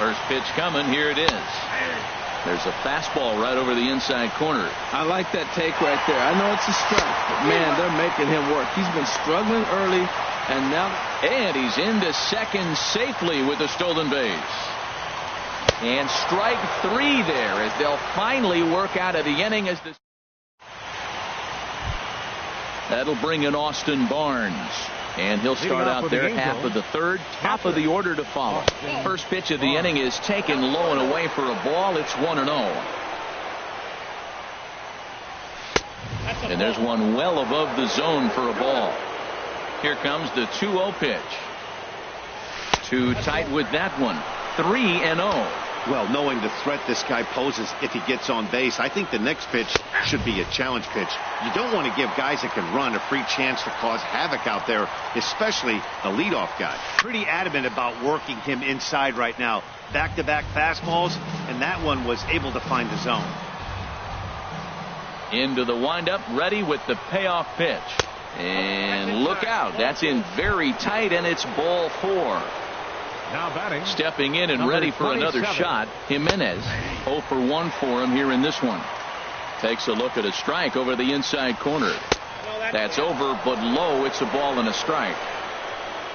First pitch coming. Here it is. There's a fastball right over the inside corner. I like that take right there. I know it's a strike, but man, they're making him work. He's been struggling early, and now. And he's into second safely with a stolen base. And strike 3 there as they'll finally work out of the inning as this. That'll bring in Austin Barnes. And he'll start out there half of the third, top of the order to follow. First pitch of the inning is taken low and away for a ball. It's 1-0. And there's one well above the zone for a ball. Here comes the 2-0 pitch. Too tight with that one. 3-0. Well, knowing the threat this guy poses if he gets on base, I think the next pitch should be a challenge pitch. You don't want to give guys that can run a free chance to cause havoc out there, especially the leadoff guy. Pretty adamant about working him inside right now. Back-to-back fastballs, and that one was able to find the zone. Into the windup, ready with the payoff pitch. And look out, that's in very tight, and it's ball 4. Now batting. Stepping in and ready for another shot, Jimenez. 0 for 1 for him here in this one. Takes a look at a strike over the inside corner. That's over, but low. It's a ball and a strike.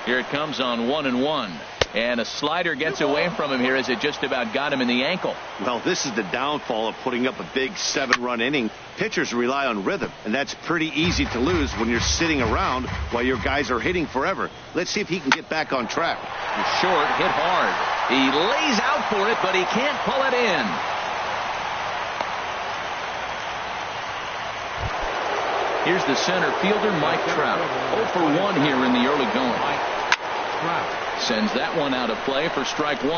Here it comes on 1-1. And a slider gets away from him here as it just about got him in the ankle. Well, this is the downfall of putting up a big 7-run inning. Pitchers rely on rhythm, and that's pretty easy to lose when you're sitting around while your guys are hitting forever. Let's see if he can get back on track. Short, hit hard. He lays out for it, but he can't pull it in. Here's the center fielder, Mike Trout. 0 for 1 here in the early going. Sends that one out of play for strike 1.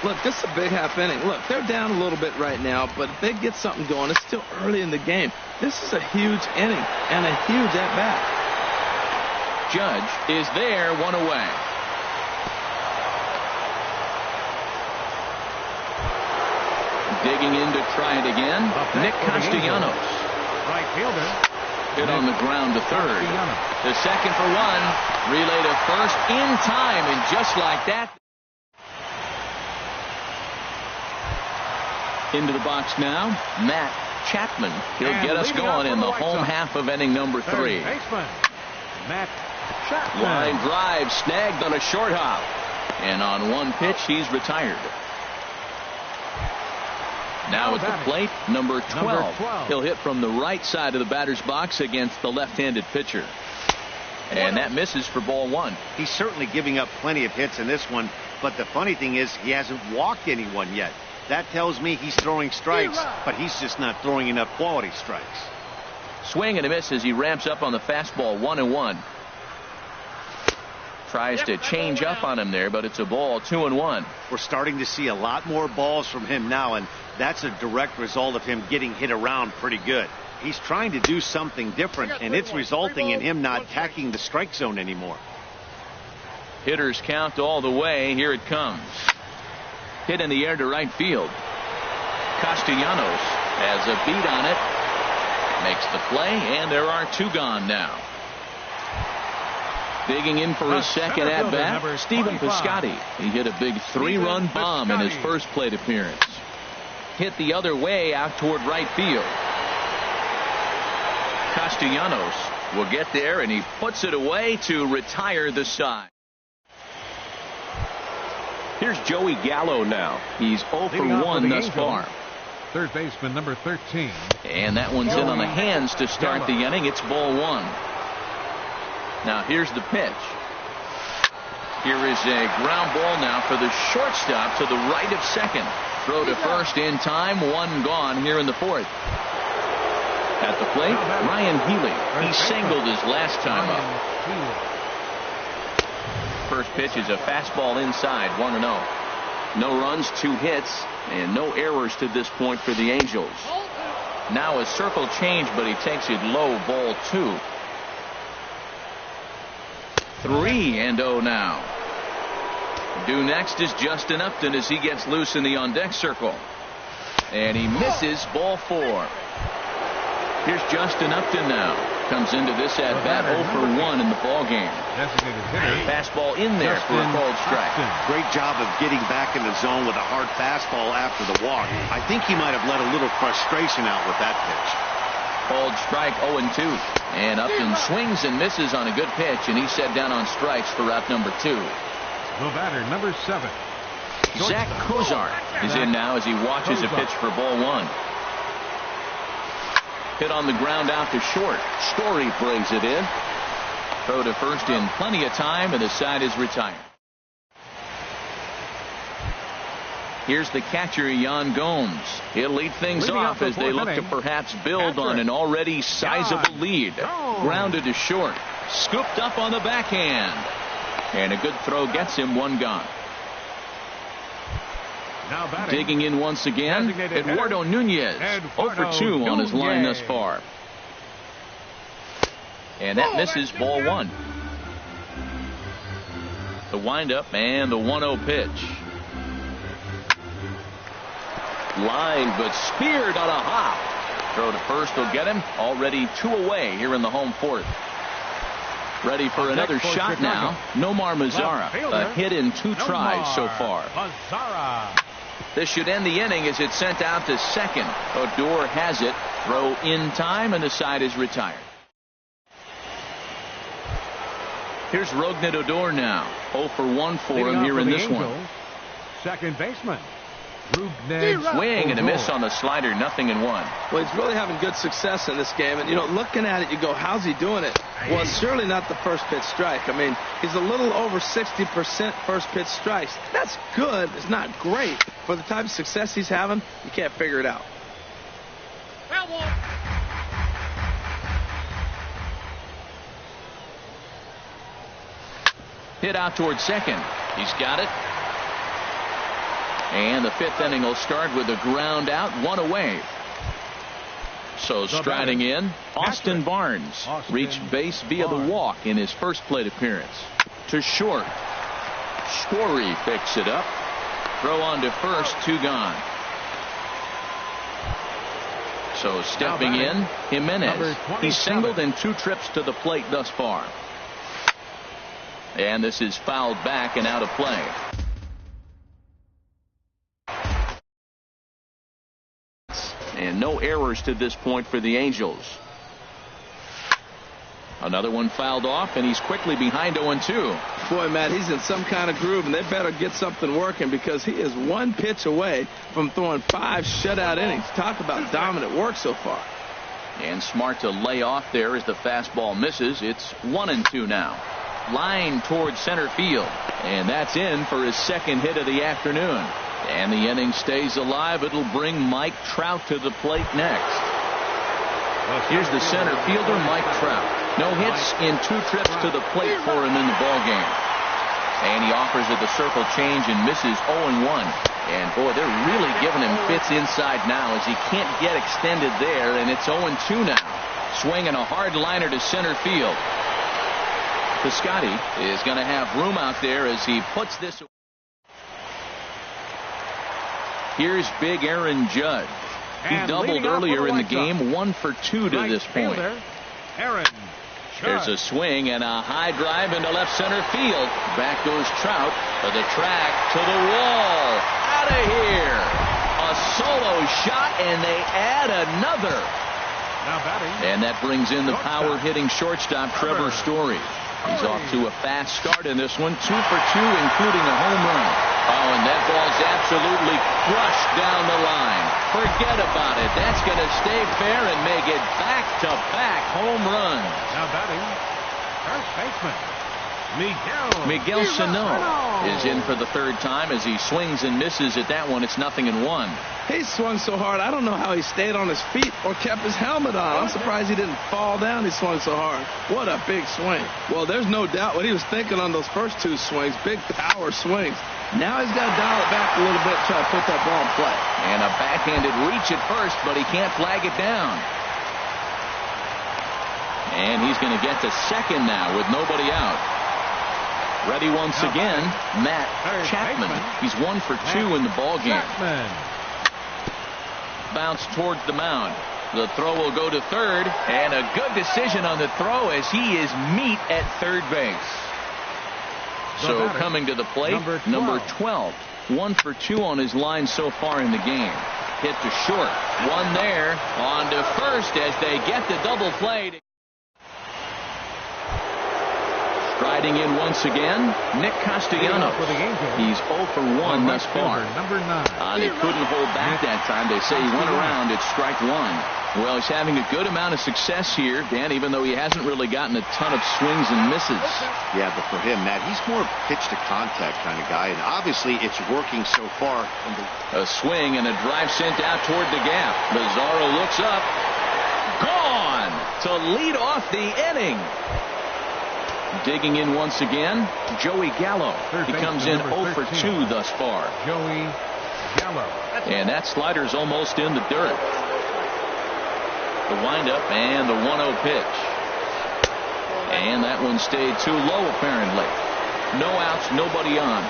Look, this is a big half inning. Look, they're down a little bit right now, but if they get something going, it's still early in the game. This is a huge inning and a huge at-bat. Judge is there, 1 away. Digging in to try it again, Nick Castellanos. Right fielder. Hit on the ground to third. The second for 1. Relay to first in time, and just like that. Into the box now, Matt Chapman. He'll get us going in the home half of inning number 3. Matt Chapman. Line drive snagged on a short hop. And on one pitch, he's retired. Now at the plate, number 12. He'll hit from the right side of the batter's box against the left-handed pitcher. And that misses for ball 1. He's certainly giving up plenty of hits in this one, but the funny thing is he hasn't walked anyone yet. That tells me he's throwing strikes, but he's just not throwing enough quality strikes. Swing and a miss as he ramps up on the fastball, 1-1. Tries to change up on him there, but it's a ball, 2-1. We're starting to see a lot more balls from him now, and that's a direct result of him getting hit around pretty good. He's trying to do something different, and it's resulting in him not attacking the strike zone anymore. Hitters count all the way. Here it comes. Hit in the air to right field. Castellanos has a beat on it. Makes the play, and there are 2 gone now. Digging in for his second at-bat, Stephen Piscotty. He hit a big 3-run bomb in his first plate appearance. Hit the other way out toward right field. Castellanos will get there, and he puts it away to retire the side. Here's Joey Gallo now. He's 0 for 1 thus far. Third baseman number 13. And that one's in on the hands to start the inning. It's ball 1. Now here's the pitch. Here is a ground ball now for the shortstop to the right of second. Throw to first in time. 1 gone here in the 4th. At the plate, Ryan Healy. He singled his last time up. First pitch is a fastball inside, 1-0. No runs, 2 hits, and no errors to this point for the Angels. Now a circle change, but he takes it low, ball 2. 3-0 now. Due next is Justin Upton as he gets loose in the on-deck circle. And he misses, ball 4. Here's Justin Upton now. comes into this at bat 0 for 1 in the ball game. Fastball in there for a called strike. Great job of getting back in the zone with a hard fastball after the walk. I think he might have let a little frustration out with that pitch. Called strike 0-2. And Upton swings and misses on a good pitch, and he's set down on strikes for out number 2. The batter, number 7. Zach Kozar is in now as he watches a pitch for ball 1. Hit on the ground out to short. Story brings it in. Throw to first in plenty of time, and the side is retired. Here's the catcher, Yan Gomes. He'll lead things off as they look to perhaps build on an already sizable lead. Grounded to short. Scooped up on the backhand. And a good throw gets him one gone. Now digging in once again, Eduardo Nunez. 0 for 2 on his line thus far. And that misses ball 1. The windup and the 1-0 pitch. Line, but speared on a hop. Throw to first will get him. Already 2 away here in the home 4th. Ready for another shot now. Nomar Mazara. A hit in 2 tries so far. This should end the inning as it's sent out to second. Odor has it. Throw in time, and the side is retired. Here's Rougned Odor now. 0 for 1 for him here in this one. Second baseman. Swing and a miss on the slider. 0-1. Well, he's really having good success in this game. And, looking at it, you go, how's he doing it? Well, it's surely not the first pitch strike. I mean, he's a little over 60% first pitch strikes. That's good. It's not great. For the type of success he's having, you can't figure it out. Hit out towards second. He's got it. And the 5th inning will start with a ground out, 1 away. So striding in, Austin Barnes reached base via the walk in his first plate appearance. To short. Story picks it up. Throw on to first, 2 gone. So stepping in, Jimenez. He's singled in 2 trips to the plate thus far. And this is fouled back and out of play. And no errors to this point for the Angels. Another one fouled off, and he's quickly behind 0-2. Boy, Matt, he's in some kind of groove, and they better get something working because he is 1 pitch away from throwing 5 shutout innings. Talk about dominant work so far. And smart to lay off there as the fastball misses. It's 1-2 now. Line towards center field. And that's in for his second hit of the afternoon. And the inning stays alive. It'll bring Mike Trout to the plate next. Here's the center fielder, Mike Trout. No hits in 2 trips to the plate for him in the ballgame. And he offers at the circle change and misses 0-1. And boy, they're really giving him fits inside now as he can't get extended there. And it's 0-2 now. Swinging a hard liner to center field. Piscotty is going to have room out there as he puts this. Here's big Aaron Judge. He doubled earlier in the game, 1 for 2 to this point. There's a swing and a high drive into left center field. Back goes Trout to the track, to the wall. Out of here. A solo shot, and they add another. And that brings in the power hitting shortstop Trevor Story. He's off to a fast start in this one, 2 for 2, including a home run. Oh, and that ball's absolutely crushed down the line. Forget about it. That's going to stay fair and make it back-to-back home runs. Now batting, first baseman, Miguel Sano is in for the 3rd time as he swings and misses at that one. It's 0-1. He swung so hard, I don't know how he stayed on his feet or kept his helmet on. I'm surprised he didn't fall down. He swung so hard. What a big swing. Well, there's no doubt what he was thinking on those first 2 swings. Big power swings. Now he's got to dial it back a little bit, try to put that ball in play. And a backhanded reach at first, but he can't flag it down. And he's going to get to second now with nobody out. Ready once again, Matt Chapman. He's 1 for 2 in the ballgame. Bounce towards the mound. The throw will go to third, and a good decision on the throw as he is meat at third base. So coming to the plate, number 12. 1 for 2 on his line so far in the game. Hit to short. One there. On to first as they get the double play. Striding in once again, Nick Castellanos. He's 0 for 1 thus far. He couldn't hold back that time. They say he went around at strike 1. Well, he's having a good amount of success here, Dan, even though he hasn't really gotten a ton of swings and misses. Yeah, but for him, Matt, he's more pitch to contact kind of guy, and obviously it's working so far. A swing and a drive sent out toward the gap. Lazaro looks up. Gone to lead off the inning. Digging in once again, Joey Gallo. He comes in 0 for 2 thus far. Joey Gallo. And that slider's almost in the dirt. The windup and the 1-0 pitch. And that one stayed too low apparently. No outs, nobody on.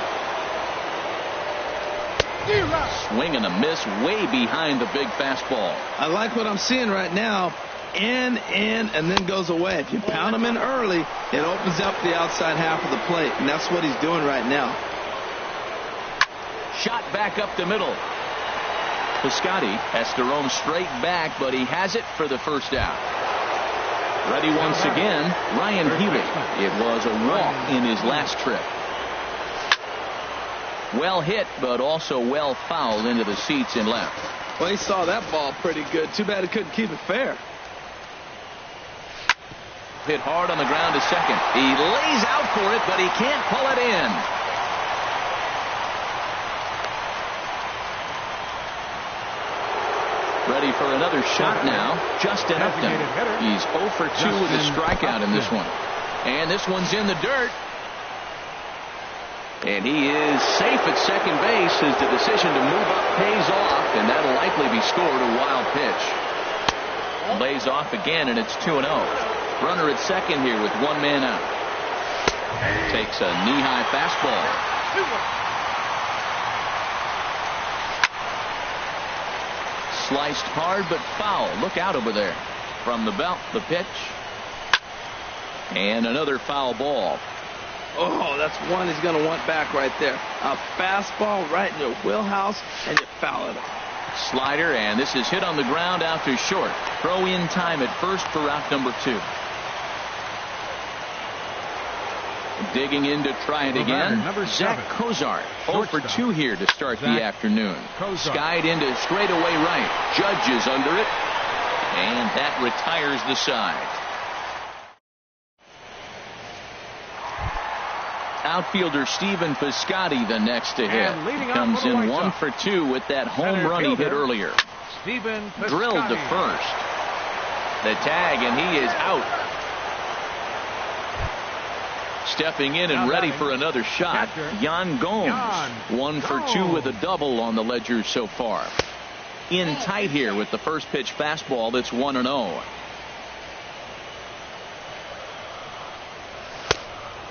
Swing and a miss way behind the big fastball. I like what I'm seeing right now. In, and then goes away. If you pound him in early, it opens up the outside half of the plate, and that's what he's doing right now. Shot back up the middle. Piscotty has to roam straight back, but he has it for the first out. Ready once again, Ryan Healy. It was a walk in his last trip. Well hit, but also well fouled into the seats in left. Well, he saw that ball pretty good. Too bad he couldn't keep it fair. Hit hard on the ground to second. He lays out for it, but he can't pull it in. Ready for another shot now. Justin Upton. He's 0 for 2 with a strikeout in this one. And this one's in the dirt. And he is safe at second base as the decision to move up pays off, and that'll likely be scored a wild pitch. Lays off again, and it's 2-0. Runner at second here with one man out. Takes a knee-high fastball. Sliced hard but foul. Look out over there. From the belt, the pitch. And another foul ball. Oh, that's one he's going to want back right there. A fastball right in your wheelhouse, and you foul it. Slider, and this is hit on the ground out to short. Throw in time at first for route number 2. Digging in to try it again. Zach Cozart 0 for 2 here to start the afternoon. Skied into straightaway right. Judge is under it, and that retires the side. Outfielder Stephen Piscotty the next to hit. He comes in 1 for 2 with that home run he hit earlier. Drilled to first. The tag, and he is out. Stepping in and ready for another shot, Yan Gomes. 1 for 2 with a double on the ledger so far. In tight here with the first pitch fastball that's 1-0.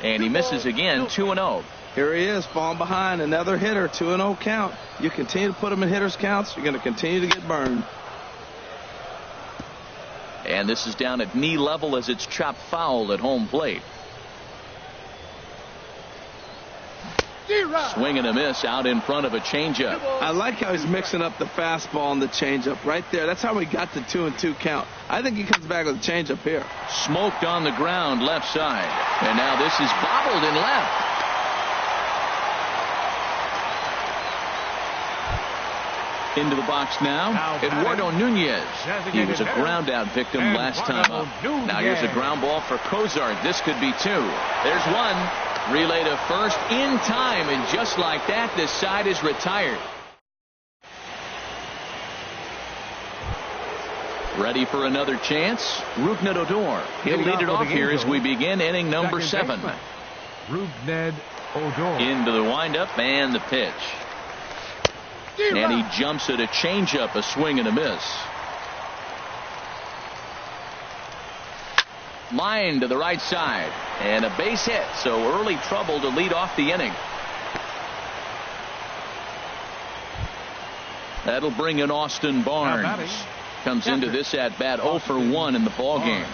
And he misses again, 2-0. Here he is, falling behind, another hitter, 2-0 count. You continue to put him in hitters' counts, you're going to continue to get burned. And this is down at knee level as it's chopped foul at home plate. Swing and a miss out in front of a changeup. I like how he's mixing up the fastball and the changeup right there. That's how we got the 2-2 count. I think he comes back with a changeup here. Smoked on the ground left side. And now this is bobbled in left. Into the box now, Eduardo Nunez. He was a ground out victim last time up. Now here's a ground ball for Cozart. This could be 2. There's one. Relay to first in time, and just like that, this side is retired. Ready for another chance? Rougned Odor. He'll lead it off here as we begin inning number 7. Rougned Odor. Into the windup and the pitch. And he jumps at a changeup, a swing and a miss. Line to the right side, and a base hit, so early trouble to lead off the inning. That'll bring in Austin Barnes. comes into this at bat 0 for 1 in the ball game.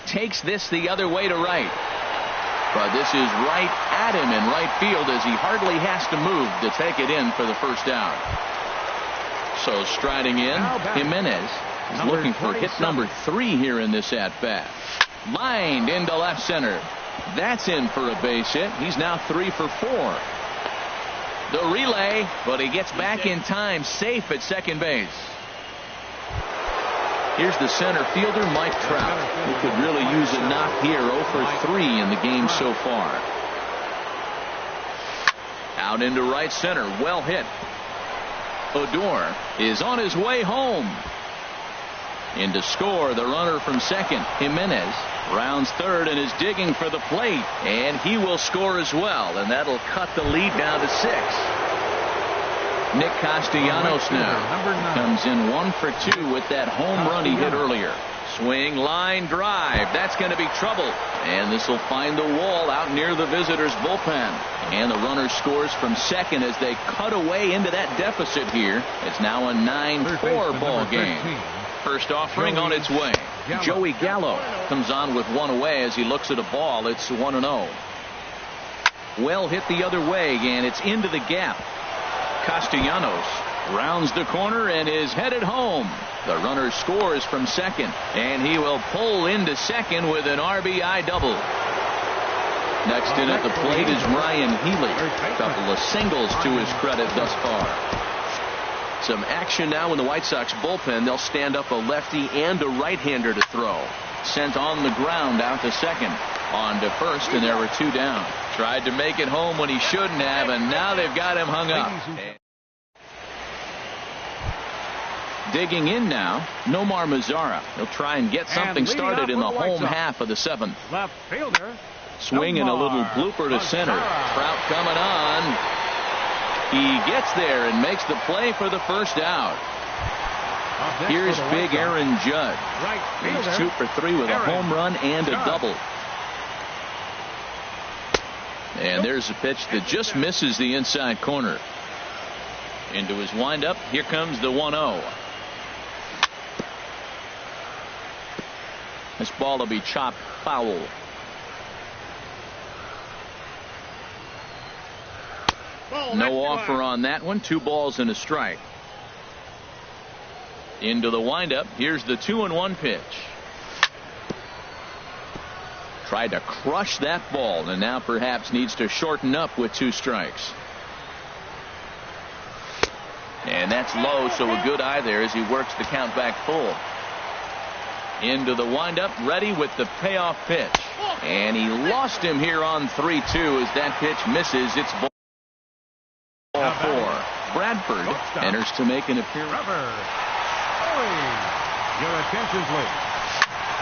Takes this the other way to right. But this is right at him in right field as he hardly has to move to take it in for the first out. So striding in, Jimenez is looking for hit number 3 here in this at bat. Lined into left center. That's in for a base hit. He's now 3 for 4. The relay, but he gets back in time, safe at second base. Here's the center fielder, Mike Trout, who could really use a knock here. 0 for 3 in the game so far. Out into right center, well hit. Odor is on his way home. In to score, the runner from second, Jimenez, rounds third and is digging for the plate, and he will score as well, and that'll cut the lead down to 6. Nick Castellanos now comes in 1 for 2 with that home run he hit earlier. Swing, line drive. That's going to be trouble. And this will find the wall out near the visitors' bullpen. And the runner scores from second as they cut away into that deficit here. It's now a 9-4 ball game. First offering on its way. Joey Gallo comes on with 1 away as he looks at a ball. It's 1-0. Well hit the other way, and it's into the gap. Castellanos rounds the corner and is headed home. The runner scores from second, and he will pull into second with an RBI double. Next in at the plate is Ryan Healy. A couple of singles to his credit thus far. Some action now in the White Sox bullpen. They'll stand up a lefty and a right-hander to throw. Sent on the ground out to second. On to first, and there were 2 down. Tried to make it home when he shouldn't have, and now they've got him hung up. Digging in now, Nomar Mazara. He'll try and get something started in the home half of the 7th. Left fielder. Swing and a little blooper to center. Trout coming on. He gets there and makes the play for the first out. Here's big Aaron Judd. He's 2 for 3 with a home run and a double. And there's a pitch that just misses the inside corner. Into his windup. Here comes the 1-0. This ball will be chopped foul. No offer on that one. 2 balls and a strike. Into the windup. Here's the 2-1 pitch. Tried to crush that ball, and now perhaps needs to shorten up with 2 strikes. And that's low, so a good eye there as he works the count back full. Into the windup, ready with the payoff pitch. And he lost him here on 3-2 as that pitch misses. It's ball 4. Bradford enters to make an appearance. Your attention, please.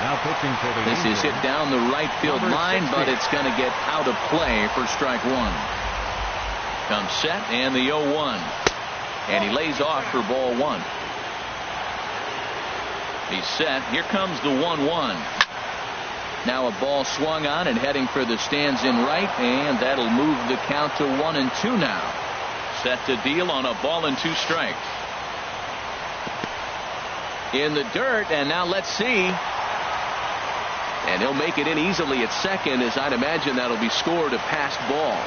Now pitching for the This is hit down the right field line, but it's going to get out of play for strike 1. Comes set and the 0-1. And he lays off for ball 1. He's set. Here comes the 1-1. Now a ball swung on and heading for the stands in right, and that'll move the count to 1-2 now. Set to deal on a ball and 2 strikes. In the dirt, and now let's see. And he'll make it in easily at second, as I'd imagine that'll be scored a passed ball.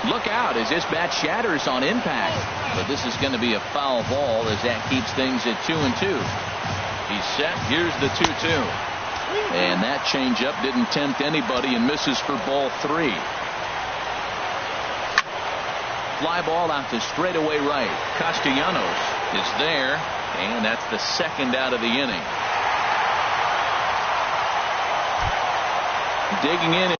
Look out as this bat shatters on impact. But this is going to be a foul ball as that keeps things at 2-2. He's set. Here's the 2-2. And that changeup didn't tempt anybody and misses for ball 3. Fly ball out to straightaway right. Castellanos is there, and that's the second out of the inning. Digging in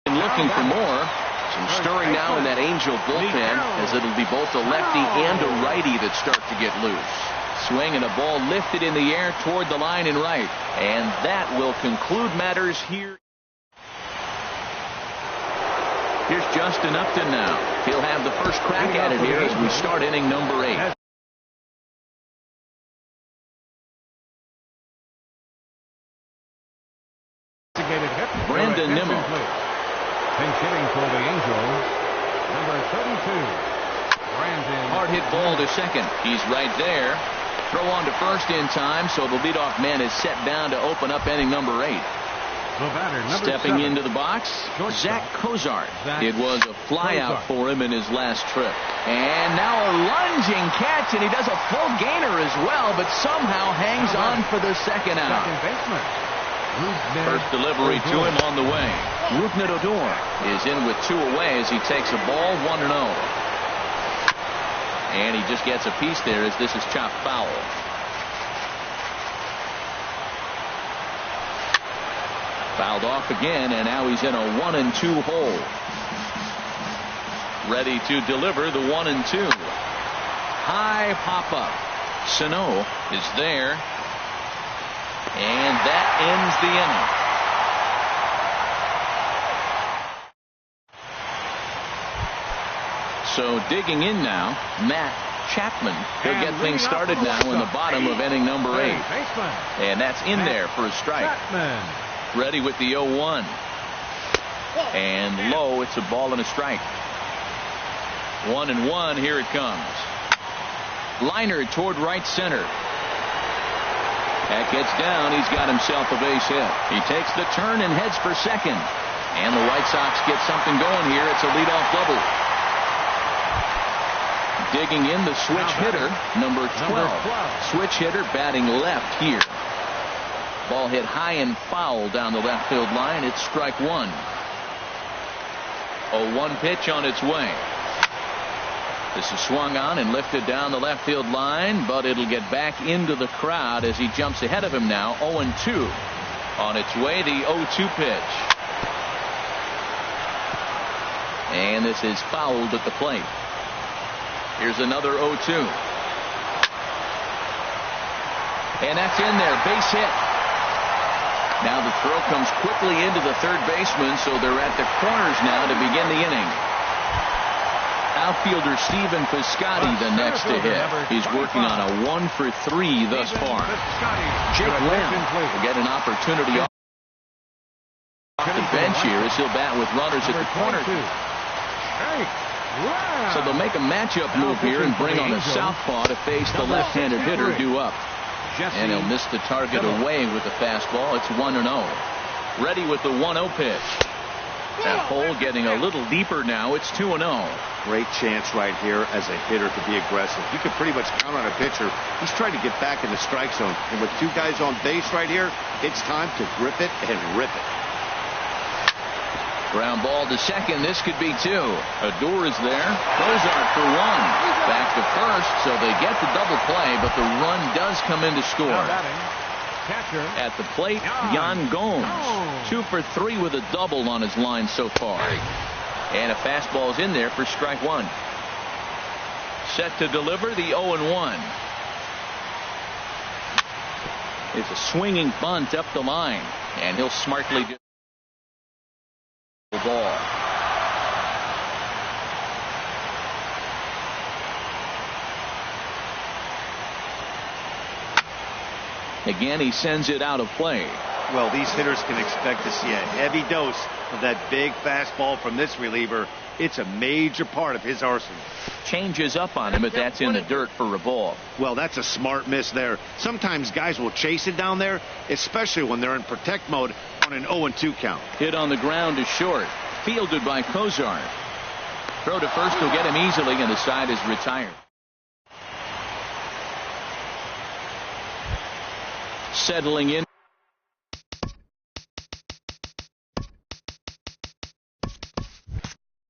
and looking for more. Some stirring now in that Angel bullpen, as it'll be both a lefty and a righty that start to get loose. Swing and a ball lifted in the air toward the line and right. And that will conclude matters here. Here's Justin Upton now. He'll have the first crack at it here as we start inning number 8. hitting for the Angels, number 32, Brandon. Hard hit ball to second. He's right there. Throw on to first in time, so the leadoff man is set down to open up inning number 8. The batter, number Stepping 7, into the box, Zach Cozart. It was a flyout for him in his last trip. And now a lunging catch, and he does a full gainer as well, but somehow hangs on for the second out. Second baseman. First delivery to him on the way. Rougned Odor is in with 2 away as he takes a ball 1-0. And he just gets a piece there as this is chopped foul. Fouled off again, and now he's in a 1-2 hole. Ready to deliver the 1-2. High pop up. Sano is there. And that ends the inning. So digging in now, Matt Chapman. He'll get things started now in the bottom of inning number 8. And that's in there for a strike. Ready with the 0-1. And low, it's a ball and a strike. 1-1, here it comes. Liner toward right center. That gets down. He's got himself a base hit. He takes the turn and heads for second. And the White Sox get something going here. It's a leadoff double. Digging in the switch hitter, number 12. Switch hitter batting left here. Ball hit high and foul down the left field line. It's strike 1. 0-1 pitch on its way. This is swung on and lifted down the left field line, but it'll get back into the crowd as he jumps ahead of him now. 0-2 on its way. The 0-2 pitch. And this is fouled at the plate. Here's another 0-2. And that's in there. Base hit. Now the throw comes quickly into the third baseman, so they're at the corners now to begin the inning. Outfielder Stephen Piscotty the next to hit. He's working on a 1-for-3 thus far. Jake Lamb will get an opportunity off the bench here as he'll bat with runners at the corner. So they'll make a matchup move here and bring on a southpaw to face the left-handed hitter due up. And he'll miss the target away with the fastball. It's 1-0. Ready with the 1-0 pitch. That hole getting a little deeper now. It's 2-0. Great chance right here as a hitter to be aggressive. You can pretty much count on a pitcher. He's trying to get back in the strike zone. And with 2 guys on base right here, it's time to grip it and rip it. Ground ball to second. This could be 2. Odor is there. Cozart for 1. Back to first, so they get the double play, but the run does come in to score. At the plate, Yan Gomes. 2 for 3 with a double on his line so far. And a fastball is in there for strike 1. Set to deliver the 0-1. It's a swinging bunt up the line, and he'll smartly do the ball. Again, he sends it out of play. Well, these hitters can expect to see a heavy dose of that big fastball from this reliever. It's a major part of his arsenal. Changes up on him, but that's in the dirt for a ball. Well, that's a smart miss there. Sometimes guys will chase it down there, especially when they're in protect mode on an 0-2 count. Hit on the ground to short. Fielded by Cozart. Throw to first will get him easily, and the side is retired. Settling in.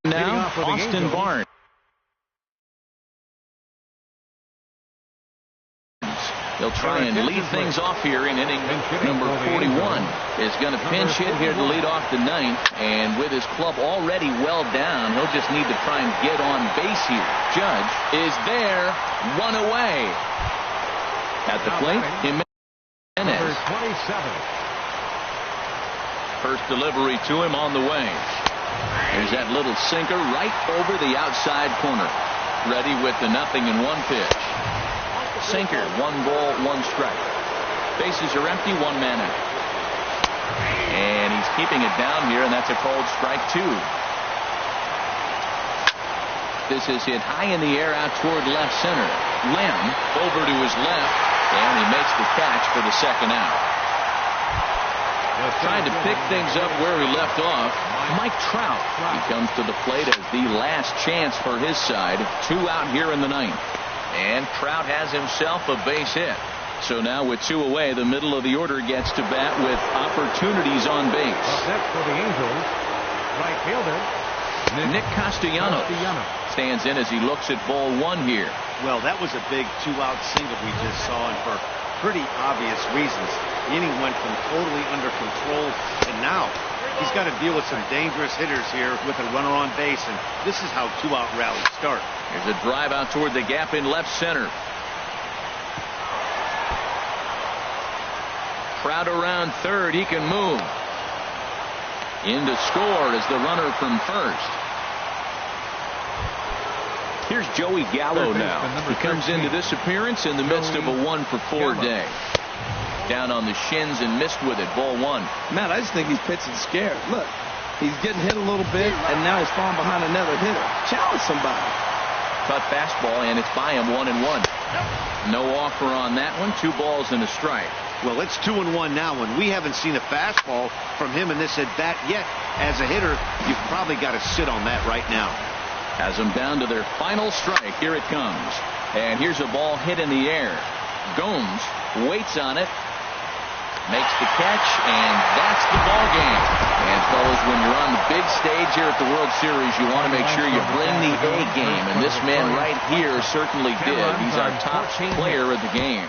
Now, Austin Barnes. They'll try and lead things off here in inning number 41. Is going to pinch hit here to lead off the 9th. And with his club already well down, he'll just need to try and get on base here. Judge is there. 1 away. At the plate, Jimenez. First delivery to him on the way. There's that little sinker right over the outside corner. Ready with the 0-1 pitch. Sinker, 1 ball, 1 strike. Bases are empty, 1 man out. And he's keeping it down here, and that's a called strike 2. This is hit high in the air out toward left center. Lamb over to his left, and he makes the catch for the second out. Trying to pick things up where he left off, Mike Trout. He comes to the plate as the last chance for his side. 2 out here in the ninth. And Trout has himself a base hit. So now with 2 away, the middle of the order gets to bat with opportunities on base. Up for the Angels, right fielder Nick Castellanos stands in as he looks at ball 1 here. Well, that was a big 2-out single we just saw, and for pretty obvious reasons. The inning went from totally under control, and now he's got to deal with some dangerous hitters here with a runner on base, and this is how 2-out rallies start. There's a drive out toward the gap in left center. Trout around third. He can move. In to score is the runner from first. Here's Joey Gallo now. He comes into this appearance in the midst of a 1-for-4 day. Down on the shins and missed with it. Ball 1. Man, I just think he's pitching scared. Look, he's getting hit a little bit, and now he's falling behind another hitter. Challenge somebody. Cut fastball, and it's by him 1-1. No offer on that one. 2 balls and a strike. Well, it's 2-1 now, and we haven't seen a fastball from him in this at bat yet. As a hitter, you've probably got to sit on that right now. Has them down to their final strike. Here it comes. And here's a ball hit in the air. Gomes waits on it. Makes the catch, and that's the ball game. And fellas, when you're on the big stage here at the World Series, you want to make sure you bring the A game. And this man right here certainly did. He's our top player of the game.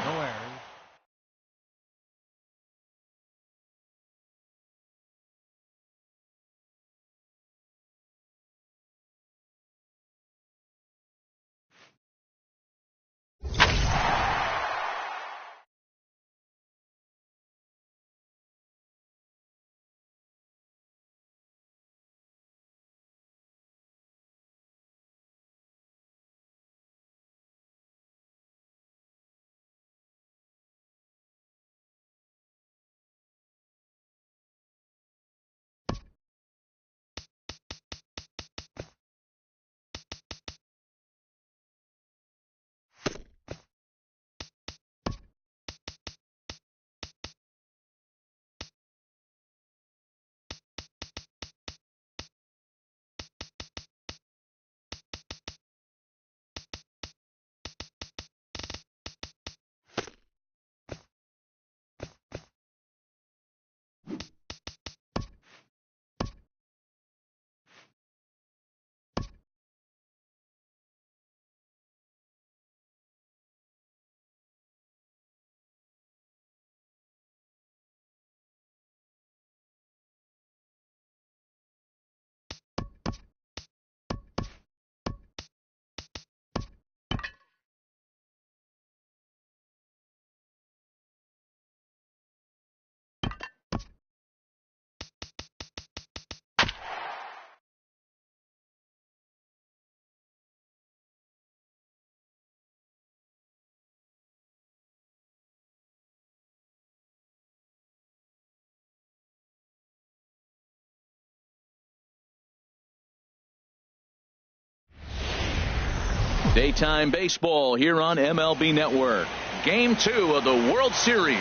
Daytime baseball here on MLB Network. Game 2 of the World Series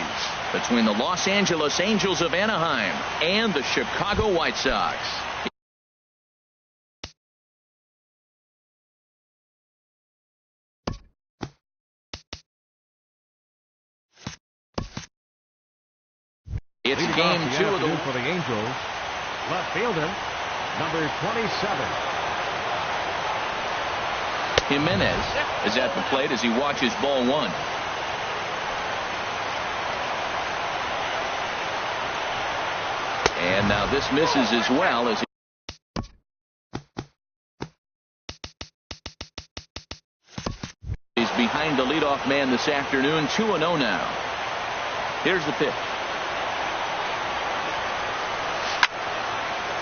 between the Los Angeles Angels of Anaheim and the Chicago White Sox. It's game 2 of the for the Angels. Left fielder, number 27. Jimenez is at the plate as he watches ball 1. And now this misses as well as he's behind the leadoff man this afternoon. 2-0 now. Here's the pitch.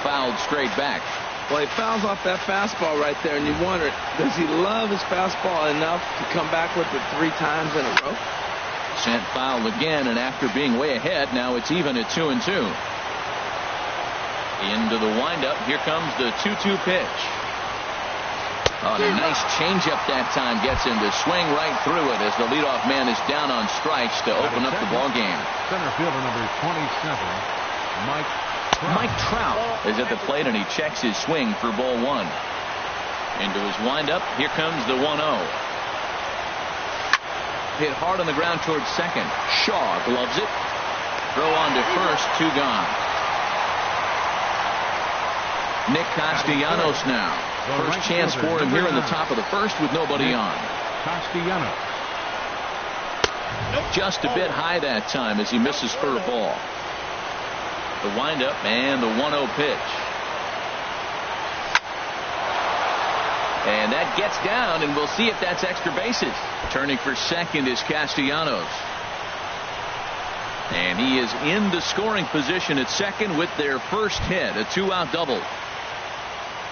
Fouled straight back. Well, he fouls off that fastball right there, and you wonder, does he love his fastball enough to come back with it 3 times in a row? Sent foul again, and after being way ahead, now it's even at 2-2. Into the windup. Here comes the 2-2 pitch. Oh, and a nice changeup that time gets him to swing right through it as the leadoff man is down on strikes to open up the ball game. Center fielder number 27, Mike Trout is at the plate, and he checks his swing for ball one. Into his windup. Here comes the 1-0. Hit hard on the ground towards second. Shaw gloves it. Throw on to first. 2 gone. Nick Castellanos now. First chance for him here in the top of the first with nobody on. Castellanos. Just a bit high that time as he misses for a ball. The windup and the 1-0 pitch. And that gets down, and we'll see if that's extra bases. Turning for second is Castellanos. And he is in the scoring position at second with their first hit, a 2-out double.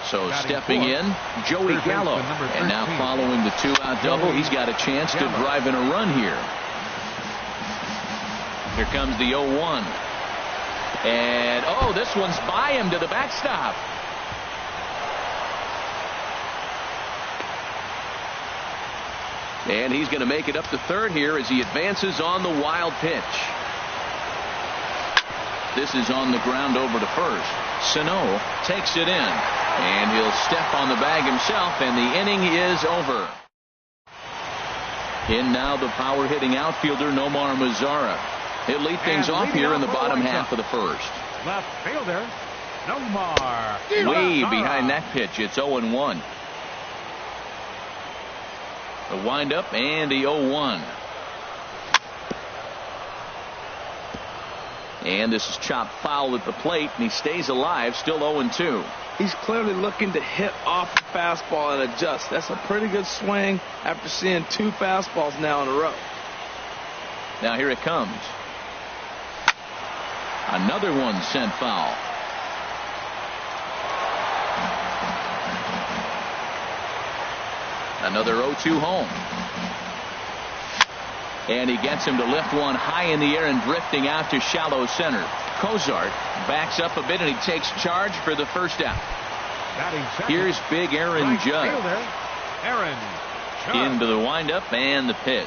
So stepping in, Joey Gallo. And now following the 2-out double, he's got a chance to drive in a run here. Here comes the 0-1. And, oh, this one's by him to the backstop. And he's going to make it up to third here as he advances on the wild pitch. This is on the ground over to first. Sano takes it in. And he'll step on the bag himself, and the inning is over. In now the power-hitting outfielder Nomar Mazara. He'll lead things off here in the bottom half of the first. Left fielder, Nomar. Way behind that pitch. It's 0-1. The windup and the 0-1. And this is chopped foul at the plate, and he stays alive, still 0-2. He's clearly looking to hit off the fastball and adjust. That's a pretty good swing after seeing 2 fastballs now in a row. Now here it comes. Another one sent foul. Another 0-2 home. And he gets him to lift one high in the air and drifting out to shallow center. Cozart backs up a bit, and he takes charge for the first out. Here's big Aaron Judge. Into the windup and the pitch.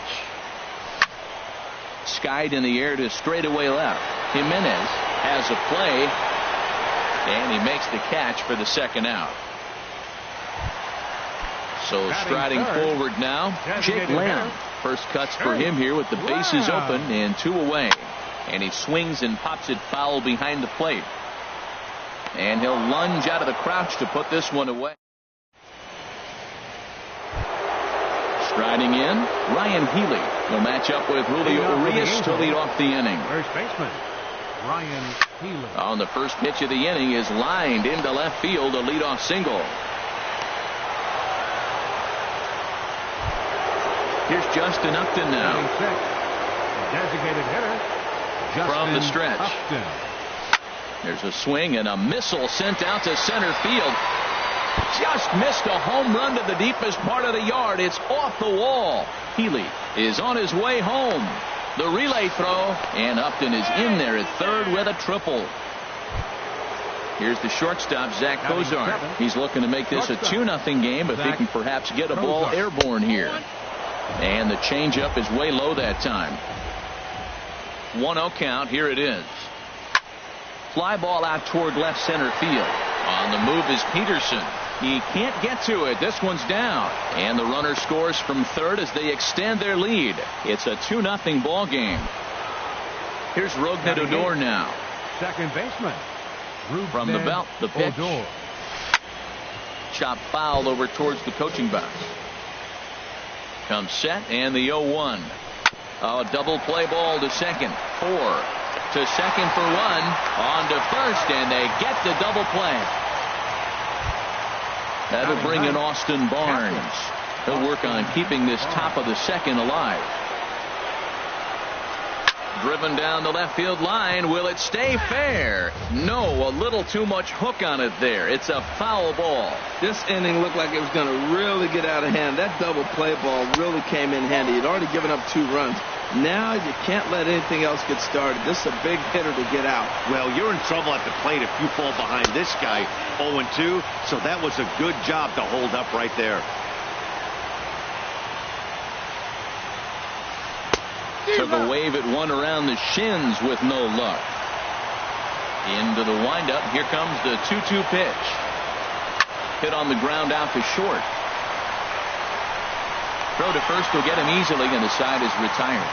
Skied in the air to straightaway left. Jimenez has a play, and he makes the catch for the second out. So striding forward now, Jake Lamb. First cuts for him here with the bases open and 2 away. And he swings and pops it foul behind the plate. And he'll lunge out of the crouch to put this one away. Striding in, Ryan Healy will match up with Julio Urias to lead off the inning. First baseman, Ryan Healy. On the first pitch of the inning is lined into left field, a leadoff single. Here's Justin Upton now. Designated hitter. From the stretch. Upton. There's a swing and a missile sent out to center field. Just missed a home run to the deepest part of the yard. It's off the wall. Healy is on his way home. The relay throw, and Upton is in there at third with a triple. Here's the shortstop, Zach Cozart. He's looking to make this a 2-0 game if he can perhaps get a ball airborne here. And the changeup is way low that time. 1-0 count. Here it is. Fly ball out toward left center field. On the move is Peterson. He can't get to it. This one's down. And the runner scores from third as they extend their lead. It's a 2-0 ball game. Here's Rougned Odor now. Second baseman. From the belt, the pitch. Chop foul over towards the coaching box. Comes set and the 0-1. A double play ball to second. 4 to second for 1. On to first, and they get the double play. That'll bring in Austin Barnes. He'll work on keeping this top of the second alive. Driven down the left field line. Will it stay fair? No, a little too much hook on it there. It's a foul ball. This inning looked like it was going to really get out of hand. That double play ball really came in handy. He'd already given up 2 runs. Now you can't let anything else get started. This is a big hitter to get out. Well, you're in trouble at the plate if you fall behind this guy 0-2, so that was a good job to hold up right there. Took a wave at one around the shins with no luck. Into the windup. Here comes the 2-2 pitch. Hit on the ground out to short. Throw to first will get him easily, and the side is retired.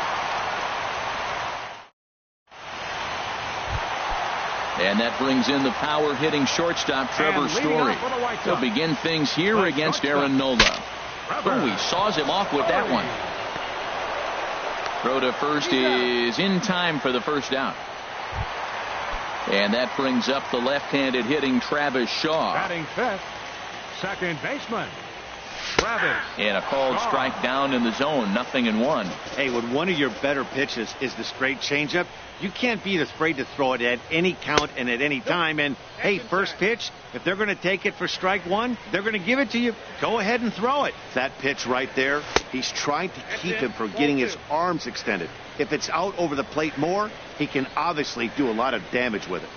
And that brings in the power hitting shortstop Trevor Story. He'll begin things here against Aaron Nola. Oh, he saws him off with that one. Throw to first is in time for the first out. And that brings up the left-handed hitting Travis Shaw. Batting fifth, second baseman, Travis. And a called strike down in the zone, 0-1. Hey, when one of your better pitches is the straight changeup, you can't be afraid to throw it at any count and at any time. And, hey, first pitch, if they're going to take it for strike one, they're going to give it to you. Go ahead and throw it. That pitch right there, he's trying to keep him from getting his arms extended. If it's out over the plate more, he can obviously do a lot of damage with it.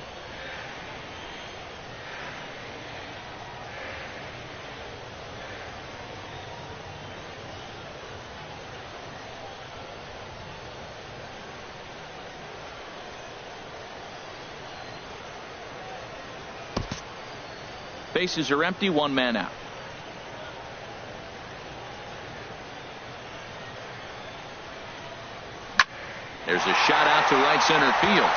Bases are empty, 1 man out. There's a shot out to right center field.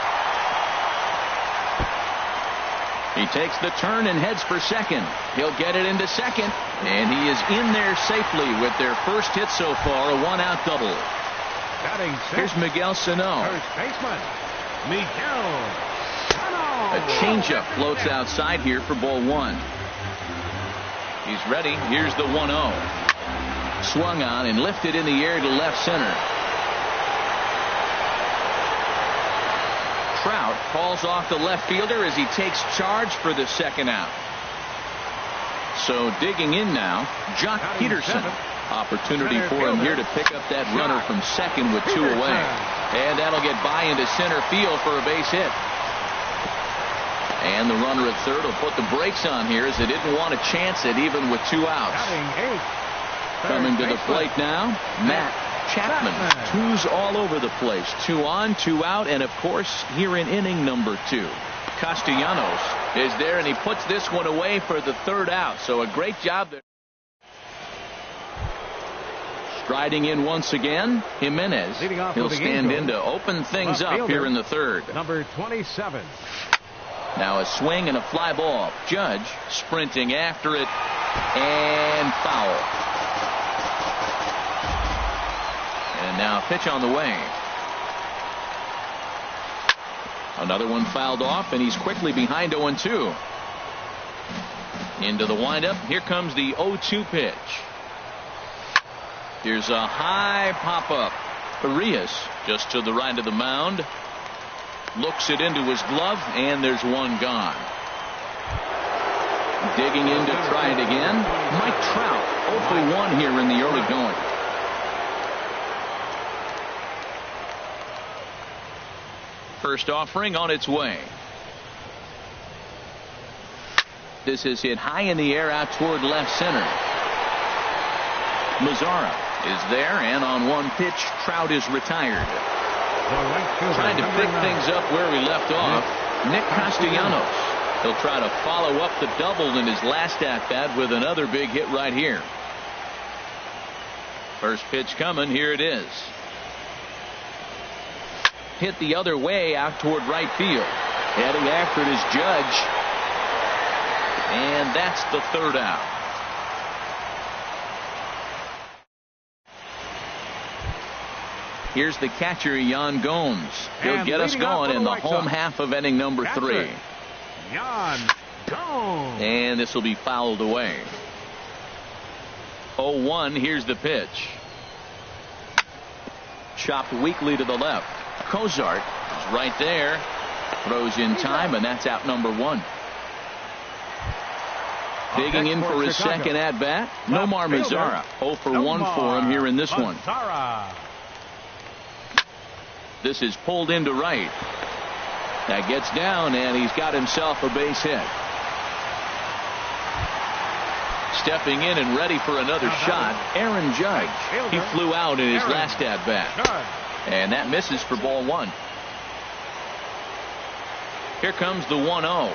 He takes the turn and heads for second. He'll get it into second, and he is in there safely with their first hit so far, a 1-out double. Here's Miguel Sano. First baseman, Miguel Sano. A changeup floats outside here for ball 1. He's ready. Here's the 1-0. Swung on and lifted in the air to left center. Trout falls off the left fielder as he takes charge for the second out. So digging in now, Jock Peterson. Opportunity for him here to pick up that runner from second with 2 away. And that'll get by into center field for a base hit. And the runner at third will put the brakes on here as they didn't want to chance it even with 2 outs. Coming to the plate now, Matt Chapman. 2s all over the place. 2 on, 2 out, and of course here in inning number 2. Castellanos is there, and he puts this one away for the 3rd out. So a great job there. Striding in once again, Jimenez. He'll stand in to open things up here in the 3rd. Number 27. Now a swing and a fly ball. Judge sprinting after it, and foul. And now a pitch on the way. Another one fouled off, and he's quickly behind 0-2. Into the windup. Here comes the 0-2 pitch. Here's a high pop-up. Arias just to the right of the mound. Looks it into his glove, and there's one gone. Digging in to try it again. Mike Trout 0 for 1 here in the early going. First offering on its way. This is hit high in the air out toward left center. Mazzara is there, and on one pitch, Trout is retired. Trying to pick things up where we left off, Nick Castellanos. He'll try to follow up the double in his last at-bat with another big hit right here. First pitch coming. Here it is. Hit the other way out toward right field. Heading after it is Judge. And that's the 3rd out. Here's the catcher, Yan Gomes. He'll get us going in the home half of inning number 3. Yan Gomes. And this will be fouled away. 0-1. Here's the pitch. Chopped weakly to the left. Cozart is right there. Throws in time, and that's out number 1. Digging in for his second at-bat, Nomar Mazara. 0 for 1 for him here in this one. This is pulled into right. That gets down, and he's got himself a base hit. Stepping in and ready for another shot, Aaron Judge. He flew out in his last at-bat. And that misses for ball 1. Here comes the 1-0.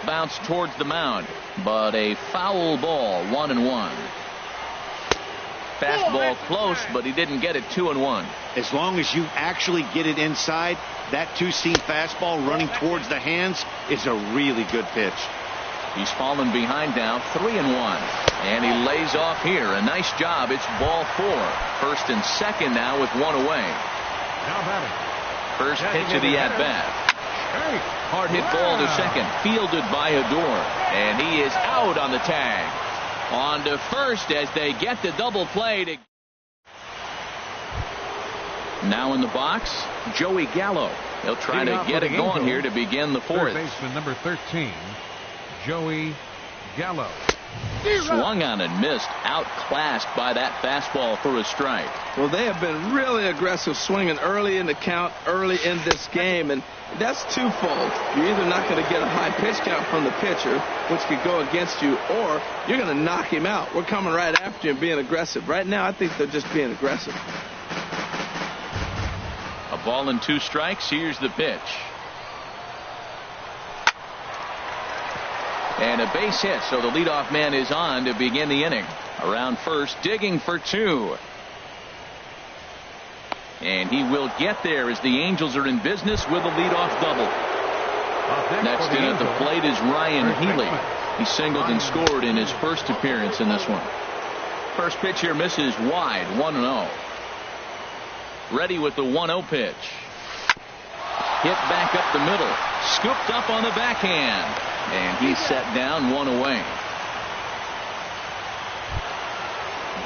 Bounce towards the mound, but a foul ball. 1-1. Fastball close, but he didn't get it. 2-1. As long as you actually get it inside, that two-seam fastball running towards the hands is a really good pitch. He's fallen behind now. 3-1. And he lays off here. A nice job. It's ball 4. First and second now with 1 away. Now batting. First pitch of the at-bat. Hard hit ball to second. Fielded by Adore. And he is out on the tag. On to first as they get the double play. Now in the box, Joey Gallo. He'll try to get it going here to begin the 4th. Third baseman number 13, Joey Gallo. Swung on and missed. Outclassed by that fastball for a strike. Well, they have been really aggressive swinging early in the count, early in this game, and that's twofold. You're either not going to get a high pitch count from the pitcher, which could go against you, or you're going to knock him out. We're coming right after you and being aggressive. Right now, I think they're just being aggressive. A ball and 2 strikes. Here's the pitch. And a base hit, so the leadoff man is on to begin the inning. Around first, digging for 2. And he will get there as the Angels are in business with a leadoff double. Next in at the plate is Ryan Healy. He singled and scored in his first appearance in this one. First pitch here misses wide. 1-0. Ready with the 1-0 pitch. Hit back up the middle. Scooped up on the backhand. And he's set down 1 away.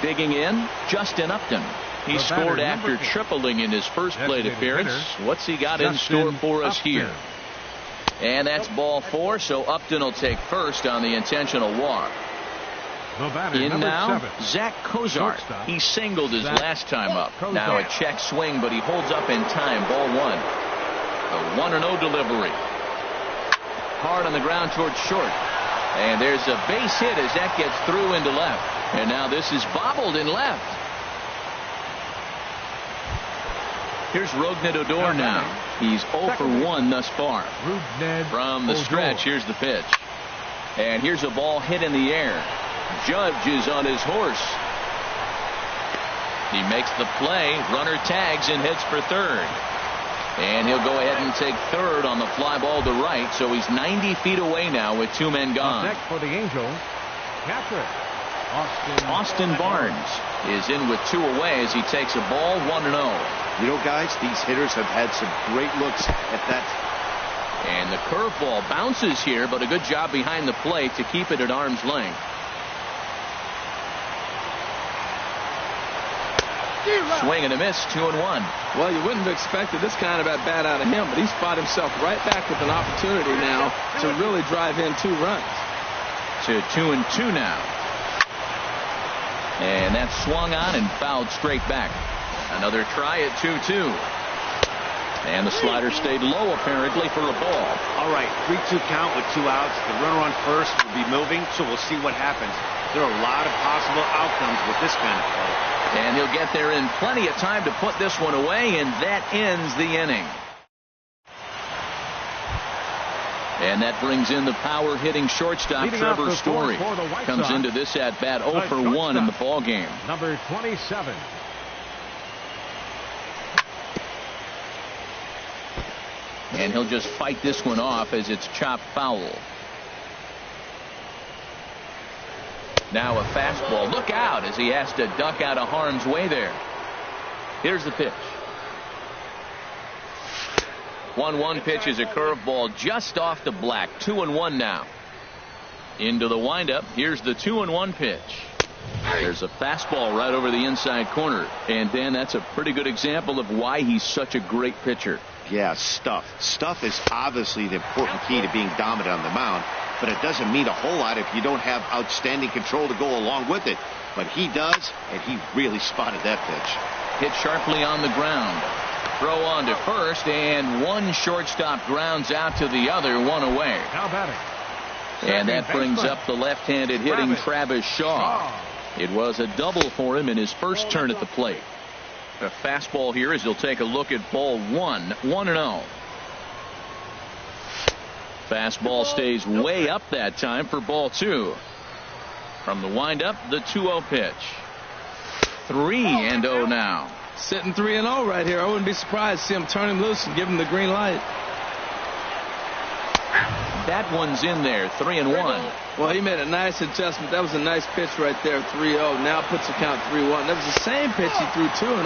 Digging in, Justin Upton. He scored after tripling in his first plate appearance. What's he got in store for us here? And that's ball 4, so Upton will take first on the intentional walk. In now, Zach Cozart. He singled his last time up. Now a check swing, but he holds up in time. Ball 1. A 1-0 delivery. Hard on the ground towards short. And there's a base hit as that gets through into left. And now this is bobbled in left. Here's Rougned Odor now. He's 0 for 1 thus far. From the stretch, here's the pitch. And here's a ball hit in the air. Judge is on his horse. He makes the play. Runner tags and heads for third. And he'll go ahead and take third on the fly ball to right. So he's 90 feet away now with 2 men gone. Next for the Angels, catcher Austin Barnes is in with 2 away as he takes a ball. 1-0. You know, guys, these hitters have had some great looks at that. And the curveball bounces here, but a good job behind the plate to keep it at arm's length. Swing and a miss. 2-1. Well, you wouldn't have expected this kind of at bat out of him, but he's fought himself right back with an opportunity now to really drive in 2 runs. To 2-2 now. And that's swung on and fouled straight back. Another try at 2-2. And the slider stayed low apparently for a ball. All right, 3-2 count with 2 outs. The runner on first will be moving, so we'll see what happens. There are a lot of possible outcomes with this kind of play. And he'll get there in plenty of time to put this one away, and that ends the inning. And that brings in the power-hitting shortstop Trevor Story. Comes into this at-bat 0 for 1 in the ball game. Number 27. And he'll just fight this one off as it's chopped foul. Now a fastball. Look out as he has to duck out of harm's way there. Here's the pitch. 1-1 pitch is a curveball just off the black. 2-1 now. Into the windup. Here's the 2-1 pitch. There's a fastball right over the inside corner. And Dan, that's a pretty good example of why he's such a great pitcher. Yeah, stuff. Stuff is obviously the important key to being dominant on the mound, but it doesn't mean a whole lot if you don't have outstanding control to go along with it. But he does, and he really spotted that pitch. Hit sharply on the ground. Throw on to first, and one shortstop grounds out to the other, one away. Now batting. And that brings up the left-handed hitting Travis Shaw. It was a double for him in his first turn at the plate. A fastball here as he'll take a look at ball 1-0. Fastball stays way up that time for ball 2. From the windup, the 2-0 pitch. 3-0 now. Sitting 3-0 right here. I wouldn't be surprised to see him turn him loose and give him the green light. That one's in there, 3-1. Well, he made a nice adjustment. That was a nice pitch right there, 3-0. Now puts the count 3-1. That was the same pitch he threw 2-0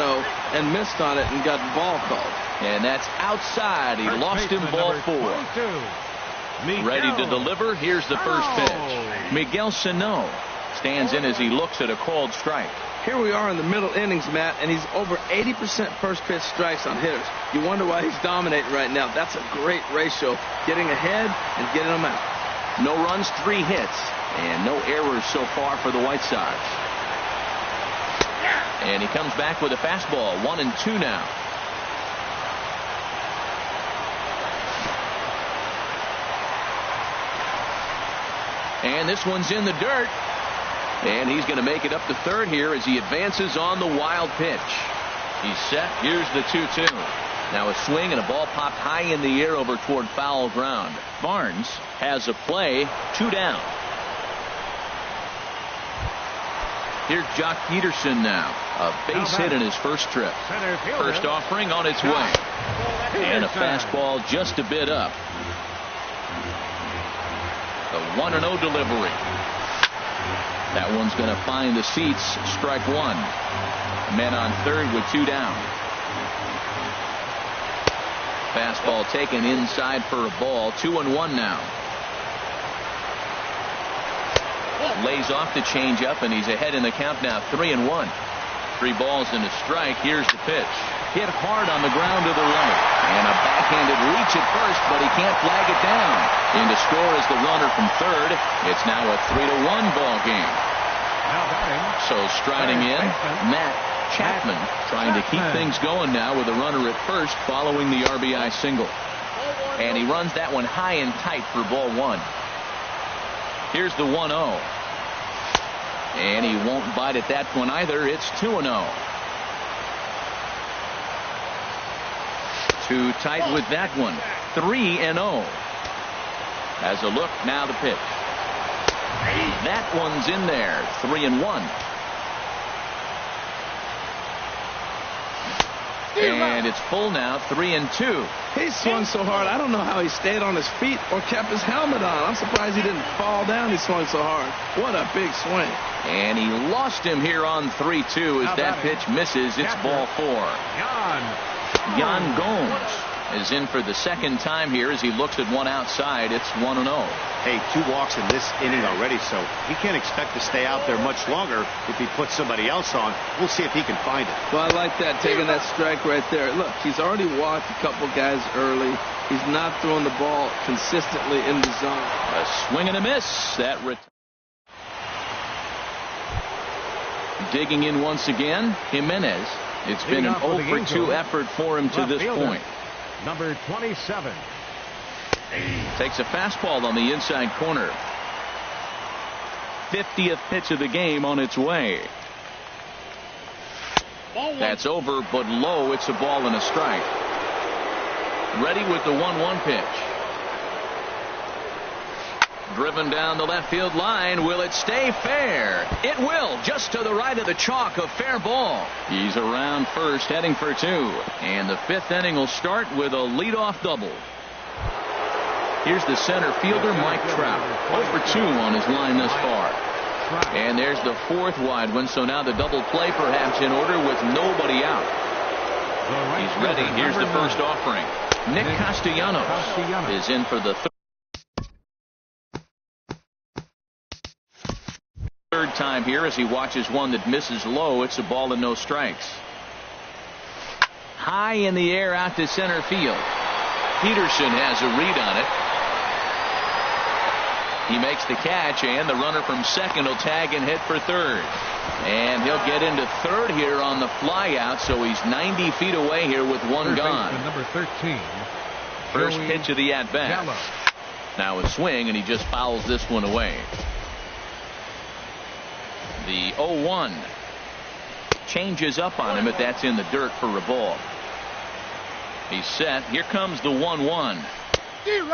and missed on it and got ball called. And that's outside. He lost him, ball 4. Ready to deliver. Here's the first pitch. Miguel Sano stands in as he looks at a called strike. Here we are in the middle innings, Matt, and he's over 80% first pitch strikes on hitters. You wonder why he's dominating right now. That's a great ratio, getting ahead and getting them out. No runs, 3 hits, and no errors so far for the White Sox. And he comes back with a fastball, 1-2 now. And this one's in the dirt. And he's going to make it up to third here as he advances on the wild pitch. He's set. Here's the 2-2. Now a swing and a ball popped high in the air over toward foul ground. Barnes has a play, 2 down. Here's Jock Peterson now. A base hit in his first trip. First offering on its way. And a fastball just a bit up. The 1-0 delivery. That one's going to find the seats. Strike 1. Men on third with 2 down. Fastball taken inside for a ball. 2-1 now. Lays off the changeup, and he's ahead in the count now. 3-1. 3 balls and a strike. Here's the pitch. Hit hard on the ground to the right. And a backhanded reach at first, but he can't flag it down. In to score is the runner from third. It's now a 3-1 ball game. So striding in, Matt Chapman trying to keep things going now with a runner at first following the RBI single. And he runs that one high and tight for ball 1. Here's the 1-0. And he won't bite at that one either. It's 2-0. Too tight with that one. 3-0. As a look, now the pitch. That one's in there. 3-1. And it's full now. 3-2. He swung so hard, I don't know how he stayed on his feet or kept his helmet on. I'm surprised he didn't fall down. He swung so hard. What a big swing. And he lost him here on 3-2 as that pitch misses. It's ball 4. Yan Gomes is in for the second time here as he looks at one outside. It's 1-0. Hey, 2 walks in this inning already, so he can't expect to stay out there much longer if he puts somebody else on. We'll see if he can find it. Well, I like that, taking that strike right there. Look, he's already walked a couple guys early. He's not throwing the ball consistently in the zone. A swing and a miss. That digging in once again, Jimenez. It's been an 0-for-2 effort for him to this point. Number 27. Takes a fastball on the inside corner. 50th pitch of the game on its way. That's over, but low. It's a ball and a strike. Ready with the 1-1 pitch. Driven down the left field line. Will it stay fair? It will. Just to the right of the chalk. A fair ball. He's around first, heading for 2. And the 5th inning will start with a leadoff double. Here's the center fielder, Mike Trout. 0-for-2 on his line thus far. And there's the 4th wide one. So now the double play perhaps in order with nobody out. He's ready. Here's the first offering. Nick Castellanos is in for the third of time here as he watches one that misses low. It's a ball and no strikes. High in the air out to center field. Peterson has a read on it. He makes the catch, and the runner from second will tag and hit for third. And he'll get into third here on the fly out, so he's 90 feet away here with one gone. Number 13. First pitch of the at-bat. Now a swing, and he just fouls this one away. The 0-1 changes up on him, but that's in the dirt for a ball. He's set. Here comes the 1-1.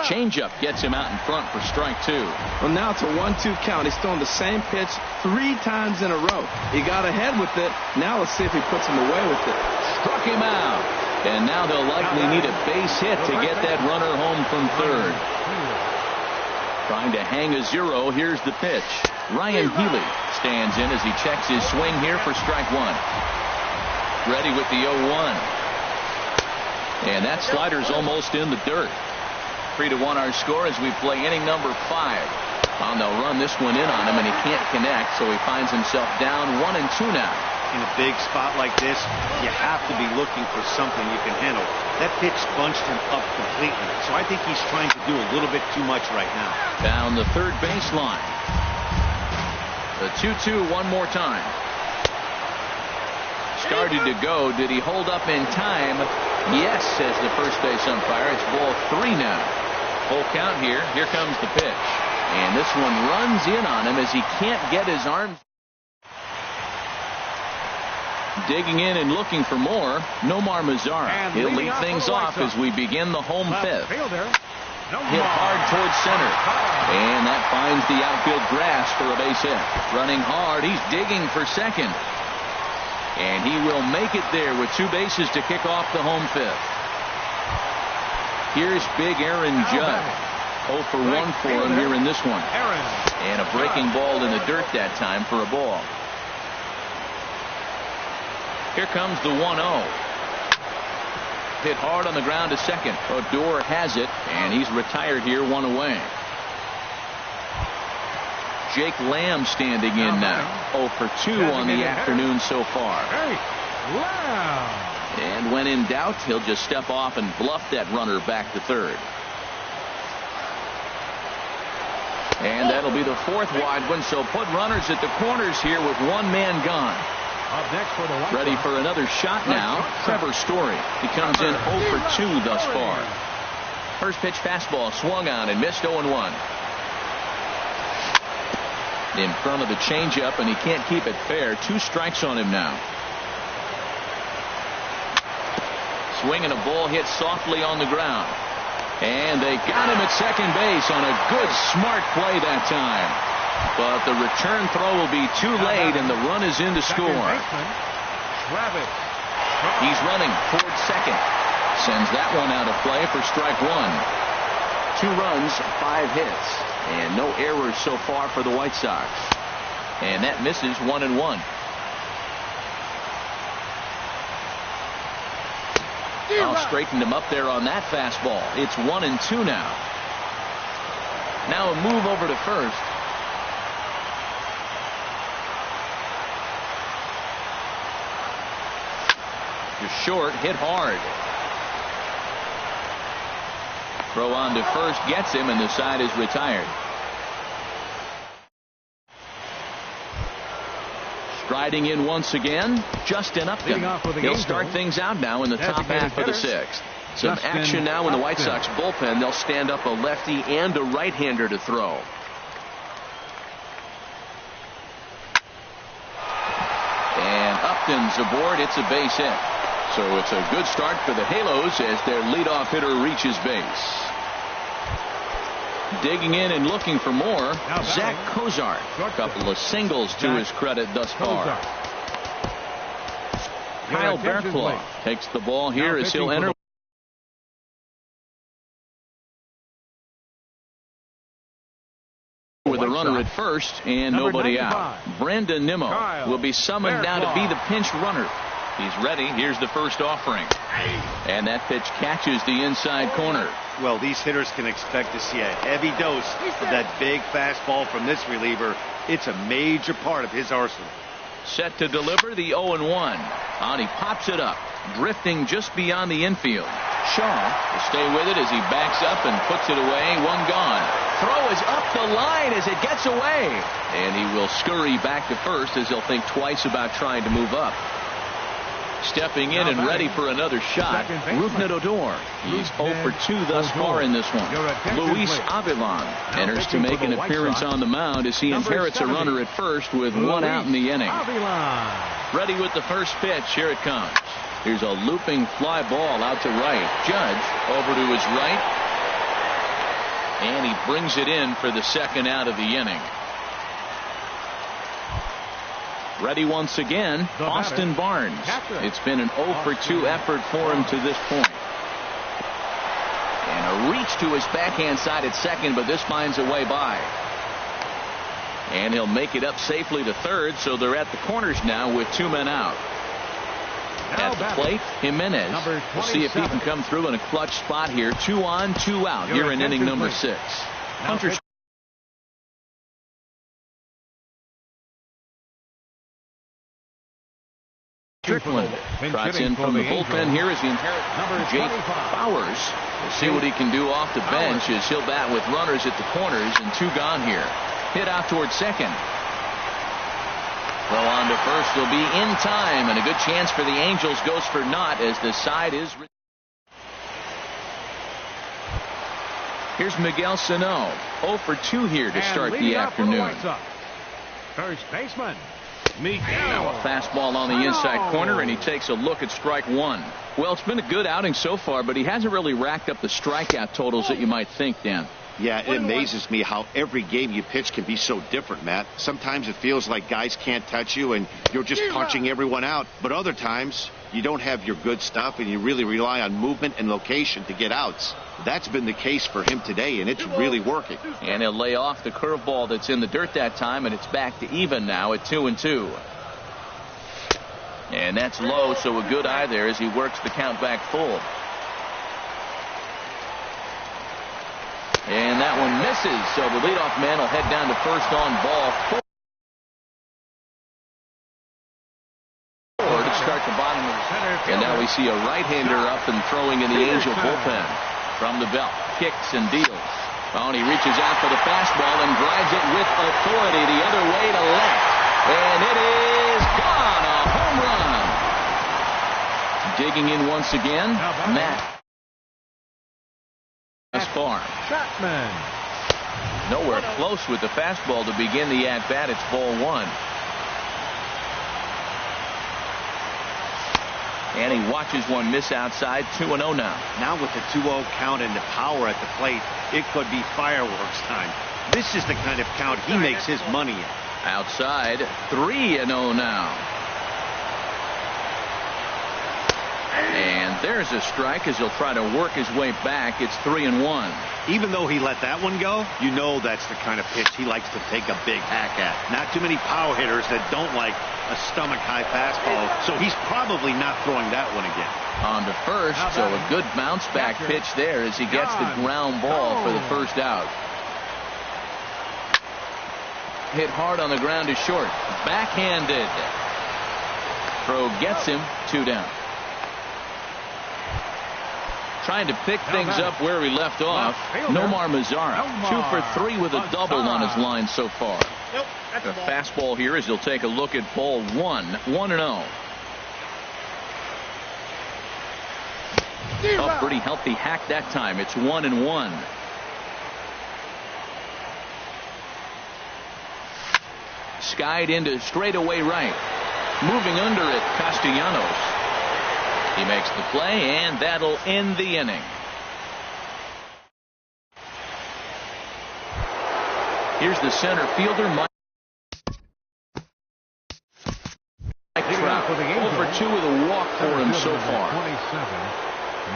Changeup gets him out in front for strike two. Well, now it's a 1-2 count. He's thrown the same pitch 3 times in a row. He got ahead with it. Now let's see if he puts him away with it. Struck him out. And now they'll likely need a base hit to get that runner home from third. Trying to hang a 0. Here's the pitch. Ryan Healy stands in as he checks his swing here for strike one. Ready with the 0-1. And that slider's almost in the dirt. 3-1 our score as we play inning number 5. And they'll run this one in on him, and he can't connect, so he finds himself down 1-2 now. In a big spot like this, you have to be looking for something you can handle. That pitch bunched him up completely, so I think he's trying to do a little bit too much right now. Down the third baseline. The 2-2 one more time. Started to go. Did he hold up in time? Yes, says the first base umpire. It's ball 3 now. Full count here. Here comes the pitch. And this one runs in on him as he can't get his arms. Digging in and looking for more, Nomar Mazara. He'll lead things off as we begin the home fifth. Hit hard towards center. And that finds the outfield grass for a base hit. Running hard. He's digging for second. And he will make it there with 2 bases to kick off the home fifth. Here's big Aaron Judd. 0 for 1 for him here in this one. And a breaking ball in the dirt that time for a ball. Here comes the 1-0. Hit hard on the ground to second. Odor has it, and he's retired here, 1 away. Jake Lamb standing in now. 0 for 2 on the afternoon so far. And when in doubt, he'll just step off and bluff that runner back to third. And that'll be the 4th wide one, so put runners at the corners here with 1 man gone. Up next for the White Ready Sox. for another shot now. Trevor Story. He comes in 0 for 2 thus far. First pitch fastball swung on and missed 0-1. In front of the changeup, and he can't keep it fair. 2 strikes on him now. Swinging a ball hit softly on the ground. And they got him at second base on a good smart play that time. But the return throw will be too late, and the run is in to score. He's running towards second. Sends that one out of play for strike 1. 2 runs, 5 hits, and no errors so far for the White Sox. And that misses 1-1. I'll straighten him up there on that fastball. It's 1-2 now. Now a move over to first. Just short, hit hard. Throw on to first gets him, and the side is retired. Striding in once again, Justin Upton. He'll start things out now in the top half of the 6th. Some action now in the White Sox bullpen. They'll stand up a lefty and a right-hander to throw. And Upton's aboard. It's a base hit. So it's a good start for the Halos as their leadoff hitter reaches base. Digging in and looking for more, Zach Cozart. A couple of singles to his credit thus far. Kyle Barraclough takes the ball here as he'll enter with a runner at first and nobody out. Brandon Nimmo will be summoned now to be the pinch runner. He's ready. Here's the first offering. And that pitch catches the inside corner. Well, these hitters can expect to see a heavy dose of that big fastball from this reliever. It's a major part of his arsenal. Set to deliver the 0-1. And he pops it up, drifting just beyond the infield. Shaw will stay with it as he backs up and puts it away. One gone. Throw is up the line as it gets away. And he will scurry back to first as he'll think twice about trying to move up. Stepping in and ready for another shot, Rougned Odor. He's 0 for 2 thus far in this one. Luis Avilan enters to make an appearance on the mound as he inherits a runner at first with 1 out in the inning. Ready with the first pitch. Here it comes. Here's a looping fly ball out to right. Judge over to his right. And he brings it in for the second out of the inning. Ready once again, Austin Barnes. It's been an 0 for 2 effort for him to this point. And a reach to his backhand side at second, but this finds a way by. And he'll make it up safely to third, so they're at the corners now with 2 men out. At the plate, Jimenez. We'll see if he can come through in a clutch spot here. 2 on, 2 out here in inning number 6. Hunter Strickland trots in from the bullpen here as he inherits Jake Bowers. We'll see what he can do off the bench as he'll bat with runners at the corners and 2 gone here. Hit out towards second. Throw on to first will be in time, and a good chance for the Angels goes for naught as the side is. Here's Miguel Sano, 0 for 2 here to start the afternoon. First baseman. Now a fastball on the inside corner, and he takes a look at strike 1. Well, it's been a good outing so far, but he hasn't really racked up the strikeout totals that you might think, Dan. Yeah, it amazes me how every game you pitch can be so different, Matt. Sometimes it feels like guys can't touch you and you're just punching everyone out. But other times you don't have your good stuff and you really rely on movement and location to get outs. That's been the case for him today, and it's really working. And he'll lay off the curveball that's in the dirt that time, and it's back to even now at 2-2. And that's low, so a good eye there as he works the count back full. And that one misses, so the leadoff man will head down to first on ball 4 to start the bottom of the center. And now we see a right-hander up and throwing in the Angel bullpen. From the belt, kicks and deals. Oh, and he reaches out for the fastball and drives it with authority the other way to left. And it is gone, a home run. Digging in once again, Matt. As far. Nowhere close with the fastball to begin the at-bat. It's ball 1. And he watches one miss outside. 2-0 now. Now with the 2-0 count and the power at the plate, it could be fireworks time. This is the kind of count he makes his money in. Outside, 3-0 now. And there's a strike as he'll try to work his way back. It's 3-1. Even though he let that one go, you know that's the kind of pitch he likes to take a big hack at. Not too many power hitters that don't like a stomach-high fastball, so he's probably not throwing that one again. On to first, so a good bounce-back pitch there as he gets the ground ball for the first out. Hit hard on the ground to short. Backhanded. Throw gets him. 2 down. Trying to pick things up where he left off. Nomar Mazara, 2 for 3 with a double on his line so far. The fastball here as he'll take a look at ball 1. 1-0. Oh, pretty healthy hack that time. It's 1-1. Skied into straightaway right. Moving under it, Castellanos. He makes the play, and that'll end the inning. Here's the center fielder, Mike Trout. 0 for 2 with a walk for him so far.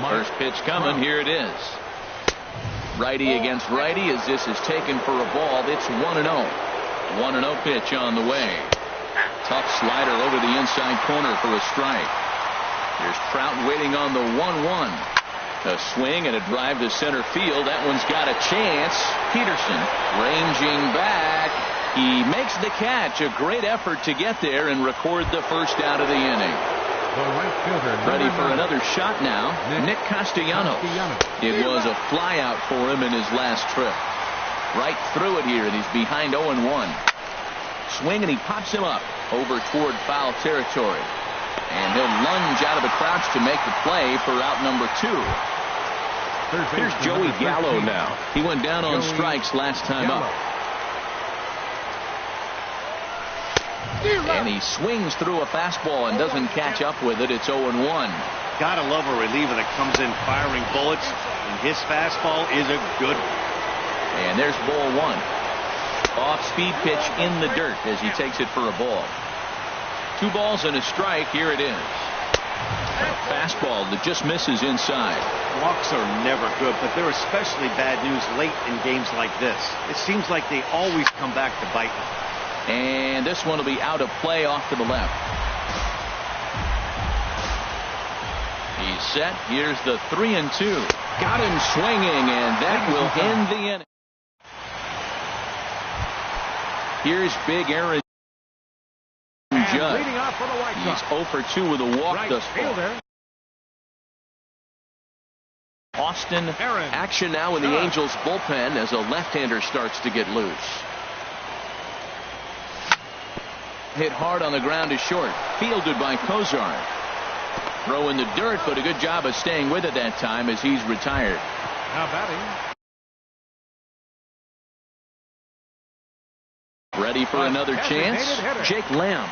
First pitch coming. Here it is. Righty against righty as this is taken for a ball. It's 1-0. 1-0 pitch on the way. Tough slider over the inside corner for a strike. Here's Trout waiting on the 1-1. A swing and a drive to center field. That one's got a chance. Peterson ranging back. He makes the catch. A great effort to get there and record the first out of the inning. Ready for another shot now. Nick Castellanos. It was a flyout for him in his last trip. Right through it here, and he's behind 0-1. Swing, and he pops him up over toward foul territory. And he'll lunge out of the crouch to make the play for out number 2. Here's Joey Gallo now. He went down on strikes last time up. And he swings through a fastball and doesn't catch up with it. It's 0-1. Gotta love a reliever that comes in firing bullets, and his fastball is a good one. And there's ball 1. Off-speed pitch in the dirt as he takes it for a ball. 2 balls and a strike. Here it is. Fastball that just misses inside. Walks are never good, but they're especially bad news late in games like this. It seems like they always come back to bite them. And this one will be out of play off to the left. He's set. Here's the 3-2. Got him swinging, and that will end the inning. Here's big Aaron Judge. He's 0 for 2 with a walk thus far. Austin action now in the Angels bullpen as a left-hander starts to get loose. Hit hard on the ground to short. Fielded by Kozar. Throw in the dirt, but a good job of staying with it that time as he's retired. Now batting. Ready for another chance. Jake Lamb.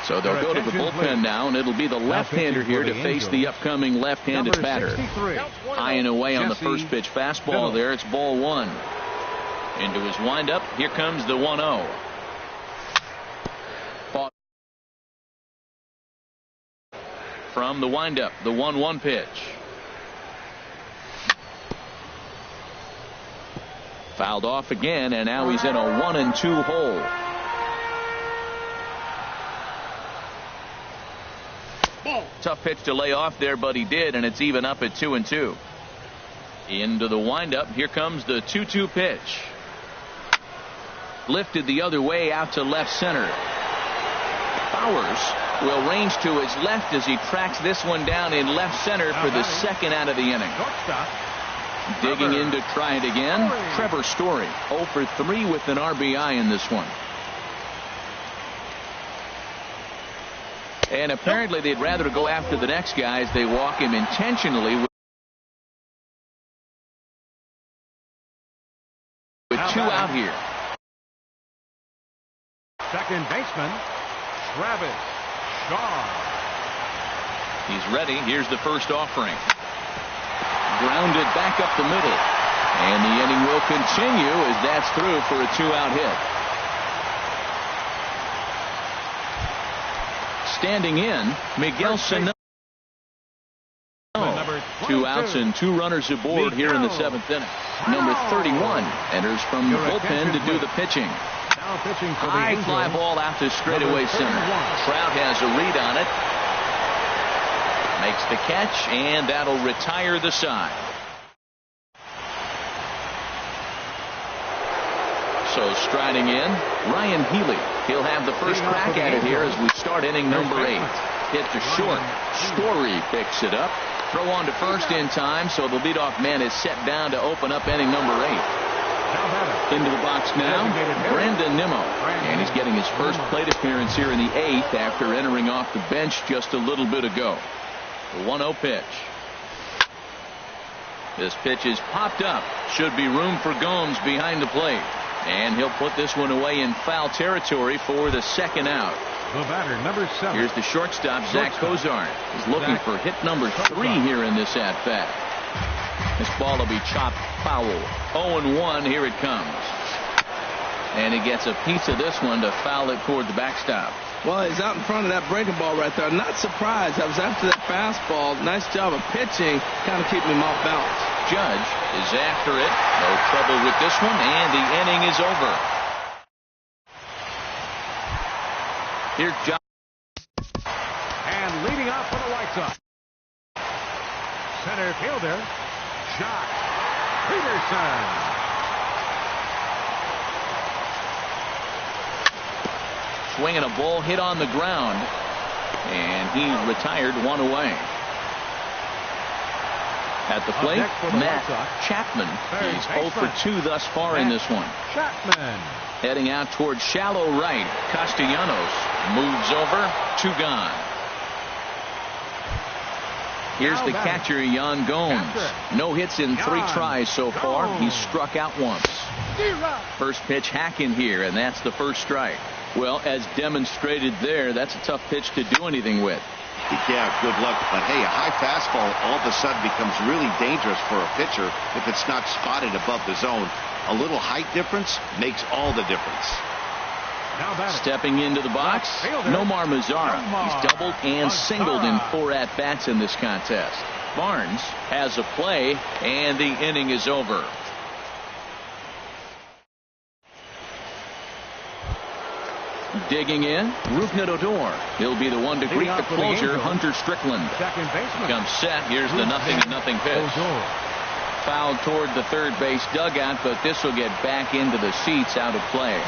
So they'll go to the bullpen now, and it'll be the left-hander here to face the upcoming left-handed batter. High and away on the first pitch fastball there. It's ball 1. Into his windup. Here comes the 1-0. From the windup, the 1-1 pitch. Fouled off again, and now he's in a 1-2 hole. Tough pitch to lay off there, but he did, and it's even up at 2-2. Into the windup. Here comes the 2-2 pitch. Lifted the other way out to left center. Bowers will range to his left as he tracks this one down in left center for the second out of the inning. Digging in to try it again. Trevor Story 0 for 3 with an RBI in this one. And apparently they'd rather go after the next guy as they walk him intentionally with 2 out here. Second baseman Travis Shaw. He's ready. Here's the first offering. Grounded back up the middle. And the inning will continue as that's through for a 2-out hit. Standing in, Miguel Sano. 2 outs and 2 runners aboard here in the 7th inning. Number 31 enters from the bullpen to do the pitching. High fly ball out to straightaway center. Trout has a read on it. Makes the catch, and that'll retire the side. So striding in, Ryan Healy. He'll have the first crack at it here as we start inning number 8. Hit to short. Story picks it up. Throw on to first in time, so the leadoff man is set down to open up inning number 8. Into the box now, Brandon Nimmo. And he's getting his first plate appearance here in the 8th after entering off the bench just a little bit ago. The 1-0 pitch. This pitch is popped up. Should be room for Gomes behind the plate. And he'll put this one away in foul territory for the second out. The batter, number 7. Here's the shortstop, Zach Kozar. He's looking for hit number 3 here in this at-bat. This ball will be chopped foul. 0-1, here it comes. And he gets a piece of this one to foul it toward the backstop. Well, he's out in front of that breaking ball right there. Not surprised. I was after that fastball. Nice job of pitching, kind of keeping him off balance. Judge is after it. No trouble with this one, and the inning is over. Here's John. And leading off for the White Sox. center fielder, Jock Peterson. Swinging a ball hit on the ground, and he retired one away. At the plate, Matt Chapman. He's 0 for 2 thus far in this one. Chapman. Heading out towards shallow right. Castellanos moves over, 2 gone. Here's the catcher, Yan Gomes. No hits in 3 tries so far. He's struck out once. First pitch hack in here, and that's the first strike. Well, as demonstrated there, that's a tough pitch to do anything with. Yeah, good luck. But hey, a high fastball all of a sudden becomes really dangerous for a pitcher if it's not spotted above the zone. A little height difference makes all the difference. Stepping into the box, Nomar Mazara. He's doubled and singled in 4 at-bats in this contest. Barnes has a play, and the inning is over. Digging in, Rougned Odor. He'll be the one to greet the closer, Hunter Strickland. Comes set. Here's the 0-0 pitch. Fouled toward the third base dugout, but this will get back into the seats, out of play.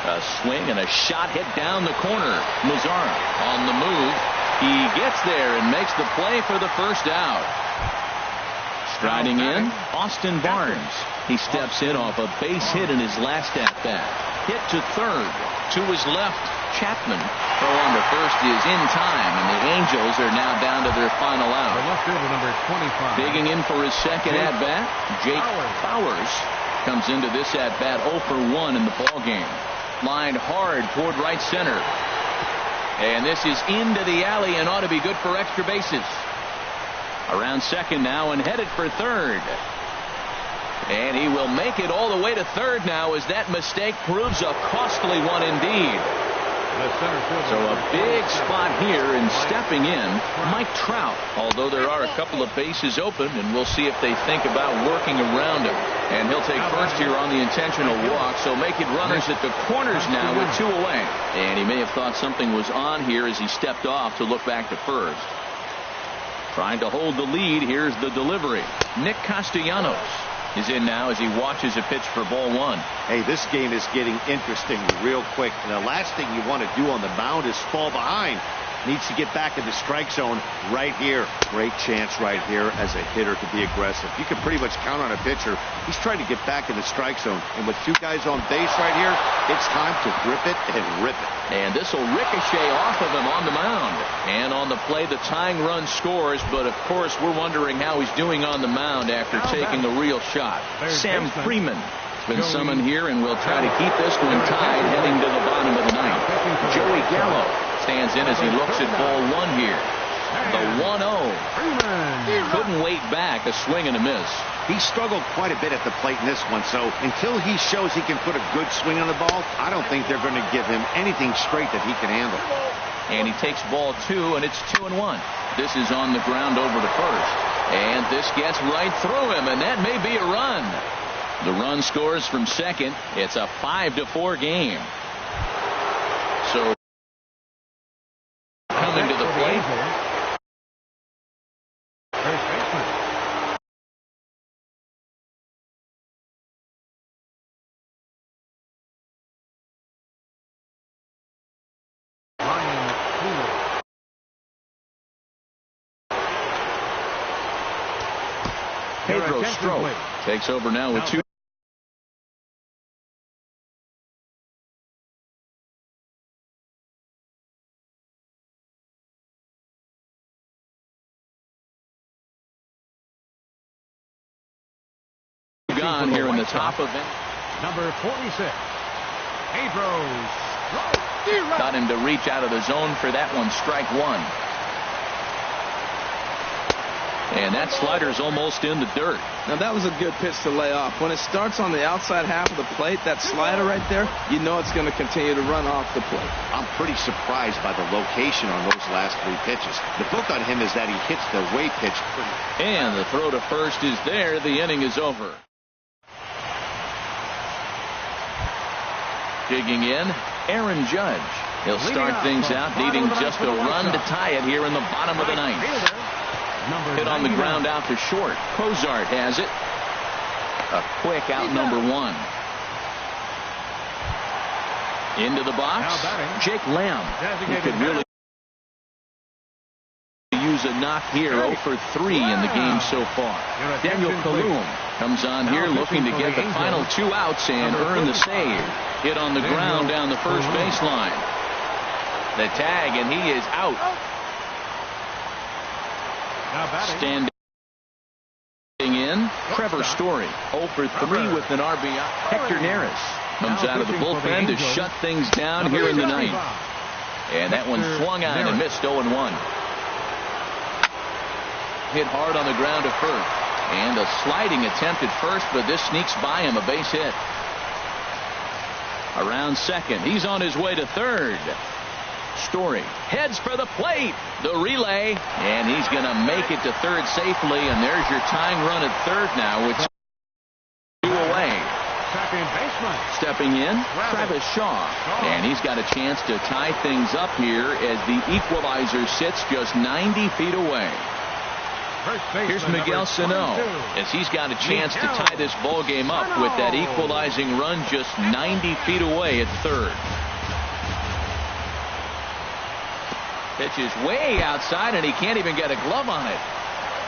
A swing and a shot hit down the corner. Mazara on the move. He gets there and makes the play for the first out. Striding in, Austin Barnes. He steps in off a base hit in his last at-bat. Hit to third. To his left, Chapman. Throw on to first is in time, and the Angels are now down to their final out. Number 25. Digging in for his second at-bat, Jake Bowers comes into this at-bat 0 for 1 in the ballgame. Lined hard toward right center. And this is into the alley and ought to be good for extra bases. Around second now and headed for third. And he will make it all the way to third now, as that mistake proves a costly one indeed. So a big spot here, and stepping in, Mike Trout. Although there are a couple of bases open, and we'll see if they think about working around him. And he'll take first here on the intentional walk, so making runners at the corners now with 2 away. And he may have thought something was on here as he stepped off to look back to first. Trying to hold the lead. Here's the delivery. Nick Castellanos is in now as he watches a pitch for ball 1. Hey, this game is getting interesting real quick. And the last thing you want to do on the mound is fall behind. Needs to get back in the strike zone right here. Great chance right here as a hitter to be aggressive. You can pretty much count on a pitcher. He's trying to get back in the strike zone. And with 2 guys on base right here, it's time to grip it and rip it. And this will ricochet off of him on the mound. And on the play, the tying run scores. But, of course, we're wondering how he's doing on the mound after taking a real shot. Sam Freeman has been summoned here, and we'll try to keep this one tied heading to the bottom of the 9th. Joey Gallo stands in as he looks at ball 1 here. The 1-0. Couldn't wait back. A swing and a miss. He struggled quite a bit at the plate in this one, so until he shows he can put a good swing on the ball, I don't think they're going to give him anything straight that he can handle. And he takes ball 2, and it's 2-1. This is on the ground over to first. And this gets right through him, and that may be a run. The run scores from second. It's a 5-4 game. So coming to the plate, Pedro Strop takes over now with 2. Gone here in the top of it. Number 46, Pedro Strop. Got him to reach out of the zone for that one. Strike 1. And that slider's almost in the dirt. Now that was a good pitch to lay off. When it starts on the outside half of the plate, that slider right there, you know it's going to continue to run off the plate. I'm pretty surprised by the location on those last 3 pitches. The book on him is that he hits the way pitch pretty. And the throw to first is there. The inning is over. Digging in, Aaron Judge. He'll start things out needing just a run to tie it here in the bottom of the 9th. Hit on the ground out to short. Cozart has it. A quick out number one. Into the box. Jake Lamb. He could really use a knock here. 0 for 3 in the game so far. Daniel Kalum comes on here looking to get the final 2 outs and earn the save. Hit on the ground down the first baseline. The tag, and he is out. Standing in, Trevor Story. 0 for 3 with an RBI. Hector Neris comes out of the bullpen to shut things down here in the ninth. And that one swung on and missed. 0-1. Hit hard on the ground to first. And a sliding attempt at first, but this sneaks by him. A base hit. Around second. He's on his way to third. Story heads for the plate. The relay. And he's going to make it to third safely. And there's your tying run at third now with 2 away. Second baseman. Stepping in, Travis Shaw. And he's got a chance to tie things up here as the equalizer sits just 90 feet away. Here's Miguel Sano as he's got a chance to tie this ball game up with that equalizing run just 90 feet away at third. Pitch is way outside and he can't even get a glove on it.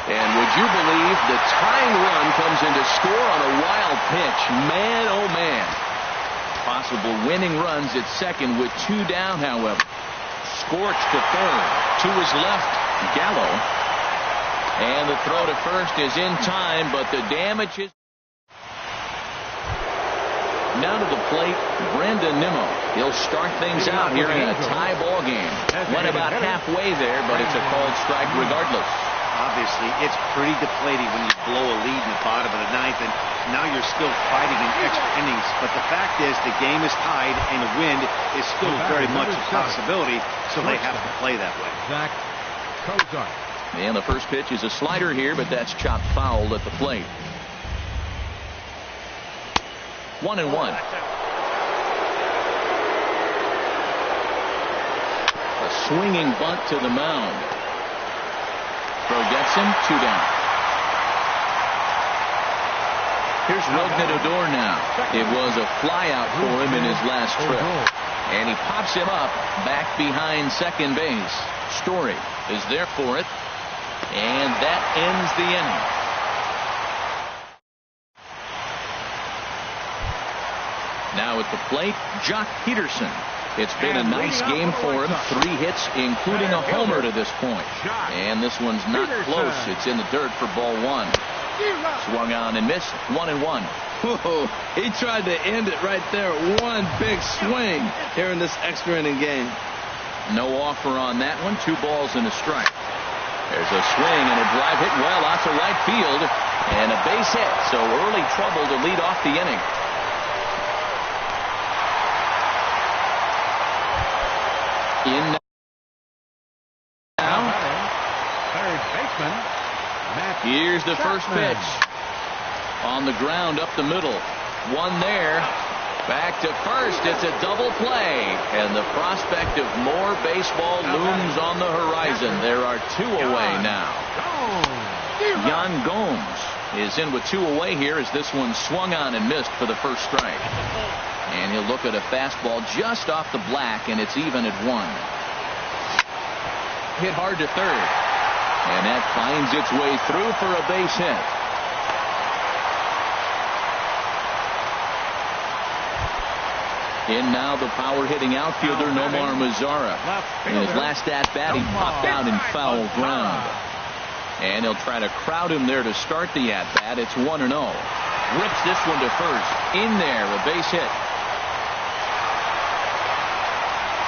And would you believe the tying run comes into score on a wild pitch? Man, oh man. Possible winning runs at second with 2 down, however. Scorched to third. To his left, Gallo. And the throw to first is in time, but the damage is. Now to the plate, Brandon Nimmo. He'll start things out here in a tie ball game. Went about halfway there, but it's a called strike regardless. Obviously, it's pretty deflating when you blow a lead in the bottom of the ninth, and now you're still fighting in extra innings. But the fact is, the game is tied, and a win is still very much a possibility, so they have to play that way. Zach Cozart. And the first pitch is a slider here, but that's chopped foul at the plate. 1-1. A swinging bunt to the mound. Throw gets him. 2 down. Here's Rougned Odor now. It was a flyout for him in his last trip. And he pops him up back behind second base. Story is there for it. And that ends the inning. Now at the plate, Jock Peterson. It's been a nice game for him. 3 hits, including a homer to this point. And this one's not close. It's in the dirt for ball 1. Swung on and missed. 1-1. Whoa, he tried to end it right there. One big swing here in this extra inning game. No offer on that one. 2 balls and a strike. There's a swing and a drive hit well out to right field. And a base hit. So early trouble to lead off the inning. In now. Third baseman. Here's the first pitch. On the ground up the middle. One there. Back to first. It's a double play. And the prospect of more baseball looms on the horizon. There are 2 away now. Yan Gomes is in with 2 away here as this one swung on and missed for the first strike. And he'll look at a fastball just off the black, and it's even at 1. Hit hard to third. And that finds its way through for a base hit. In now the power-hitting outfielder Nomar Mazara. In his last at-bat, he popped out in foul ground. And he'll try to crowd him there to start the at-bat. It's 1-0. Rips this one to first. In there, a base hit.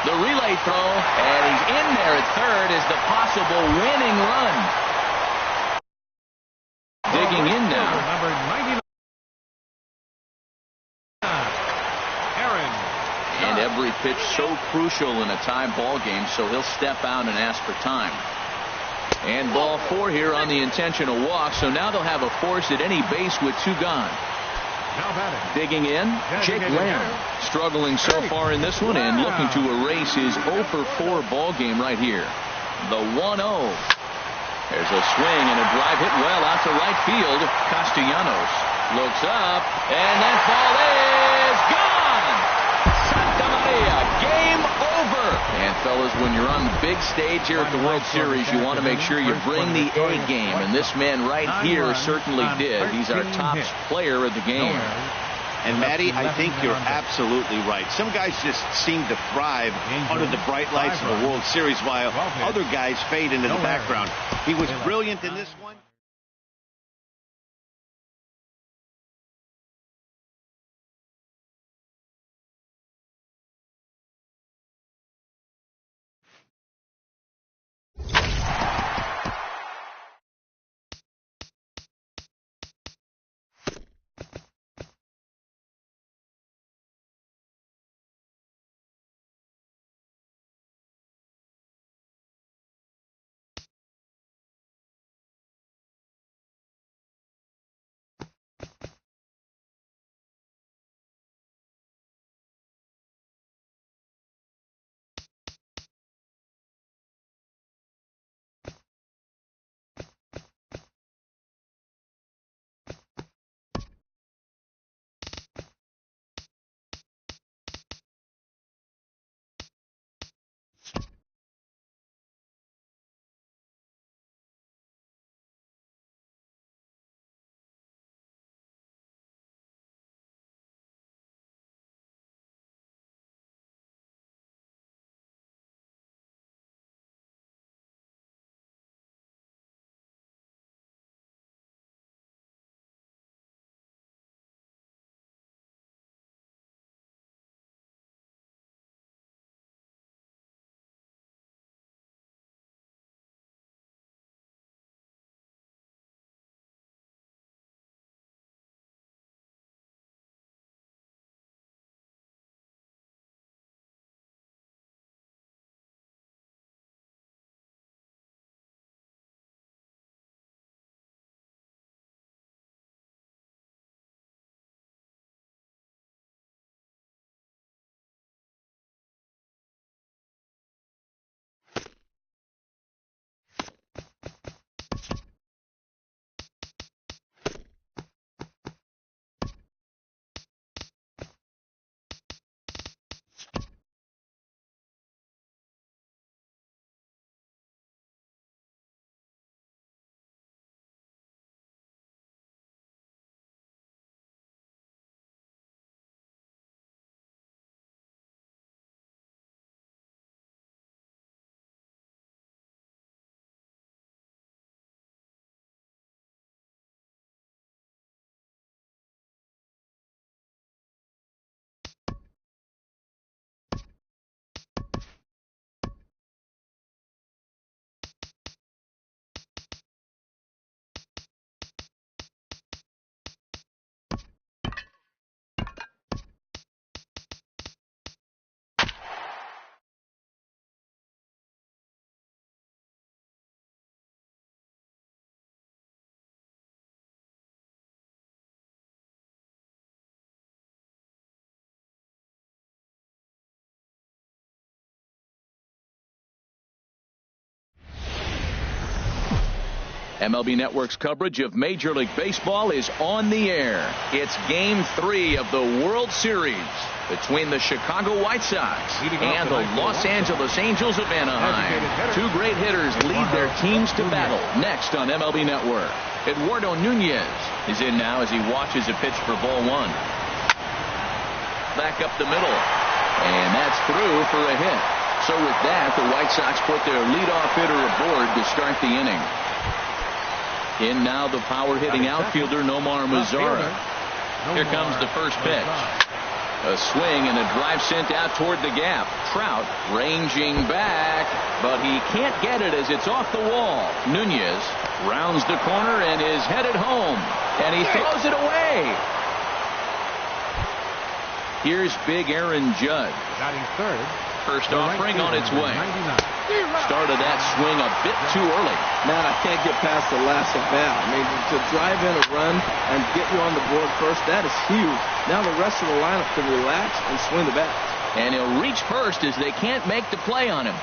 The relay throw, and he's in there at third is the possible winning run. Digging in now. Number 99. Aaron. And every pitch so crucial in a tie ball game, so he'll step out and ask for time. And ball 4 here on the intentional walk, so now they'll have a force at any base with 2 gone. Digging in, Jake Lamb. Struggling so far in this one and looking to erase his 0 for 4 ball game right here. The 1-0. There's a swing and a drive hit well out to right field. Castellanos looks up, and that ball is gone. Santa Maria, game over. And fellas, when you're on the big stage here at the World Series, you want to make sure you bring the A game, and this man right here certainly did. He's our top player of the game. And, Matty, I think you're absolutely right. Some guys just seem to thrive under the bright lights of the World Series while other guys fade into the background. He was brilliant in this one. MLB Network's coverage of Major League Baseball is on the air. It's Game 3 of the World Series between the Chicago White Sox and the Los Angeles Angels of Anaheim. Two great hitters lead their teams to battle next on MLB Network. Eduardo Nunez is in now as he watches a pitch for ball one. Back up the middle, and that's through for a hit. So with that, the White Sox put their leadoff hitter aboard to start the inning. In now the power-hitting outfielder Nomar Mazara. Here comes the first pitch. A swing and a drive sent out toward the gap. Trout ranging back, but he can't get it as it's off the wall. Nunez rounds the corner and is headed home, and he throws it away. Here's big Aaron Judge. Batting third. First offering on its way. Started that swing a bit too early. Man, I can't get past the last at bat. I mean, to drive in a run and get you on the board first, that is huge. Now the rest of the lineup can relax and swing the bat. And he'll reach first as they can't make the play on him.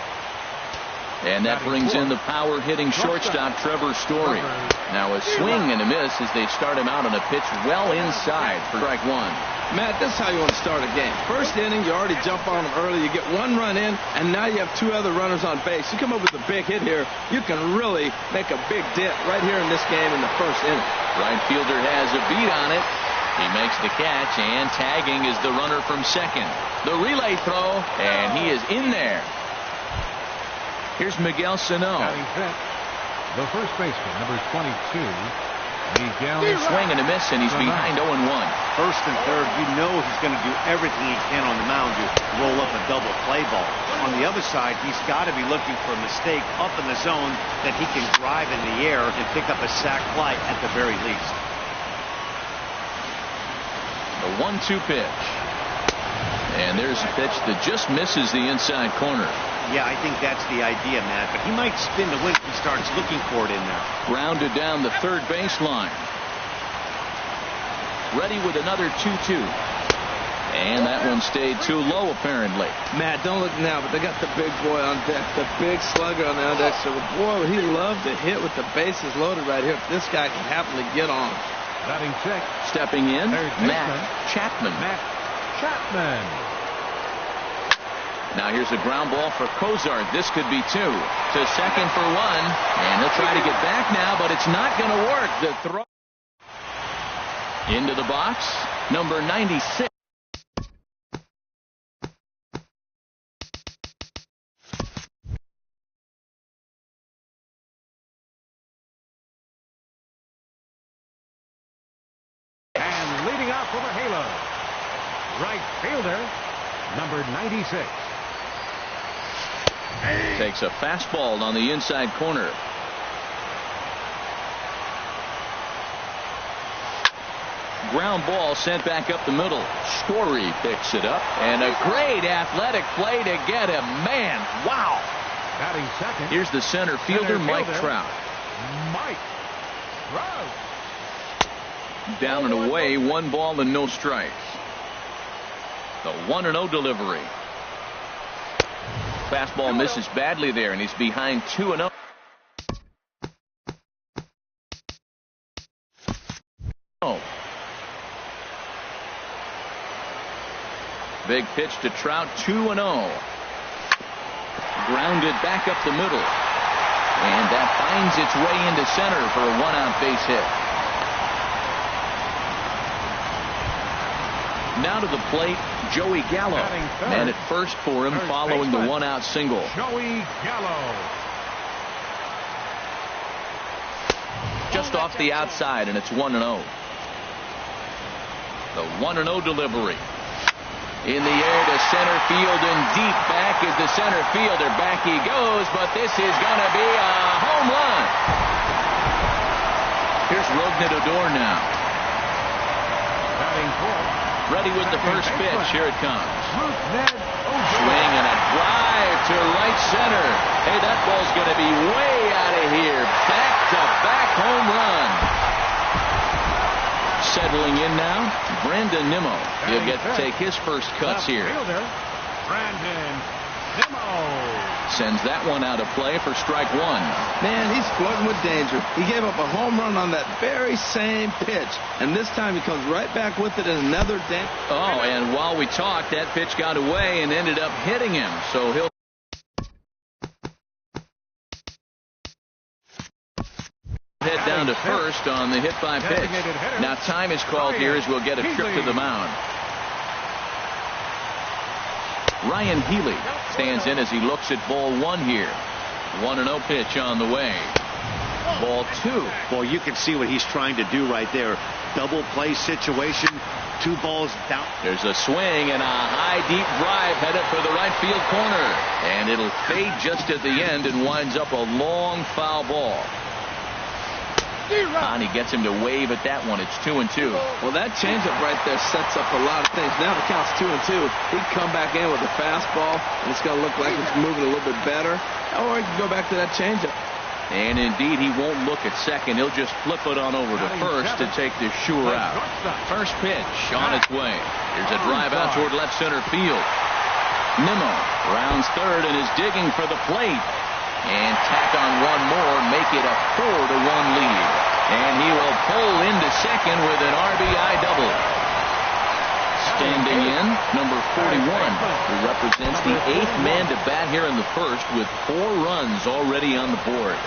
And that brings in the power-hitting shortstop, Trevor Story. Now a swing and a miss as they start him out on a pitch well inside for strike one. Matt, this is how you want to start a game. First inning, you already jump on them early. You get one run in, and now you have two other runners on base. You come up with a big hit here, you can really make a big dent right here in this game in the first inning. Right fielder has a beat on it. He makes the catch, and tagging is the runner from second. The relay throw, and he is in there. Here's Miguel Sano. The first baseman, number 22, Miguel. Swing and a miss, and he's behind 0-1. First and third, you know he's going to do everything he can on the mound to roll up a double play ball. On the other side, he's got to be looking for a mistake up in the zone that he can drive in the air and pick up a sac fly at the very least. The 1-2 pitch. And there's a pitch that just misses the inside corner. Yeah, I think that's the idea, Matt. But he might spin the wing if he starts looking for it in there. Grounded down the third baseline. Ready with another 2-2. And that one stayed too low, apparently. Matt, don't look now, but they got the big boy on deck, the big slugger on the on deck. So, boy, he loved to hit with the bases loaded right here. If this guy can happen to get on. Batting check. Stepping in, Matt Chapman. Now here's a ground ball for Cozart. This could be two. To second for one. And he'll try to get back now, but it's not going to work. The throw into the box. Number 96. And leading off for the Halo, right fielder, number 96. Takes a fastball on the inside corner. Ground ball sent back up the middle. Story picks it up, and a great athletic play to get him. Man, wow. Batting second. Here's the center fielder, Mike Trout. Mike Trout. Down and away, 1 ball and no strikes. The 1-0 delivery. Fastball misses badly there, and he's behind 2-0. Big pitch to Trout, 2-0. Grounded back up the middle. And that finds its way into center for a 1-out base hit. Now to the plate, Joey Gallo. Man at first for him following the 1-out single. Joey Gallo. Just off the outside, and it's 1-0. The 1-0 delivery. In the air to center field and deep back is the center fielder. Back he goes, but this is going to be a home run. Here's Rougned Odor now. Ready with the first pitch. Here it comes. Swing and a drive to right center. Hey, that ball's going to be way out of here. Back-to-back home run. Settling in now, Brandon Nimmo. He'll get to take his first cuts here. Brandon Nimmo sends that one out of play for strike one. Man, he's flirting with danger. He gave up a home run on that very same pitch, and this time he comes right back with it in another day. Oh, and while we talked, that pitch got away and ended up hitting him. So he'll head down to first on the hit by pitch. Now time is called here as we'll get a trip to the mound. Ryan Healy stands in as he looks at ball one here. 1-0 pitch on the way. Ball two. Well, you can see what he's trying to do right there. Double play situation. 2 balls down. There's a swing and a high deep drive headed for the right field corner. And it'll fade just at the end and winds up a long foul ball. He gets him to wave at that one. It's 2-2. Well, that changeup right there sets up a lot of things. Now the count's 2-2. He can come back in with a fastball, and it's going to look like it's moving a little bit better. Or he can go back to that changeup. And indeed, he won't look at second. He'll just flip it on over to first to take the sure out. First pitch on its way. Here's a drive out toward left center field. Nimmo rounds third and is digging for the plate. and tack on one more, make it a 4-1 lead. And he will pull into second with an RBI double. Standing in, number 41, who represents the 8th man to bat here in the first with 4 runs already on the board.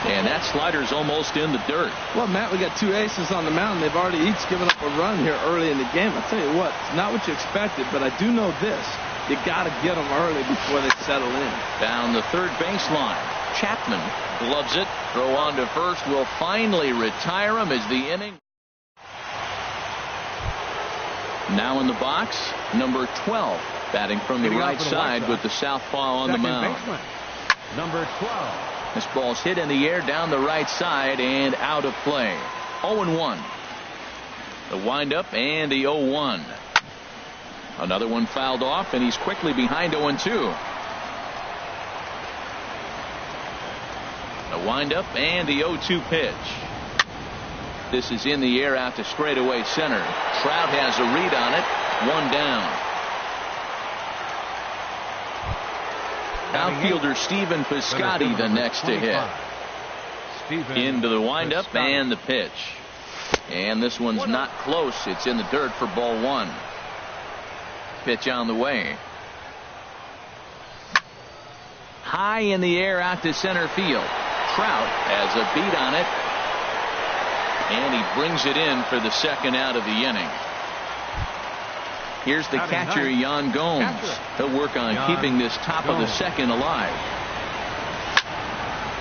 And that slider's almost in the dirt. Well, Matt, we got 2 aces on the mound. They've already each given up a run here early in the game. I'll tell you what, it's not what you expected, but I do know this. You got to get them early before they settle in. Down the third baseline. Chapman gloves it. Throw on to first will finally retire him as the inning. Now in the box, number 12, batting from the right side with the southpaw on the mound. Number 12. This ball's hit in the air down the right side and out of play. 0-1. The windup and the 0-1. Another one fouled off, and he's quickly behind 0-2. The windup and the 0-2 pitch. This is in the air out to straightaway center. Trout has a read on it. 1 down. Outfielder Stephen Piscotty the next to hit. Into the windup and the pitch. And this one's not close. It's in the dirt for ball 1. Pitch on the way. High in the air out to center field. Trout has a beat on it. And he brings it in for the second out of the inning. Here's the catcher, Yan Gomes. He'll work on keeping this top of the second alive.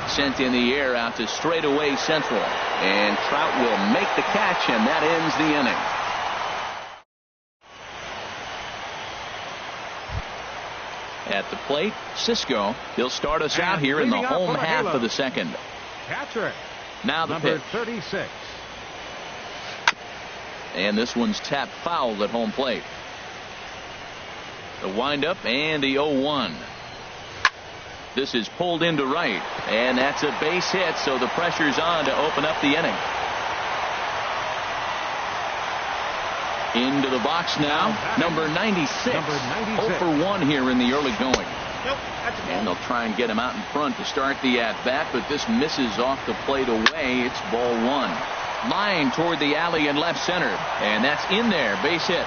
Sent in the air out to straightaway central. And Trout will make the catch, and that ends the inning. At the plate, Cisco. He'll start us out here in the home half of the second. Catcher. Now the Number pitch. 36. And this one's tapped foul at home plate. The windup and the 0-1. This is pulled into right, and that's a base hit, so the pressure's on to open up the inning. Into the box now, number 96. 0 for 1 here in the early going. And they'll try and get him out in front to start the at-bat, but this misses off the plate away. It's ball 1. Line toward the alley in left center, and that's in there. Base hit.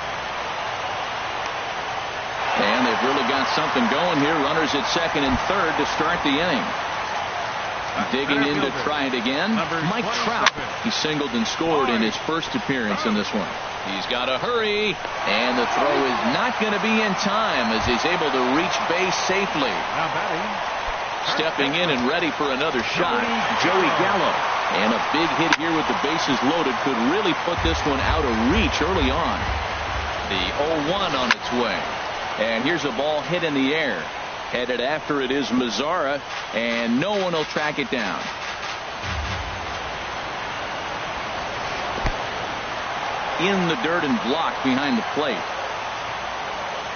And they've really got something going here. Runners at second and third to start the inning. Digging in to try it again, Mike Trout. He singled and scored in his first appearance in this one. He's got to hurry, and the throw is not going to be in time as he's able to reach base safely. Stepping in and ready for another shot, Joey Gallo. And a big hit here with the bases loaded could really put this one out of reach early on. The 0-1 on its way. And here's a ball hit in the air. Headed after it is Mazzara, and no one will track it down. In the dirt and blocked behind the plate.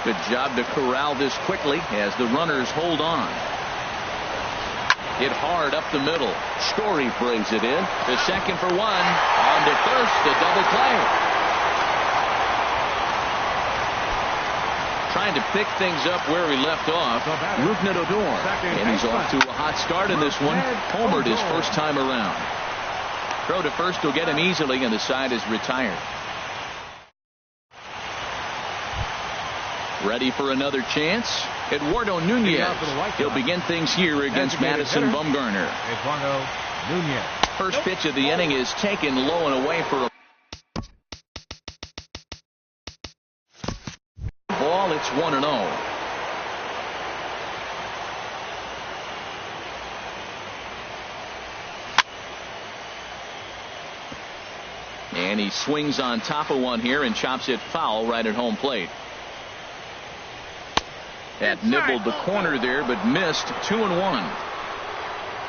Good job to corral this quickly as the runners hold on. Hit hard up the middle. Story brings it in to second for 1. On to first, a double play. Trying to pick things up where he left off. Rougned Odor. And he's off to a hot start in this one. Homered his first time around. Throw to first will get him easily, and the side is retired. Ready for another chance? Eduardo Nunez. He'll begin things here against Madison Bumgarner. Eduardo Nunez. First pitch of the inning is taken low and away for a ball. It's 1-0. And he swings on top of one here and chops it foul right at home plate. That nibbled the corner there, but missed. 2-1.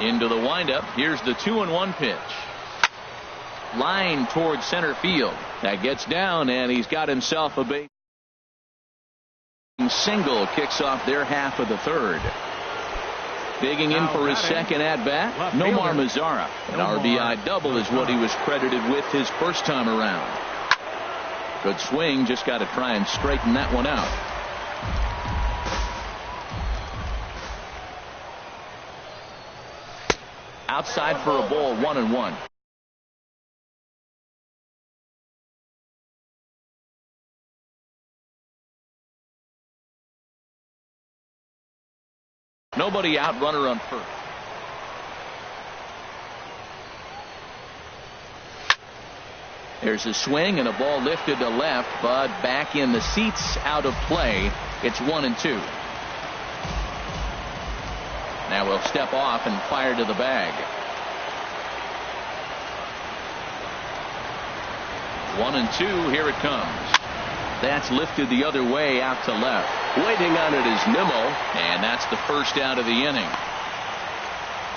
Into the windup. Here's the 2-1 pitch. Line towards center field. That gets down, and he's got himself a base single. Kicks off their half of the third. Digging in for his second at bat, Nomar Mazzara. An RBI double is what he was credited with his first time around. Good swing. Just got to try and straighten that one out. Outside for a ball, 1-1. Nobody out, runner on first. There's a swing and a ball lifted to left, but back in the seats, out of play. It's 1-2. Now we'll step off and fire to the bag. 1-2. Here it comes. That's lifted the other way out to left. Waiting on it is Nimmo, and that's the first out of the inning.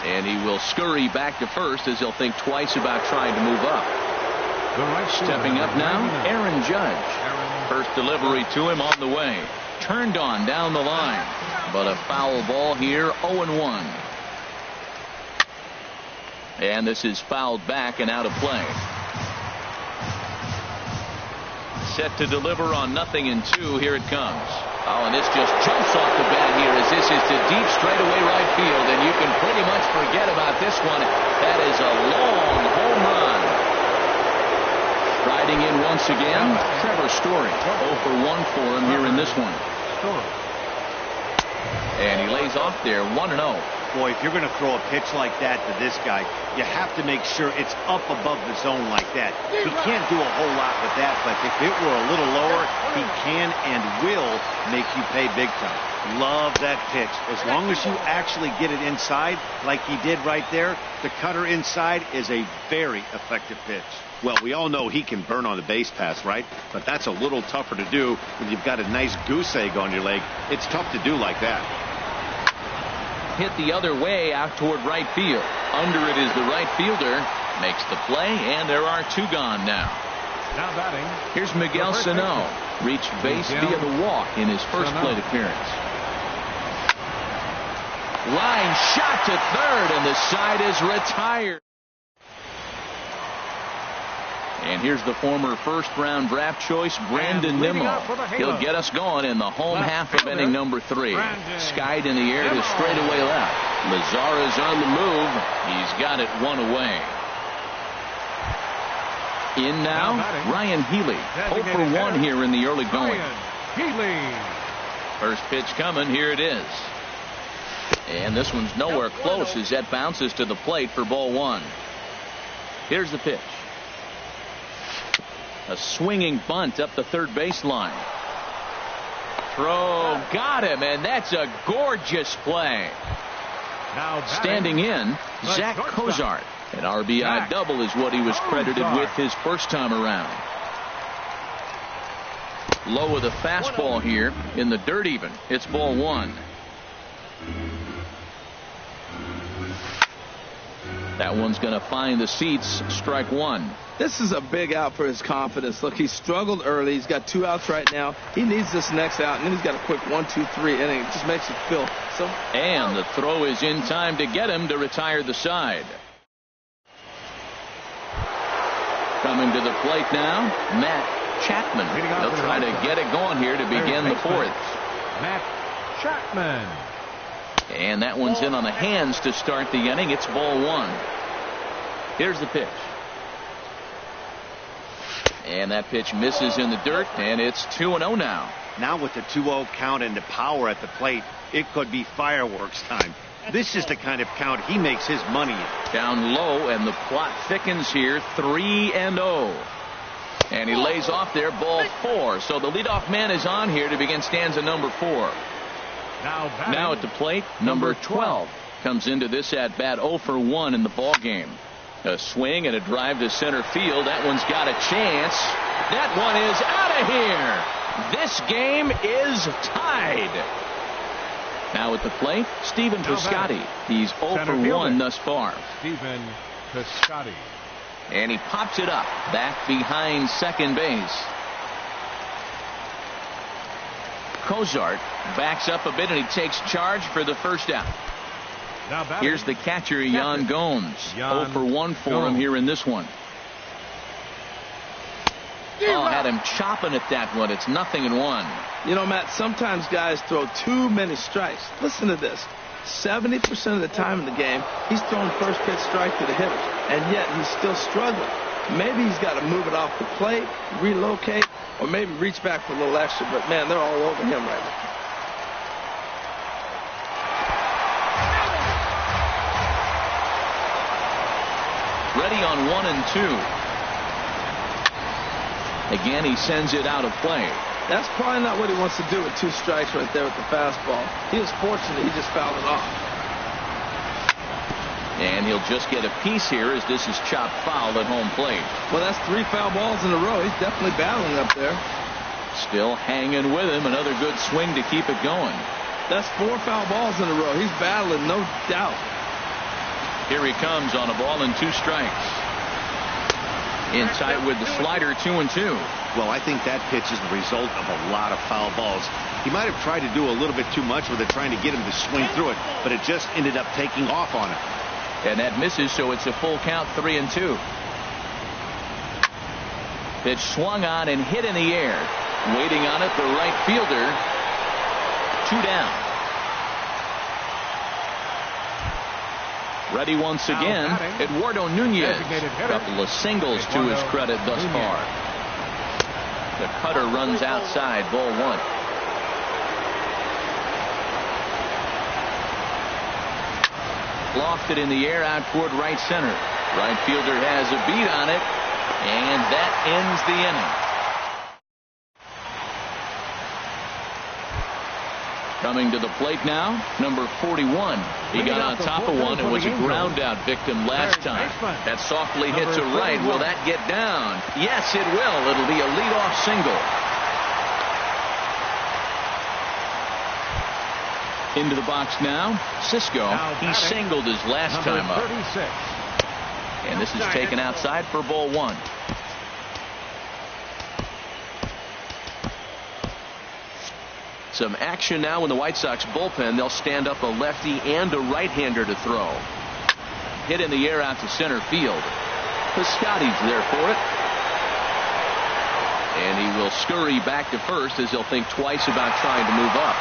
And he will scurry back to first as he'll think twice about trying to move up. Stepping up now, Aaron Judge. First delivery to him on the way. Turned on down the line. But a foul ball here, 0-1. And this is fouled back and out of play. Set to deliver on 0-2. Here it comes. Oh, and this just jumps off the bat here as this is to deep straightaway right field. And you can pretty much forget about this one. That is a long home run. Riding in once again, Trevor Story. 0 for 1 for him here in this one. And he lays off there, 1-0. Boy, if you're going to throw a pitch like that to this guy, you have to make sure it's up above the zone like that. He can't do a whole lot with that, but if it were a little lower, he can and will make you pay big time. Love that pitch. As long as you actually get it inside, like he did right there, the cutter inside is a very effective pitch. Well, we all know he can burn on the base pass, right? But that's a little tougher to do when you've got a nice goose egg on your leg. It's tough to do like that. Hit the other way out toward right field. Under it is the right fielder. Makes the play, and there are 2 gone now. Now batting. Here's Miguel Sano. Reached base via the walk in his first plate appearance. Line shot to third, and the side is retired. And here's the former first-round draft choice, Brandon Nimmo. He'll get us going in the home half of inning number 3. Skied in the air to straightaway left. Lazara's on the move. He's got it 1 away. In now, Ryan Healy. 0 for 1 here in the early going. First pitch coming. Here it is. And this one's nowhere close as that bounces to the plate for ball 1. Here's the pitch. A swinging bunt up the third baseline. Throw, got him, and that's a gorgeous play. Standing in, Zach Cozart. An RBI double is what he was credited with his first time around. Low with a fastball here in the dirt even. It's ball 1. That one's going to find the seats. Strike 1. This is a big out for his confidence. Look, he struggled early. He's got 2 outs right now. He needs this next out, and then he's got a quick 1, 2, 3 inning. It just makes it feel so. And the throw is in time to get him to retire the side. Coming to the plate now, Matt Chapman. He'll try to get it going here to begin the 4th. Matt Chapman. And that one's in on the hands to start the inning. It's ball 1. Here's the pitch. And that pitch misses in the dirt, and it's 2-0 now. Now with the 2-0 count and the power at the plate, it could be fireworks time. This is the kind of count he makes his money in. Down low, and the plot thickens here, 3-0. And he lays off there, ball 4. So the leadoff man is on here to begin stanza number 4. Now at the plate, number 12 comes into this at bat 0 for 1 in the ball game. A swing and a drive to center field. That one's got a chance. That one is out of here. This game is tied. Now at the plate, Stephen Piscotty. He's 0 for 1 thus far. Stephen Piscotty. And he pops it up back behind second base. Cozart backs up a bit, and he takes charge for the first out. Here's the catcher, Yan Gomes. 0 for 1 for him here in this one. Oh, had him chopping at that one. It's 0-1. You know, Matt, sometimes guys throw too many strikes. Listen to this. 70% of the time in the game, he's throwing first pitch strike to the hitters, and yet he's still struggling. Maybe he's got to move it off the plate, relocate, or maybe reach back for a little extra, but man, they're all over him right now. Ready on 1-2. Again, he sends it out of play. That's probably not what he wants to do with 2 strikes right there with the fastball. He was fortunate he just fouled it off. And he'll just get a piece here as this is chopped foul at home plate. Well, that's 3 foul balls in a row. He's definitely battling up there. Still hanging with him. Another good swing to keep it going. That's 4 foul balls in a row. He's battling, no doubt. Here he comes on a ball and 2 strikes. In tight with the slider, 2-2. Well, I think that pitch is the result of a lot of foul balls. He might have tried to do a little bit too much with it, trying to get him to swing through it, but it just ended up taking off on him. And that misses, so it's a full count, 3-2. Pitch swung on and hit in the air. Waiting on it, the right fielder. 2 down. Ready once again, Eduardo Nunez. A couple of singles to his credit thus far. The cutter runs outside, ball 1. Lofted in the air out toward right center. Right fielder has a beat on it, and that ends the inning. Coming to the plate now, number 41. He got on top of one and was a ground out victim last time. That softly hit to right. Will that get down? Yes, it will. It'll be a leadoff single. Into the box now, Cisco. He singled his last time up. And this is taken outside for ball 1. Some action now in the White Sox bullpen. They'll stand up a lefty and a right-hander to throw. Hit in the air out to center field. Piscotty's there for it. And he will scurry back to first as he'll think twice about trying to move up.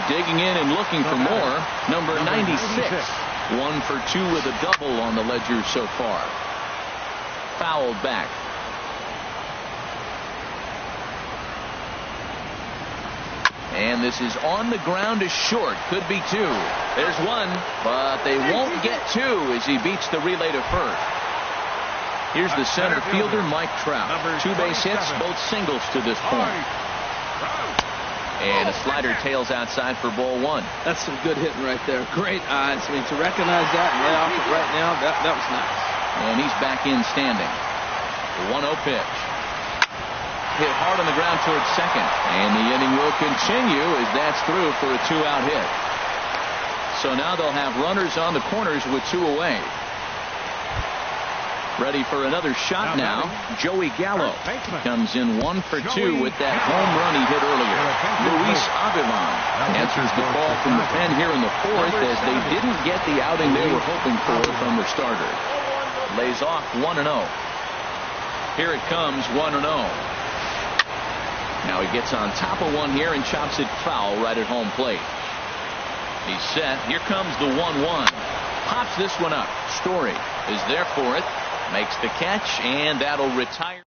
Digging in and looking for more, number 96. 1 for 2 with a double on the ledger so far. Fouled back. And this is on the ground to short. Could be 2. There's 1, but they won't get 2 as he beats the relay to first. Here's the center fielder, Mike Trout. 2 base hits, both singles to this point. And a slider tails outside for ball 1. That's some good hitting right there. Great eyes. I mean, to recognize that and lay off it right now, that was nice. And he's back in standing. The 1-0 pitch. Hit hard on the ground towards second. And the inning will continue as that's through for a 2-out hit. So now they'll have runners on the corners with 2 away. Ready for another shot now. Joey Gallo comes in 1 for 2 with that home run he hit earlier. Luis Avilan answers the call from the pen here in the 4th as they didn't get the outing they were hoping for from the starter. Lays off 1-0. Here it comes, 1-0. Now he gets on top of one here and chops it foul right at home plate. He's set. Here comes the 1-1. Pops this one up. Story is there for it. Makes the catch, and that'll retire.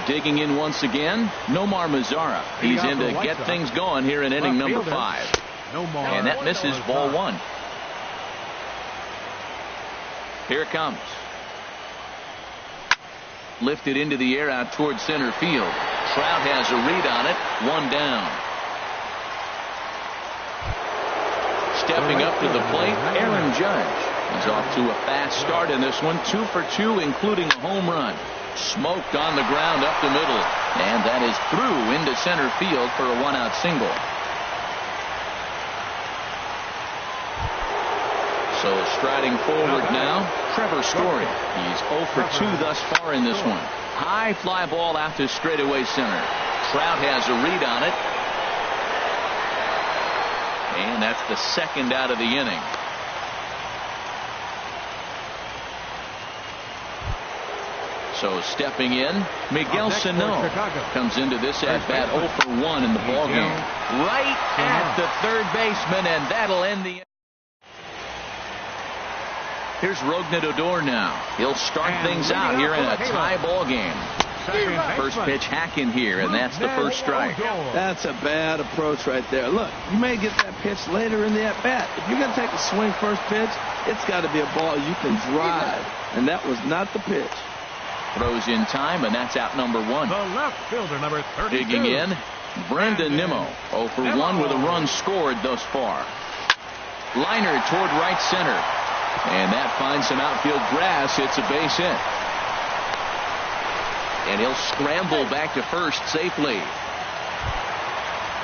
Digging in once again, Nomar Mazara. He's in to get things going here in inning number 5. And that misses ball 1. Here it comes. Lifted into the air out towards center field. Trout has a read on it. 1 down. Stepping up to the plate, Aaron Judge. He's off to a fast start in this one. 2 for 2, including a home run. Smoked on the ground up the middle. And that is through into center field for a 1-out single. So striding forward now, Trevor Story. He's 0 for 2 thus far in this one. High fly ball out to straightaway center. Trout has a read on it. And that's the 2nd out of the inning. So stepping in, Miguel Sano comes into this at bat 0 for 1 in the ballgame. Right at the third baseman, and that'll end the. Here's Rougned Odor now. He'll start things out here in a tie ball game. First pitch hacking here, and that's the first strike. That's a bad approach right there. Look, you may get that pitch later in the at-bat. If you're going to take a swing first pitch, it's got to be a ball you can drive, and that was not the pitch. Throws in time, and that's out number 1. The left fielder, number 32. Digging in, Brandon Nimmo. 0 for 1 with a run scored thus far. Liner toward right center. And that finds some outfield grass. It's a base hit. And he'll scramble back to first safely.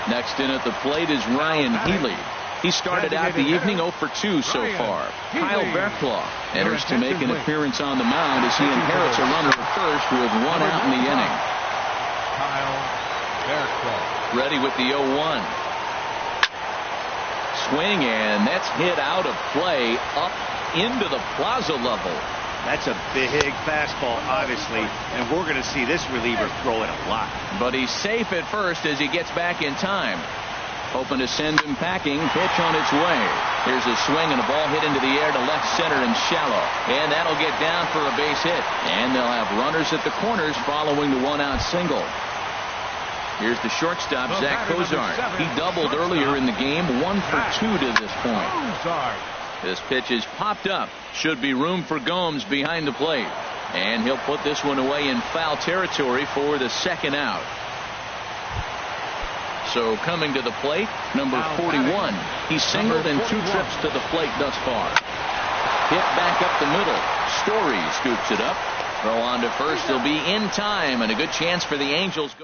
Next in at the plate is Ryan Healy. He started out the evening 0 for 2 so far. Kyle Verklaw enters to make an appearance on the mound as he inherits a runner at first with 1 out in the inning. Kyle Verklaw. Ready with the 0-1. Swing, and that's hit out of play up into the plaza level. That's a big fastball, obviously, and we're going to see this reliever throw it a lot. But he's safe at first as he gets back in time. Hoping to send him packing. Pitch on its way. Here's a swing and a ball hit into the air to left center and shallow. And that'll get down for a base hit. And they'll have runners at the corners following the 1-out single. Here's the shortstop, Zach Cozart. He doubled earlier in the game, 1 for 2 to this point. This pitch is popped up. Should be room for Gomes behind the plate. And he'll put this one away in foul territory for the 2nd out. So coming to the plate, number 41. He's singled in 2 trips to the plate thus far. Hit back up the middle. Story scoops it up. Throw on to first. He'll be in time, and a good chance for the Angels.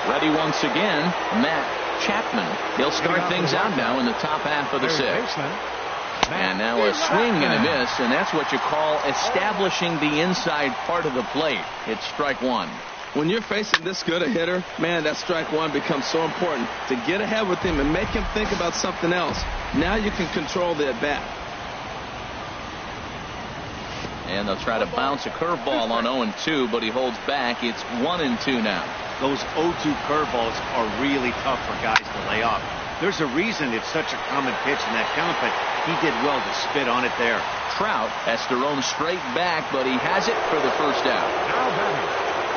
Ready once again, Matt Chapman. He'll start things out now in the top half of the 6th. And now a swing and a miss, and that's what you call establishing the inside part of the plate. It's strike 1. When you're facing this good a hitter, man, that strike 1 becomes so important to get ahead with him and make him think about something else. Now you can control the at-bat. And they'll try to bounce a curveball on 0-2, but he holds back. It's 1-2 now. Those 0-2 curveballs are really tough for guys to lay off. There's a reason it's such a common pitch in that count, but he did well to spit on it there. Trout has to roam straight back, but he has it for the first out.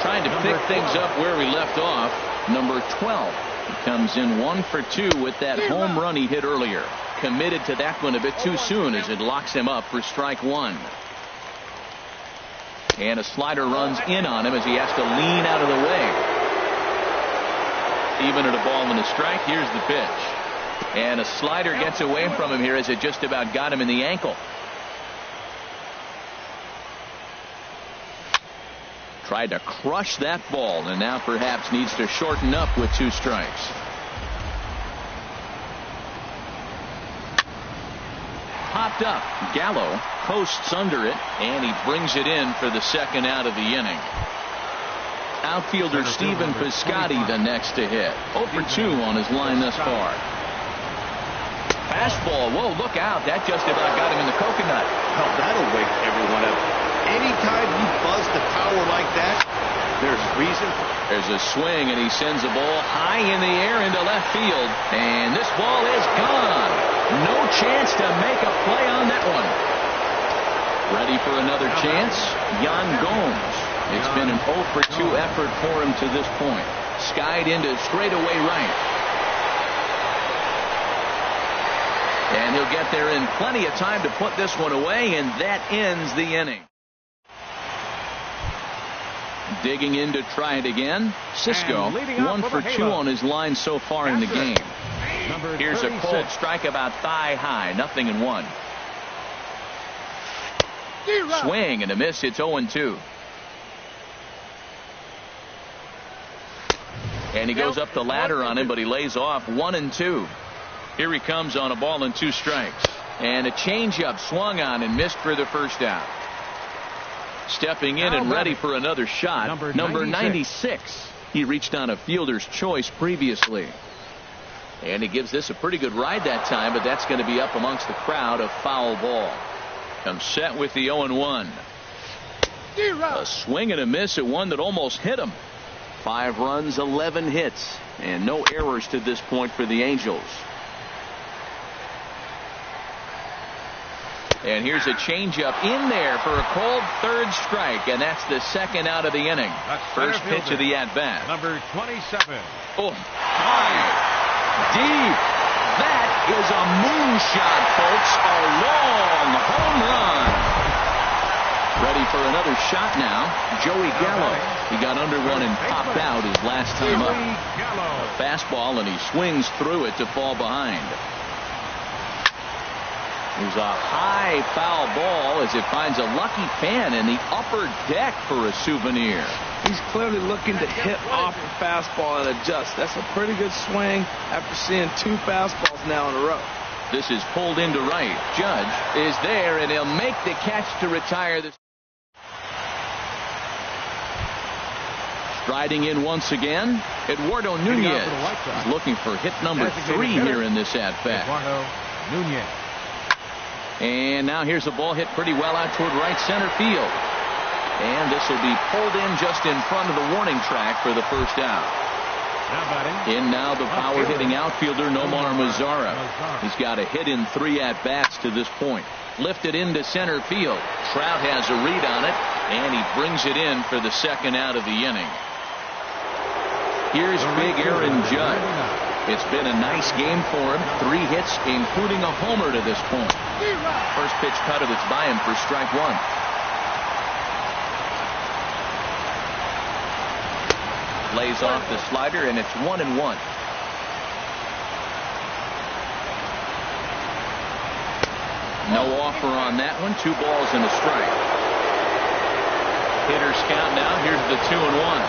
Trying to pick things up where we left off. Number 12. He comes in 1 for 2 with that home run he hit earlier. Committed to that one a bit too soon as it locks him up for strike 1. And a slider runs in on him as he has to lean out of the way. Even at a ball and a strike, here's the pitch. And a slider gets away from him here as it just about got him in the ankle. Tried to crush that ball, and now perhaps needs to shorten up with 2 strikes. Popped up. Gallo coasts under it, and he brings it in for the 2nd out of the inning. Outfielder Stephen Piscotty the next to hit. 0 for 2 on his line thus far. Fastball. Whoa, look out. That just about got him in the coconut. Oh, that'll wake everyone up. Anytime you buzz the tower like that, there's reason. There's a swing, and he sends a ball high in the air into left field. And this ball is gone. No chance to make a play on that one. Ready for another chance? Yan Gomes. It's been an 0 for 2 effort for him to this point. Skied into straightaway right. And he'll get there in plenty of time to put this one away, and that ends the inning. Digging in to try it again. Cisco, 1 for 2 on his line so far in the game. Here's a cold strike about thigh high. 0-1. Swing and a miss. It's 0-2. And he goes up the ladder on him, but he lays off. 1-2. Here he comes on a ball and 2 strikes. And a changeup swung on and missed for the first out. Stepping in and ready for another shot. Number 96. He reached on a fielder's choice previously. And he gives this a pretty good ride that time, but that's going to be up amongst the crowd. A foul ball. Comes set with the 0-1. A swing and a miss at one that almost hit him. 5 runs, 11 hits, and no errors to this point for the Angels. And here's a changeup in there for a called third strike, and that's the second out of the inning. First pitch of the at-bat. Number 27. Oh, high, deep. That is a moonshot, folks. A long home run. Ready for another shot now. Joey Gallo. He got under one and popped out his last time up. A fastball, and he swings through it to fall behind. There's a high foul ball as it finds a lucky fan in the upper deck for a souvenir. He's clearly looking to hit off the fastball and adjust. That's a pretty good swing after seeing 2 fastballs now in a row. This is pulled into right. Judge is there, and he'll make the catch to retire this. Striding in once again, Eduardo Nunez is looking for hit number 3 here in this at-bat. Eduardo Nunez. And now here's a ball hit pretty well out toward right center field. And this will be pulled in just in front of the warning track for the first out. In now the power-hitting outfielder Nomar Mazara. He's got a hit in 3 at-bats to this point. Lifted into center field. Trout has a read on it, and he brings it in for the second out of the inning. Here's big Aaron Judge. It's been a nice game for him. 3 hits, including a homer to this point. First pitch cutter that's by him for strike 1. Lays off the slider, and it's 1-1. No offer on that one. 2 balls and a strike. Hitters count now. Here's the 2-1.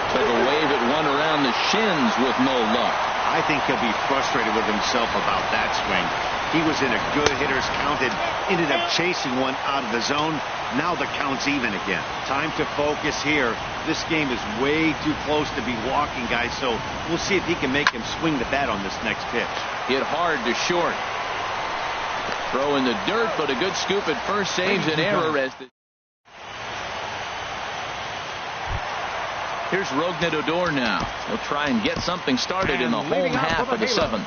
Took a wave at one around the shins with no luck. I think he'll be frustrated with himself about that swing. He was in a good hitter's count and ended up chasing one out of the zone. Now the count's even again. Time to focus here. This game is way too close to be walking, guys, so we'll see if he can make him swing the bat on this next pitch. Hit hard to short. Throw in the dirt, but a good scoop at first saves an error as the Here's Rougned Odor now. He'll try and get something started in the home half of the 7th.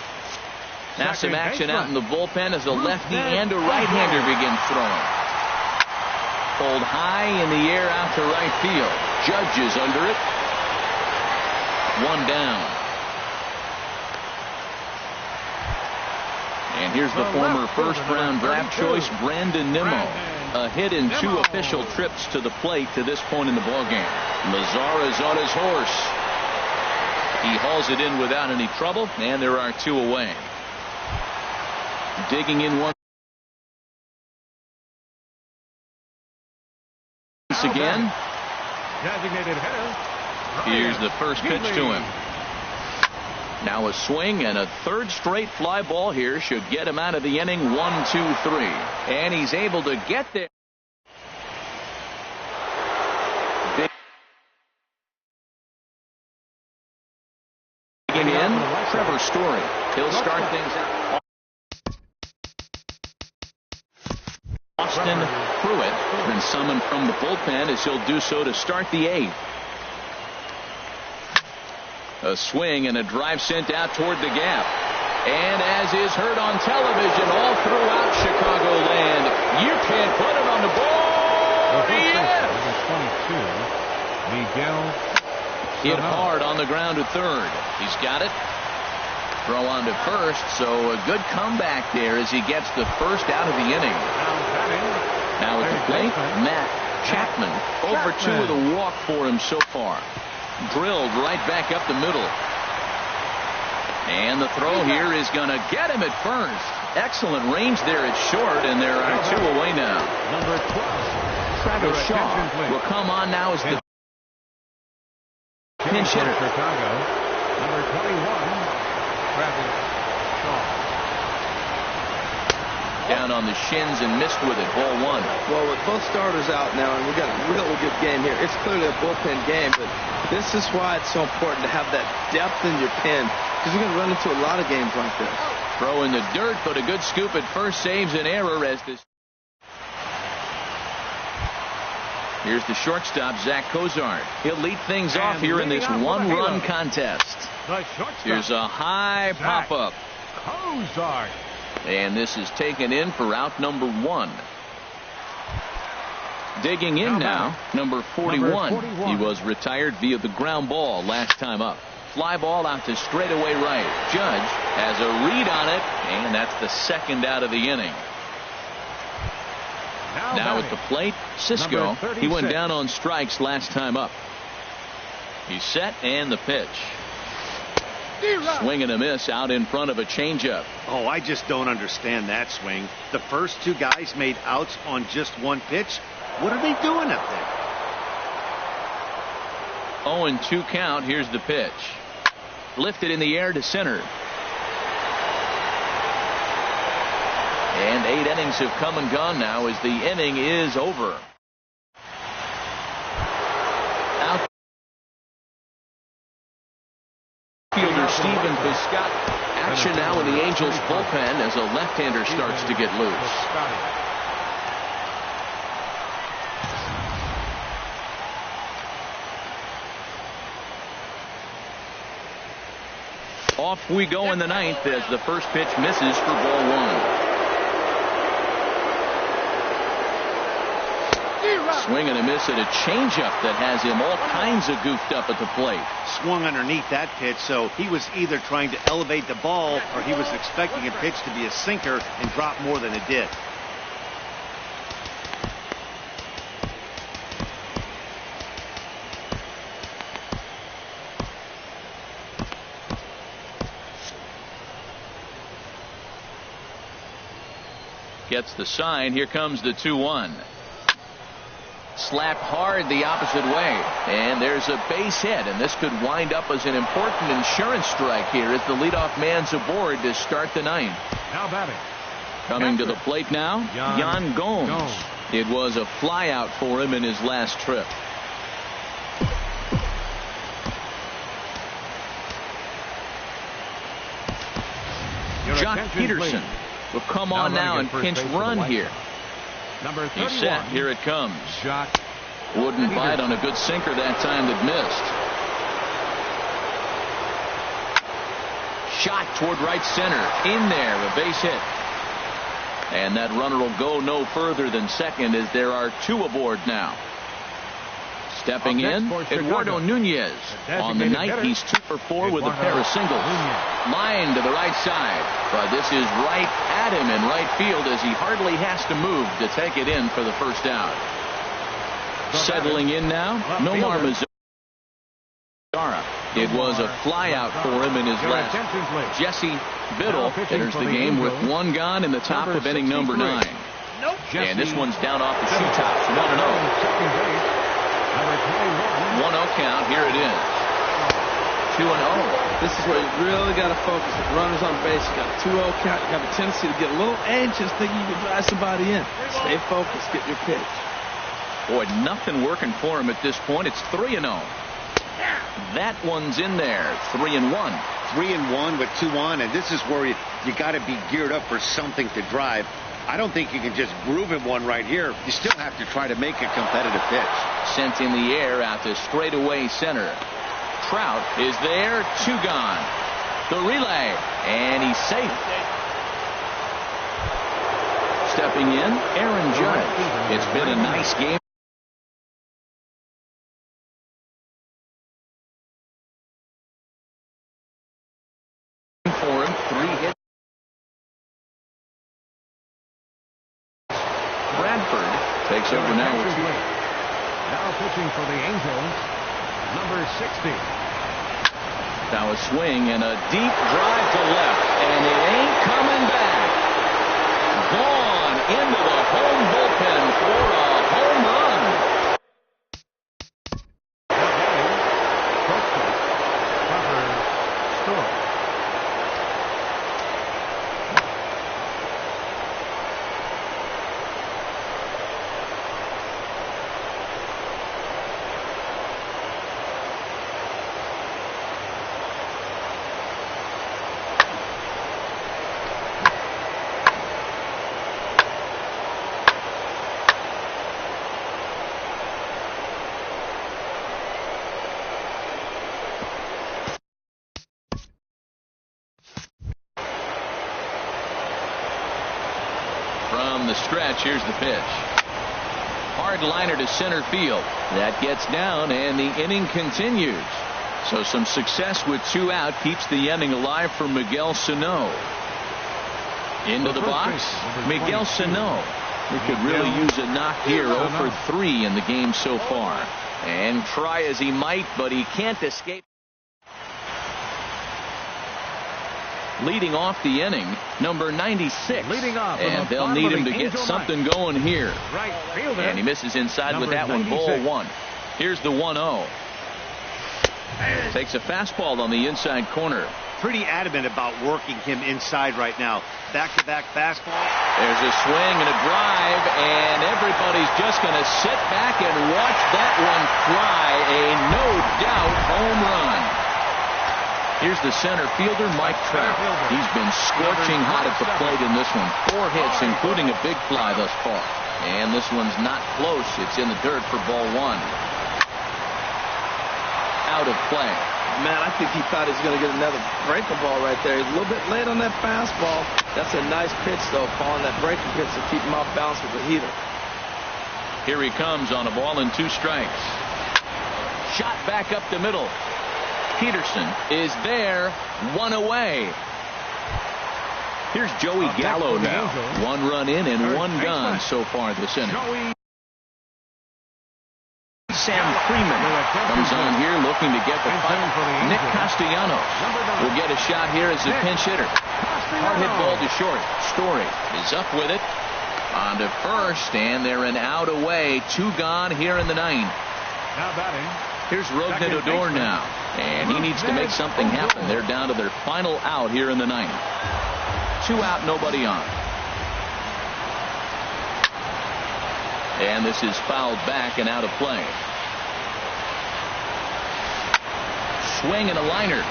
Now some action out in the bullpen as a lefty and a right-hander begin throwing. Pulled high in the air out to right field. Judge is under it. 1 down. And here's the former first-round draft choice, Brandon Nimmo. A hit in 2 official trips to the plate to this point in the ballgame. Mazara's on his horse. He hauls it in without any trouble, and there are 2 away. Digging in once again. Designated hitter. Here's the first pitch to him. Now a swing and a 3rd straight fly ball here should get him out of the inning. 1-2-3, and he's able to get there. Digging in, Trevor Story. He'll start things out. Austin Pruitt been summoned from the bullpen as he'll do so to start the 8th. A swing and a drive sent out toward the gap. And as is heard on television all throughout Chicagoland, you can't put it on the ball. Yes! Miguel hit hard on the ground to 3rd. He's got it. Throw on to 1st, so a good comeback there as he gets the first out of the inning. Now at the plate, Matt Chapman. Over 2 with a walk for him so far. Drilled right back up the middle. And the throw here is going to get him at first. Excellent range there at short, and there are 2 away now. Number 12. Travis Shaw will come on now as the pinch hitter. Chicago. Number 21. Travis Shaw. Down on the shins and missed with it. Ball 1. Well, with both starters out now, and we got a really good game here. It's clearly a bullpen game, but this is why it's so important to have that depth in your pen, because you're going to run into a lot of games like this. Throw in the dirt, but a good scoop at first saves an error as this. Here's the shortstop, Zach Cozart. He'll lead things off here in this one-run contest. Here's a high pop-up. Cozart. And this is taken in for out number 1. Digging in now, number 41. He was retired via the ground ball last time up. Fly ball out to straightaway right. Judge has a read on it, and that's the second out of the inning. Now at the plate, Cisco. He went down on strikes last time up. He's set, and the pitch. Swing and a miss out in front of a changeup. Oh, I just don't understand that swing. The first 2 guys made outs on just 1 pitch. What are they doing up there? 0-2 count. Here's the pitch. Lifted in the air to center. And 8 innings have come and gone now as the inning is over. Outfielder Steven Piscott. Action now in the Angels bullpen as a left-hander starts to get loose. Off we go in the 9th as the first pitch misses for ball 1. Swing and a miss at a changeup that has him all kinds of goofed up at the plate. Swung underneath that pitch, so he was either trying to elevate the ball or he was expecting a pitch to be a sinker and drop more than it did. Gets the sign. Here comes the 2-1. Slapped hard the opposite way. And there's a base hit. And this could wind up as an important insurance strike here as the leadoff man's aboard to start the 9th. Now batting. Coming to the plate now, Yan Gomes. It was a flyout for him in his last trip. Jock Peterson will come on now and pinch run here. He's set. Here it comes. Wouldn't bite on a good sinker that time that missed. Shot toward right center. In there, a base hit. And that runner will go no further than second as there are 2 aboard now. Stepping in, Eduardo Nunez. On the night, he's 2 for 4 with a pair of singles. Line to the right side. But this is right at him in right field as he hardly has to move to take it in for the first out. Settling in now, Nomar Mazara. It was a flyout for him in his last. Jesse Biddle enters the game with 1 gone in the top of inning number 9. And this one's down off the shoe tops. 1-0. 1-0 count. Here it is. 2-0. This is where you really got to focus. If runners on base, you got a 2-0 count. You have a tendency to get a little anxious thinking you can drive somebody in. Stay focused. Get your pitch. Boy, nothing working for him at this point. It's 3-0. That one's in there. 3-1. 3-1 with 2 on, and this is where you got to be geared up for something to drive. I don't think you can just groove him one right here. You still have to try to make a competitive pitch. Sent in the air out to straightaway center. Trout is there. 2 gone. The relay, and he's safe. Stepping in, Aaron Judge. It's been a nice game for him. 3 hits. Bradford takes over now. Now pitching for the Angels, number 60. Now a swing and a deep drive to left, and it ain't coming back. Gone into the home bullpen for a home run. the stretch. Here's the pitch. Hard liner to center field. That gets down, and the inning continues. So some success with 2 out keeps the inning alive for Miguel Sano. Into the box, Miguel Sano. He could really use a knock here. 0 for 3 in the game so far. And try as he might, but he can't escape. Leading off the inning, number 96. And they'll need him to get something going here. And he misses inside with that one. Ball 1. Here's the 1-0. Takes a fastball on the inside corner. Pretty adamant about working him inside right now. Back-to-back fastball. There's a swing and a drive, and everybody's just going to sit back and watch that one fly. A no-doubt home run. Here's the center fielder, Mike Trout. He's been scorching hot at the plate in this one. 4 hits, including a big fly thus far. And this one's not close. It's in the dirt for ball 1. Out of play. Man, I think he thought he was going to get another breaking ball right there. He's a little bit late on that fastball. That's a nice pitch, though, following that breaking pitch to keep him off balance with the heater. Here he comes on a ball and 2 strikes. Shot back up the middle. Peterson is there, 1 away. Here's Joey Gallo now. 1 run in and 1 gone so far this inning. Sam Freeman comes on here looking to get the fight. Nick Castellanos will get a shot here as a pinch hitter. Hard hit ball to short. Story is up with it. On to first, and they're an out away. 2 gone here in the 9th. Now batting. Here's Rougned Odor now, and he needs to make something happen. They're down to their final out here in the 9th. 2 out, nobody on. And this is fouled back and out of play. Swing and a liner,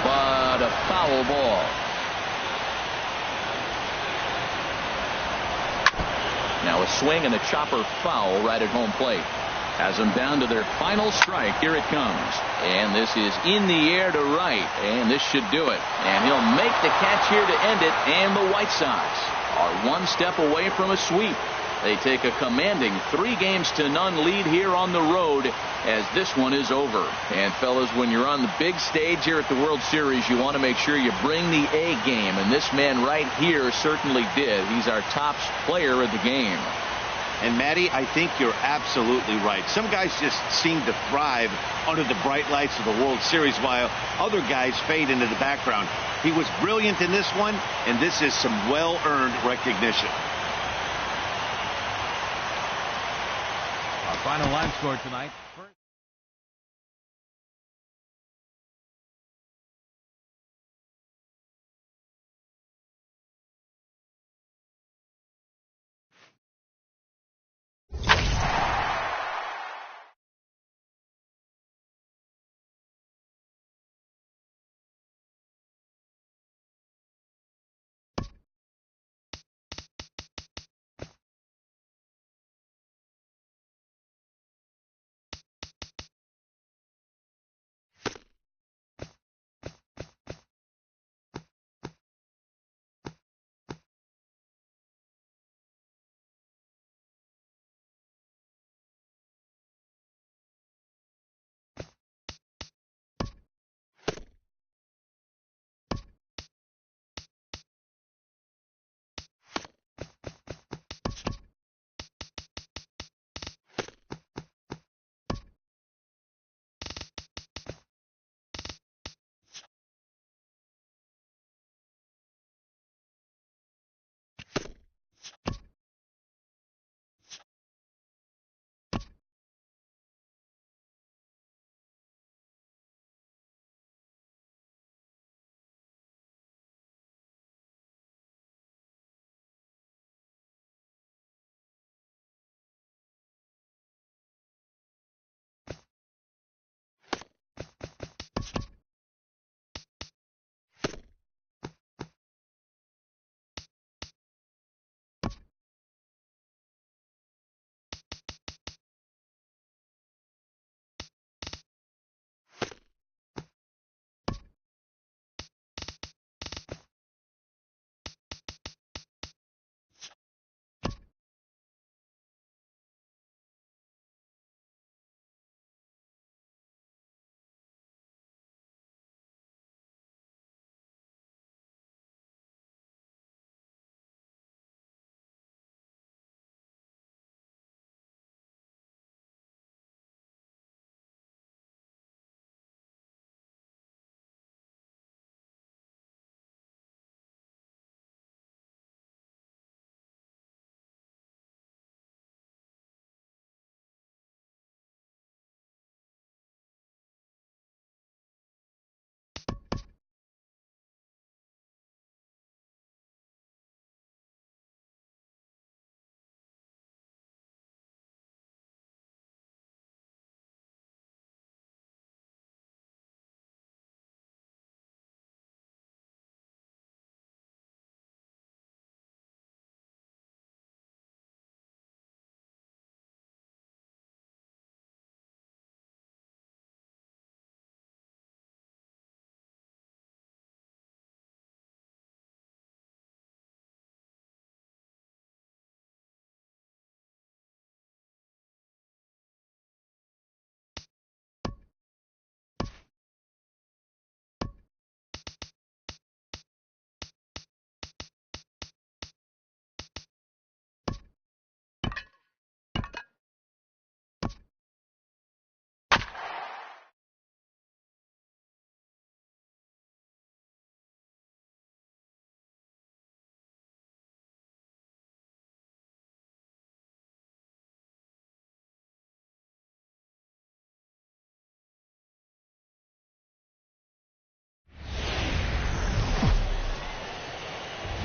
but a foul ball. Now a swing and a chopper foul right at home plate. Has them down to their final strike. Here it comes. And this is in the air to right. And this should do it. And he'll make the catch here to end it. And the White Sox are 1 step away from a sweep. They take a commanding 3-0 lead here on the road as this one is over. And fellas, when you're on the big stage here at the World Series, you want to make sure you bring the A game. And this man right here certainly did. He's our top player of the game. And Matty, I think you're absolutely right. Some guys just seem to thrive under the bright lights of the World Series while other guys fade into the background. He was brilliant in this one, and this is some well-earned recognition. Our final line score tonight.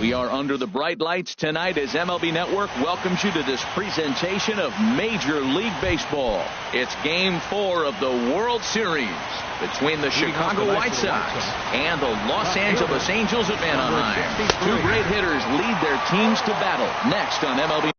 We are under the bright lights tonight as MLB Network welcomes you to this presentation of Major League Baseball. It's Game 4 of the World Series between the Chicago White Sox and the Los Angeles Angels of Anaheim. Two great hitters lead their teams to battle next on MLB Network.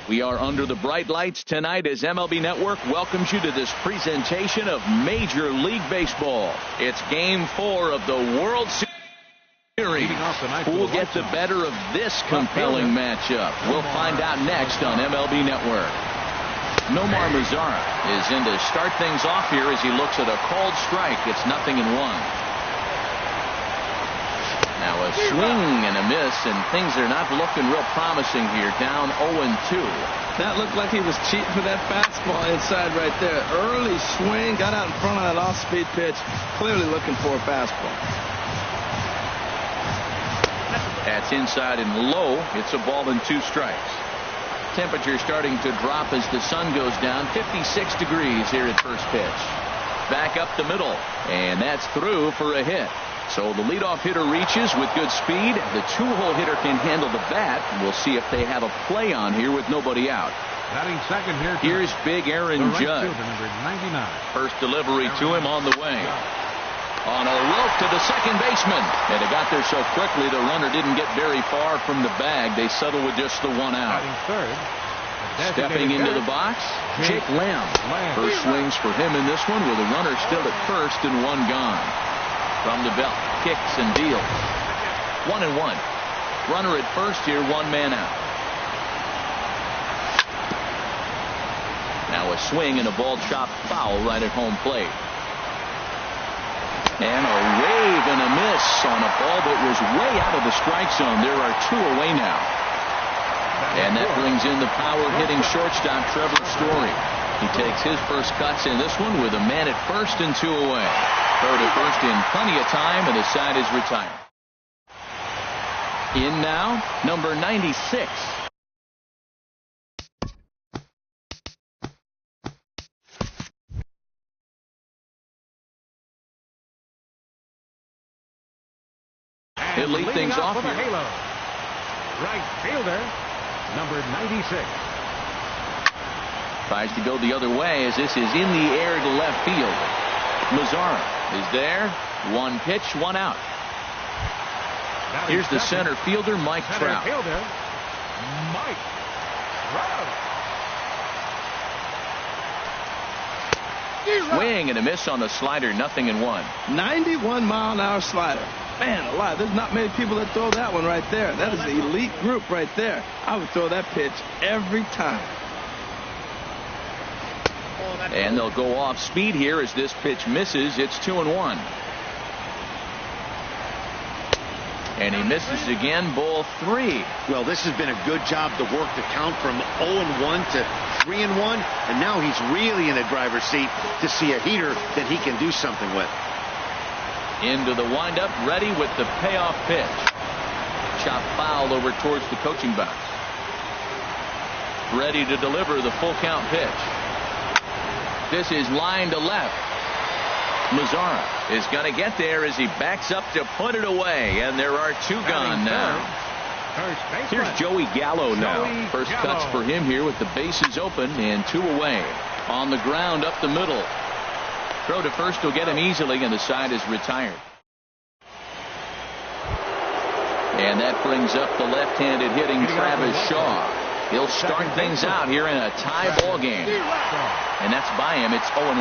We are under the bright lights tonight as MLB Network welcomes you to this presentation of Major League Baseball. It's Game 4 of the World Series. Who will get the better of this compelling matchup? We'll find out next on MLB Network. Nomar Mazara is in to start things off here as he looks at a called strike. It's 0-1. Now a swing and a miss, and things are not looking real promising here. Down 0-2. That looked like he was cheating for that fastball inside right there. Early swing, got out in front of that off-speed pitch. Clearly looking for a fastball. That's inside and low. It's a ball and 2 strikes. Temperature starting to drop as the sun goes down. 56 degrees here at first pitch. Back up the middle, and that's through for a hit. So the leadoff hitter reaches with good speed. The 2-hole hitter can handle the bat. We'll see if they have a play on here with nobody out. Batting second here. Here's big Aaron Judge. Number 99. First delivery to him on the way. On a rope to the second baseman. And it got there so quickly the runner didn't get very far from the bag. They settled with just the 1 out. Batting third. Stepping into the box, Jake Lamb. First swings for him in this one with a runner still at first and 1 gone. From the belt, kicks and deals. 1-1. Runner at first here, 1 man out. Now a swing and a ball chopped foul right at home plate. And a wave and a miss on a ball that was way out of the strike zone. There are 2 away now. And that brings in the power-hitting shortstop Trevor Story. He takes his first cuts in this one with a man at first and 2 away. Throw to first in plenty of time, and the side is retired. In now, number 96. He'll lead things off here. Halo. Right fielder, number 96. Tries to go the other way as this is in the air to left field. Mazara is there. 1 pitch, 1 out. Here's the center fielder, Mike Trout. Mike Trout. Swing and a miss on the slider, 0-1. 91-mile-an-hour slider. Man alive, there's not many people that throw that one right there. That is an elite group right there. I would throw that pitch every time. And they'll go off speed here as this pitch misses. It's 2-1. And he misses again, ball 3. Well, this has been a good job to work the count from 0-1 to 3-1. And now he's really in a driver's seat to see a heater that he can do something with. Into the windup, ready with the payoff pitch. Chop foul over towards the coaching box. Ready to deliver the full count pitch. This is line to left. Mazzara is going to get there as he backs up to put it away, and there are two gone now. Here's Joey Gallo now. First cuts for him here with the bases open and two away. On the ground up the middle. Throw to first will get him easily, and the side is retired. And that brings up the left-handed hitting Travis Shaw. He'll start things out here in a tie ball game. And that's by him. It's 0-1.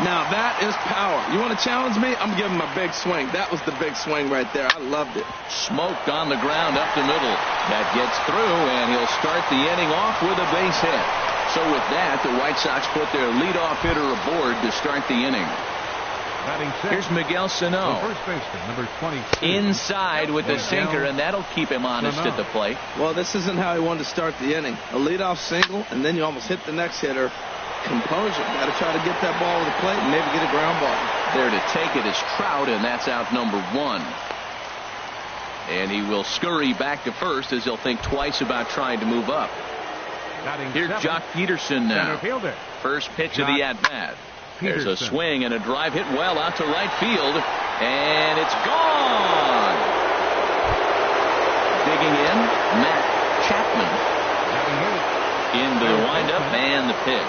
Now that is power. You want to challenge me? I'm giving him a big swing. That was the big swing right there. I loved it. Smoked on the ground up the middle. That gets through, and he'll start the inning off with a base hit. So with that, the White Sox put their leadoff hitter aboard to start the inning. Here's Miguel Sano. First baseman, number 22. Inside with the sinker, and that'll keep him honest at the plate. Well, this isn't how he wanted to start the inning. A leadoff single, and then you almost hit the next hitter. Composure. Got to try to get that ball to the plate and maybe get a ground ball. There to take it is Trout, and that's out number 1. And he will scurry back to first as he'll think twice about trying to move up. Here's Jock Peterson now. First pitch of the at-bat. There's a swing and a drive hit well out to right field, and it's gone. Digging in, Matt Chapman. Into the windup and the pitch.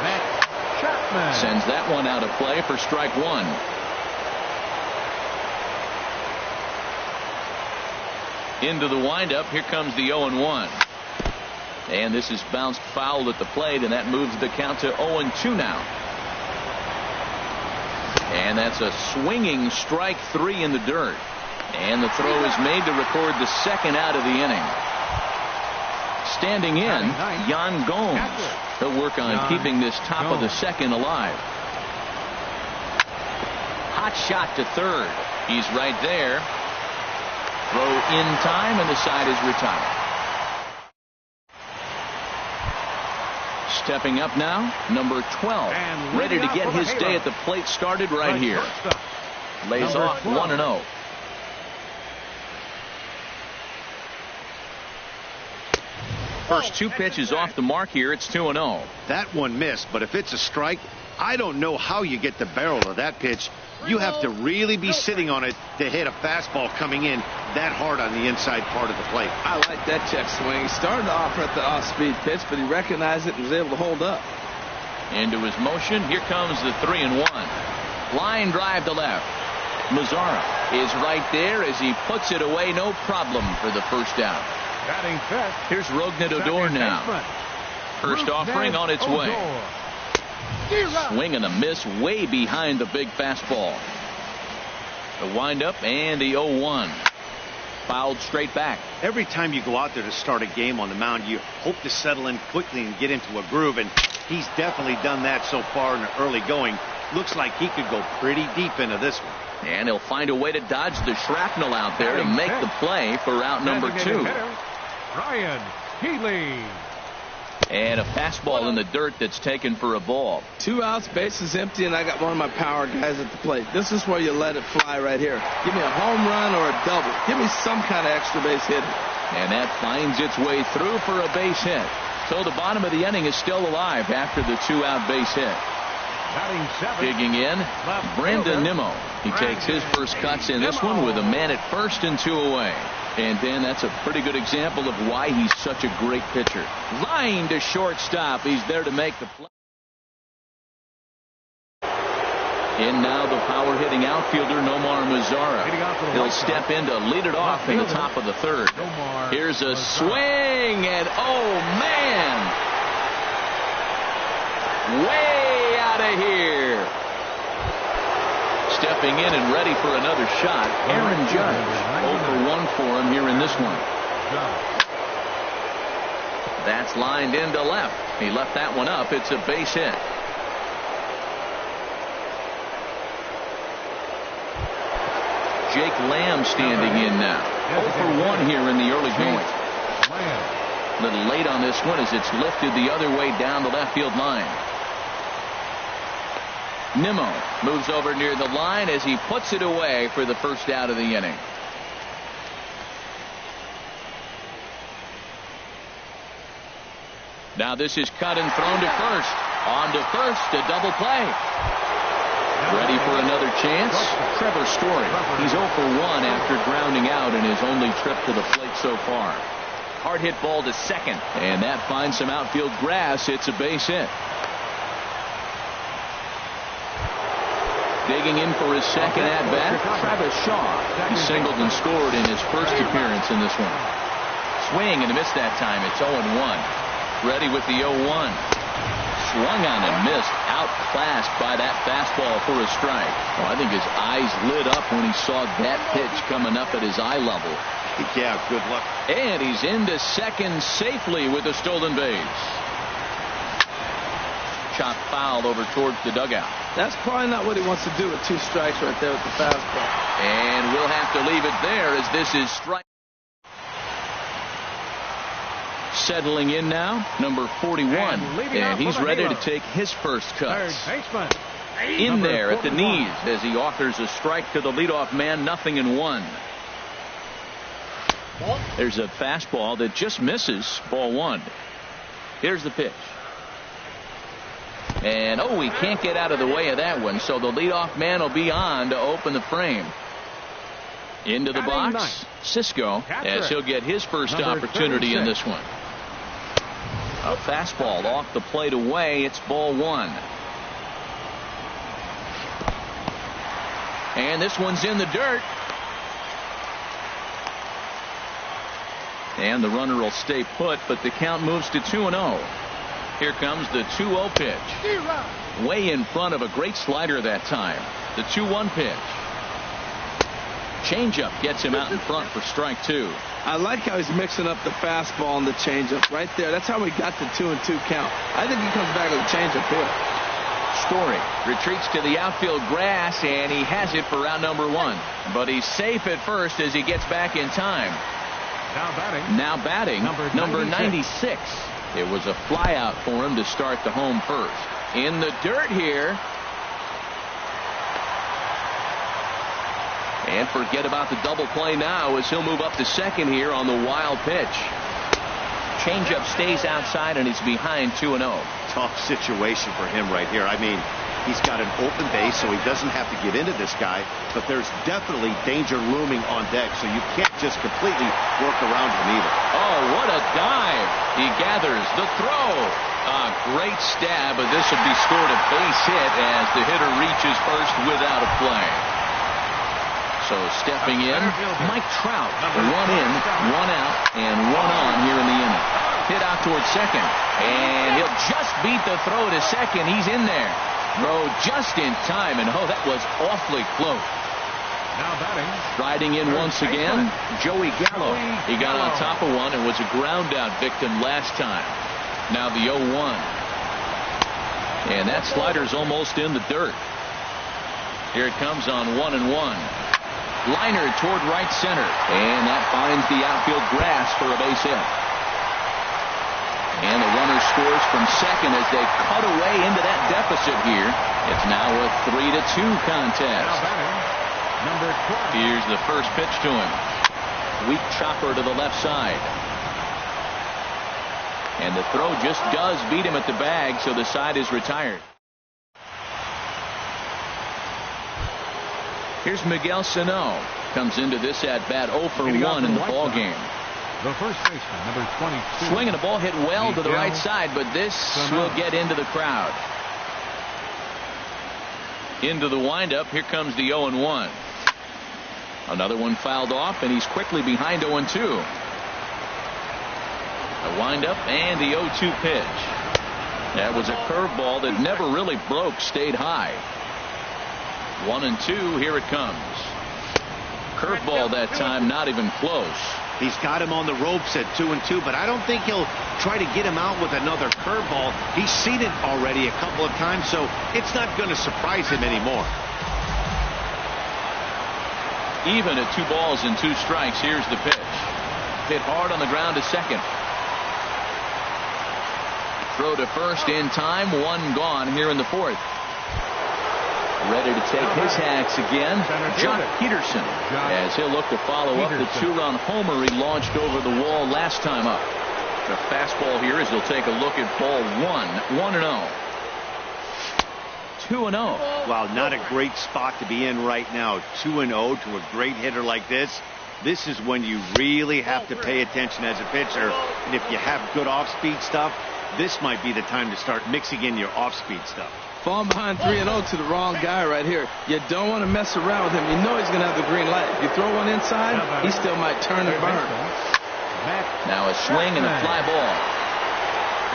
Sends that one out of play for strike 1. Into the windup. Here comes the 0-1. And this is bounced foul at the plate, and that moves the count to 0-2 now. And that's a swinging strike 3 in the dirt. And the throw is made to record the second out of the inning. Standing in, Yan Gomes. He'll work on keeping this top of the second alive. Hot shot to third. He's right there. Throw in time, and the side is retired. Stepping up now, number 12. Ready to get his day at the plate started right here. Lays off 1-0. First two pitches off the mark here. It's 2-0. That one missed, but if it's a strike, I don't know how you get the barrel of that pitch. You have to really be sitting on it to hit a fastball coming in that hard on the inside part of the plate. I like that check swing. He started off at the off-speed pitch, but he recognized it and was able to hold up. Into his motion. Here comes the 3-1. Line drive to left. Mazzara is right there as he puts it away. No problem for the first out. Here's Rougned Odor now. First offering on its way. Swing and a miss way behind the big fastball. The windup and the 0-1. Fouled straight back. Every time you go out there to start a game on the mound, you hope to settle in quickly and get into a groove, and he's definitely done that so far in the early going. Looks like he could go pretty deep into this one. And he'll find a way to dodge the shrapnel out there to make the play for route number 2. Ryan Healy. And a fastball in the dirt that's taken for a ball. 2 outs, bases empty, and I got one of my power guys at the plate. This is where you let it fly right here. Give me a home run or a double. Give me some kind of extra base hit. And that finds its way through for a base hit. So the bottom of the inning is still alive after the 2-out base hit. Digging in, Brandon Nimmo. He takes his first cuts in this one with a man at first and 2 away. And Dan, that's a pretty good example of why he's such a great pitcher. Line to shortstop. He's there to make the play. In now the power hitting outfielder Nomar Mazzara. He'll step in to lead it off in the top of the third. Here's a swing, and oh man, way out of here. Stepping in and ready for another shot, Aaron Judge. 0 for 1 for him here in this one. That's lined into left. He left that one up. It's a base hit. Jake Lamb standing in now. 0 for 1 here in the early going. A little late on this one as it's lifted the other way down the left field line. Nimmo moves over near the line as he puts it away for the first out of the inning. Now this is cut and thrown to first. On to first, a double play. Ready for another chance? Trevor Story. He's 0 for 1 after grounding out in his only trip to the plate so far. Hard hit ball to second. And that finds some outfield grass. It's a base hit. Digging in for his second at-bat, Travis Shaw. He singled and scored in his first appearance in this one. Swing and a miss that time. It's 0-1. Ready with the 0-1. Swung on and missed. Outclassed by that fastball for a strike. Well, I think his eyes lit up when he saw that pitch coming up at his eye level. Yeah, good luck. And he's into second safely with a stolen base. Chop foul over towards the dugout. That's probably not what he wants to do with 2 strikes right there with the fastball. And we'll have to leave it there as this is strike. Settling in now, number 41, and he's ready to take his first cuts. In there at the knees as he offers a strike to the leadoff man, 0-1. There's a fastball that just misses, ball 1. Here's the pitch. And he can't get out of the way of that one, so the leadoff man will be on to open the frame. Into the box, Cisco, as he'll get his first opportunity in this one. A fastball off the plate away. It's ball 1. And this one's in the dirt. And the runner will stay put, but the count moves to 2-0. Here comes the 2-0 pitch. Way in front of a great slider that time. The 2-1 pitch. Changeup gets him out in front for strike 2. I like how he's mixing up the fastball and the changeup right there. That's how we got the 2-2 count. I think he comes back with a changeup here. Story retreats to the outfield grass, and he has it for round number 1. But he's safe at first as he gets back in time. Now batting, number 96. It was a fly out for him to start the home first. In the dirt here. And forget about the double play now as he'll move up to second here on the wild pitch. Changeup stays outside and he's behind 2-0. Tough situation for him right here. I mean, he's got an open base, so he doesn't have to get into this guy, but there's definitely danger looming on deck, so you can't just completely work around him either. Oh, what a dive. He gathers the throw. A great stab, but this will be scored a base hit as the hitter reaches first without a play. So stepping in, Mike Trout. 1 in, 1 out, and 1 on here in the inning. Hit out towards second, and he'll just beat the throw to second. He's in there. Throw just in time, and that was awfully close. Now batting. Riding in once again, Joey Gallo. He got on top of one and was a ground out victim last time. Now the 0-1. And that slider's almost in the dirt. Here it comes on 1-1. Liner toward right center, and that finds the outfield grass for a base hit. And the runner scores from second as they cut away into that deficit here. It's now a 3-2 contest. Here's the first pitch to him. Weak chopper to the left side. And the throw just does beat him at the bag, so the side is retired. Here's Miguel Sano. Comes into this at-bat 0 for 1 in the ball game. The first baseman, number 22. Swinging a ball hit well to the right side, but this will get into the crowd. Into the windup. Here comes the 0-1. Another one fouled off, and he's quickly behind 0-2. The windup and the 0-2 pitch. That was a curveball that never really broke, stayed high. 1-2. Here it comes. Curveball that time, not even close. He's got him on the ropes at 2-2, but I don't think he'll try to get him out with another curveball. He's seen it already a couple of times, so it's not going to surprise him anymore. Even at 2 balls and 2 strikes. Here's the pitch. Hit hard on the ground to second. Throw to first in time. 1 gone here in the 4th. Ready to take his hacks again. Jock Peterson, as he'll look to follow up the 2-run homer he launched over the wall last time up. The fastball here as he'll take a look at ball 1. 1-0. 2-0. Wow, not a great spot to be in right now. 2-0 to a great hitter like this. This is when you really have to pay attention as a pitcher. And if you have good off-speed stuff, this might be the time to start mixing in your off-speed stuff. Falling behind 3-0 to the wrong guy right here. You don't want to mess around with him. You know he's going to have the green light. If you throw one inside, he still might turn and burn. Now a swing and a fly ball.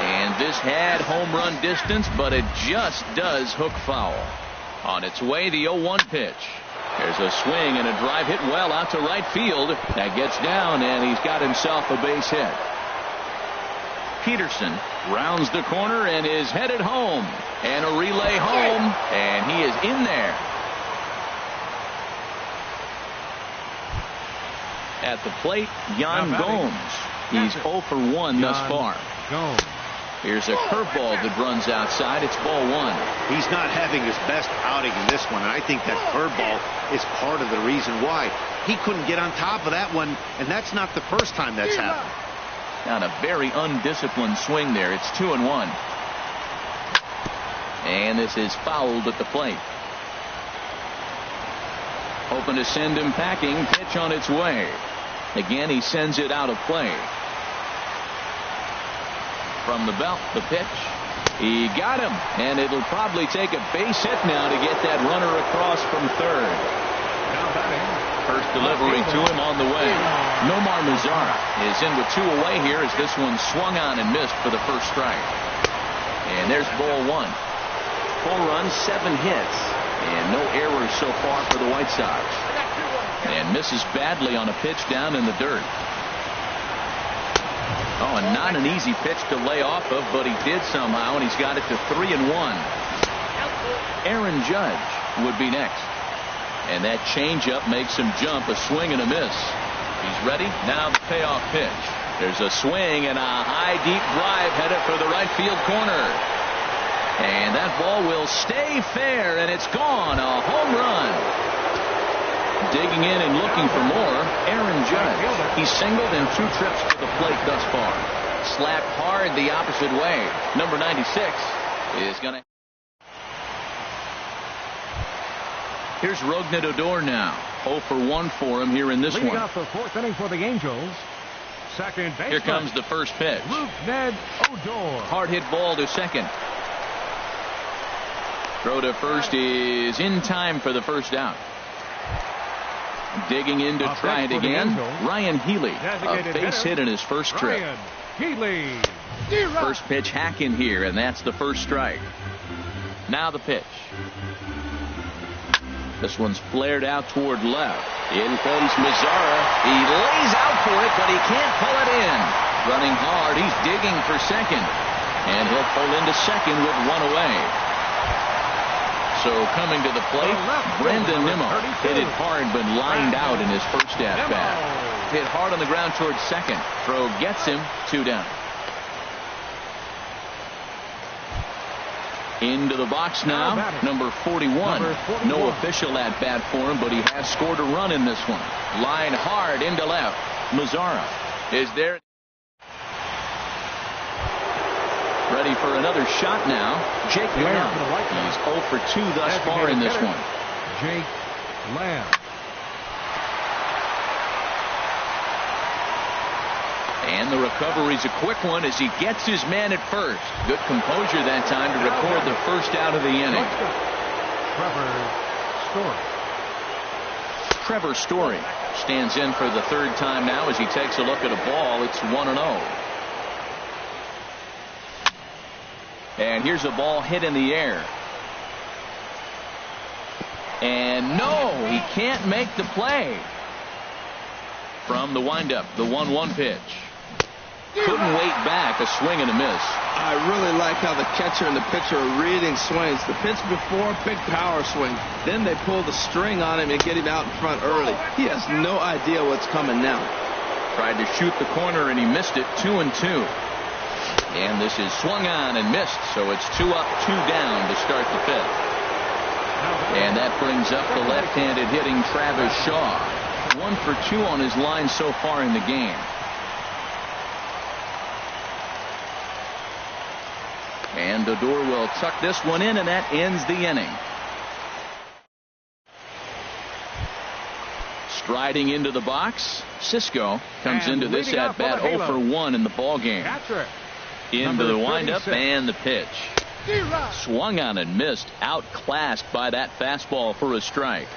And this had home run distance, but it just does hook foul. On its way, the 0-1 pitch. There's a swing and a drive hit well out to right field. That gets down, and he's got himself a base hit. Peterson rounds the corner and is headed home. And a relay home, and he is in there. At the plate, Yan Gomes. He's 0 for 1 thus far. Here's a curveball that runs outside. It's ball 1. He's not having his best outing in this one, and I think that curveball is part of the reason why. He couldn't get on top of that one, and that's not the first time that's happened. On a very undisciplined swing there. It's 2-1. And this is fouled at the plate. Hoping to send him packing. Pitch on its way. Again, he sends it out of play. From the belt, the pitch. He got him, and it'll probably take a base hit now to get that runner across from third. First delivery to him on the way. Nomar Mazara is in with 2 away here as this one swung on and missed for the first strike. And there's ball 1. 4 runs, 7 hits, and no errors so far for the White Sox. And misses badly on a pitch down in the dirt. Oh, and not an easy pitch to lay off of, but he did somehow, and he's got it to 3-1. Aaron Judge would be next. And that changeup makes him jump, a swing and a miss. He's ready. Now the payoff pitch. There's a swing and a high, deep drive headed for the right field corner. And that ball will stay fair, and it's gone. A home run. Digging in and looking for more, Aaron Judge. He's singled in 2 trips to the plate thus far. Slapped hard the opposite way. Number 96 is going to. Here's Rougned Odor now. 0 for 1 for him here in this Leading one. off the 4th inning for the Angels. Second baseman. Here comes the first pitch. Rougned Odor. Hard hit ball to second. Throw to first is in time for the first out. Digging in to try it again. Ryan Healy, a base hit in his first trip. First pitch hack in here, and that's the first strike. Now the pitch. This one's flared out toward left. In comes Mazara. He lays out for it, but he can't pull it in. Running hard. He's digging for second. And he'll pull into second with 1 away. So coming to the plate, Brandon Nimmo hit it hard but lined out in his first at-bat. Hit hard on the ground towards second. Throw gets him 2 down. Into the box now, number 41. No official at-bat for him, but he has scored a run in this one. Line hard into left. Mazara is there. Ready for another shot now. Jake Lamb. He's 0 for 2 thus far in this one. Jake Lamb. And the recovery's a quick one as he gets his man at first. Good composure that time to record the first out of the inning. Trevor Story stands in for the 3rd time now as he takes a look at a ball. It's 1-0. And here's a ball hit in the air. And no, he can't make the play. From the windup, the 1-1 pitch. Couldn't wait back, a swing and a miss. I really like how the catcher and the pitcher are reading swings. The pitch before, big power swing. Then they pull the string on him and get him out in front early. He has no idea what's coming now. Tried to shoot the corner and he missed it. 2-2. And this is swung on and missed, so it's 2 up, 2 down to start the 5th. And that brings up the left-handed hitting Travis Shaw. 1 for 2 on his line so far in the game. And Odor will tuck this one in, and that ends the inning. Striding into the box, Cisco comes into this at bat 0 for 1 in the ball game. Into the windup and the pitch. Swung on and missed, outclassed by that fastball for a strike.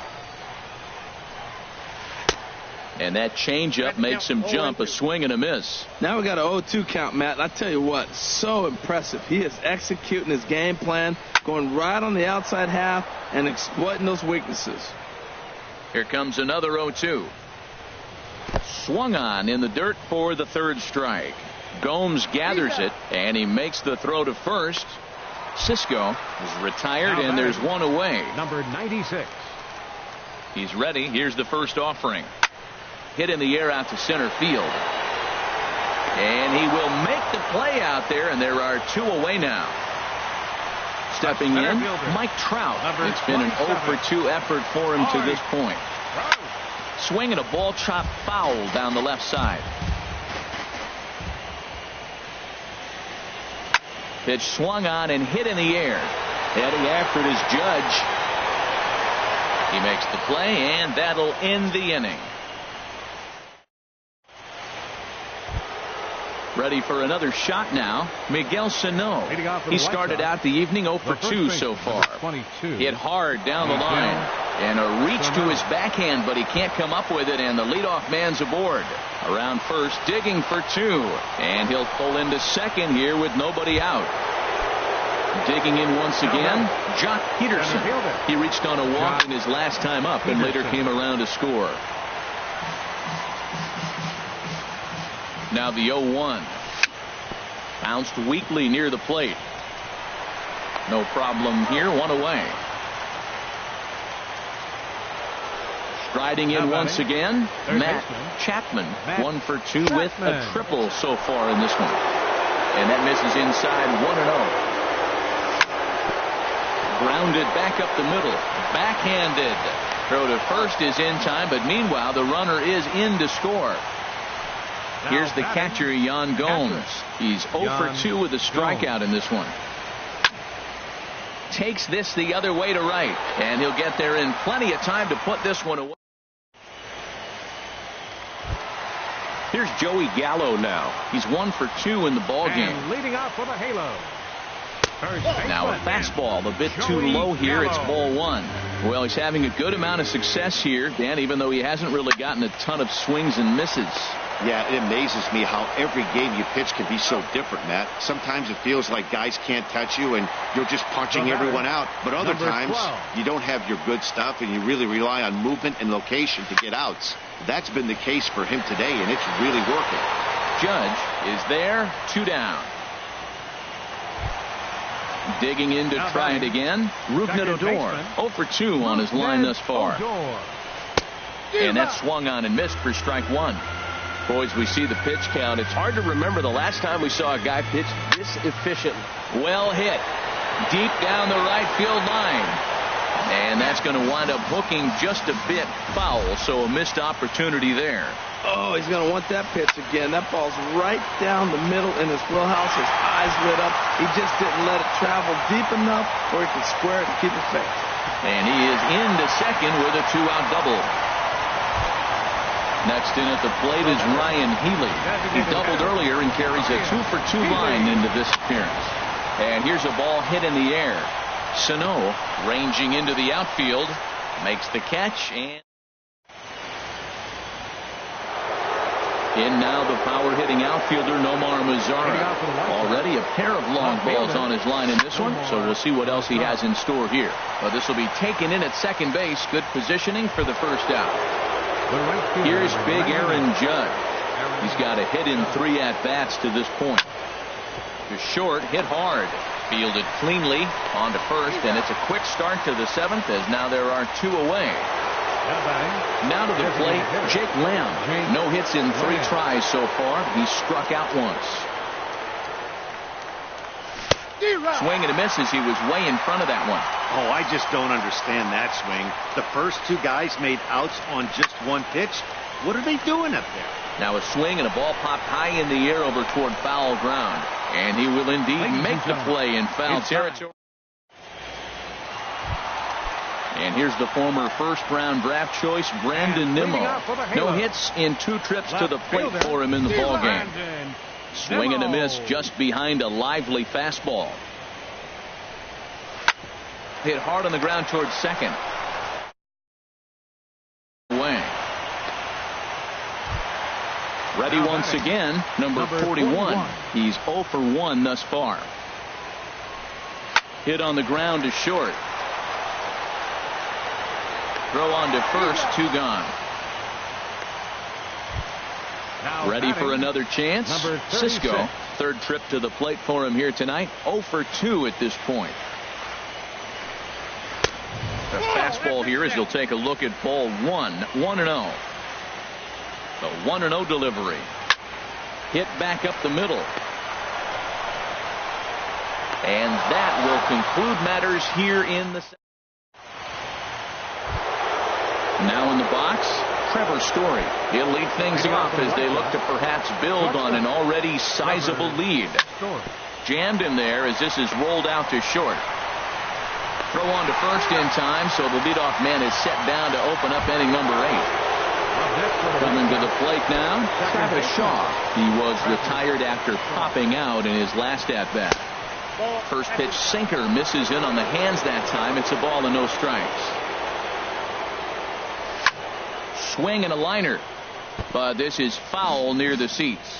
And that changeup makes him jump, a swing and a miss. Now we got an 0-2 count, Matt. And I tell you what, so impressive. He is executing his game plan, going right on the outside half and exploiting those weaknesses. Here comes another 0-2. Swung on in the dirt for the third strike. Gomes gathers it, and he makes the throw to first. Cisco is retired, and there's one away. Number 96. He's ready. Here's the first offering. Hit in the air out to center field. And he will make the play out there, and there are 2 away now. Stepping in, Mike Trout. It's been an 0 for 2 effort for him to this point. Swinging a ball chopped foul down the left side. Pitch swung on and hit in the air. Heading after it is Judge. He makes the play, and that'll end the inning. Ready for another shot now, Miguel Sano. He started out the evening 0 for 2 so far. Hit hard down the line. And a reach to his backhand, but he can't come up with it, and the leadoff man's aboard. Around first, digging for 2. And he'll pull into second here with nobody out. Digging in once again, Jock Peterson. He reached on a walk in his last time up and later came around to score. Now the 0-1. Bounced weakly near the plate. No problem here, 1 away. Striding in once again, Matt Chapman. 1 for 2 with a triple so far in this one. And that misses inside, 1-0. Grounded back up the middle. Backhanded. Throw to first is in time, but meanwhile the runner is in to score. Here's the catcher, Yan Gomes. He's 0 for 2 with a strikeout in this one. Takes this the other way to right, and he'll get there in plenty of time to put this one away. Here's Joey Gallo now. He's 1 for 2 in the ball game. Leading off for the Halo. Now a fastball a bit too low here. It's ball 1. Well, he's having a good amount of success here, Dan, even though he hasn't really gotten a ton of swings and misses. Yeah, it amazes me how every game you pitch can be so different, Matt. Sometimes it feels like guys can't touch you and you're just punching everyone out. But other times you don't have your good stuff and you really rely on movement and location to get outs. That's been the case for him today, and it's really working. Judge is there, 2 down. Digging in to try it again. Rougned Odor 0 for 2 on his line thus far. And that swung on and missed for strike 1. Boys, we see the pitch count. It's hard to remember the last time we saw a guy pitch this efficiently. Well hit. Deep down the right field line. And that's going to wind up hooking just a bit foul, so a missed opportunity there. Oh, he's going to want that pitch again. That ball's right down the middle in his wheelhouse. His eyes lit up. He just didn't let it travel deep enough where he could square it and keep it fair. And he is into second with a 2-out double. Next in at the plate is Ryan Healy. He doubled earlier and carries a 2 for 2 line into this appearance. And here's a ball hit in the air. Sano ranging into the outfield, makes the catch, and in now the power-hitting outfielder Nomar Mazara. Already a pair of long balls on his line in this one, so we'll see what else he has in store here. But this will be taken in at second base. Good positioning for the first out. Here's big Aaron Judge. He's got a hit in 3 at-bats to this point. To short, hit hard. Fielded cleanly onto first, and it's a quick start to the 7th as now there are 2 away. Now to the plate, Jake Lamb. No hits in 3 tries so far. He struck out once. Swing and a miss as he was way in front of that one. Oh, I just don't understand that swing. The first two guys made outs on just one pitch. What are they doing up there? Now a swing and a ball popped high in the air over toward foul ground. And he will indeed make the play in foul territory. And here's the former first-round draft choice, Brandon Nimmo. No hits in 2 trips to the plate for him in the ballgame. Swing and a miss just behind a lively fastball. Hit hard on the ground towards second. Away. Ready once again, number 41. He's 0 for 1 thus far. Hit on the ground to short. Throw on to first, 2 gone. Ready for another chance. Cisco, third trip to the plate for him here tonight. 0 for 2 at this point. The fastball here as he'll take a look at ball 1. 1-0. The 1-0 delivery. Hit back up the middle. And that will conclude matters here in the second. Now in the box, Trevor Story. He'll lead things off as they look to perhaps build on an already sizable lead. Jammed him there as this is rolled out to short. Throw on to first in time, so the leadoff man is set down to open up inning number 8. Coming to the plate now, Travis Shaw. He was retired after popping out in his last at-bat. First pitch sinker misses in on the hands that time. It's a ball and no strikes. Swing and a liner, but this is foul near the seats.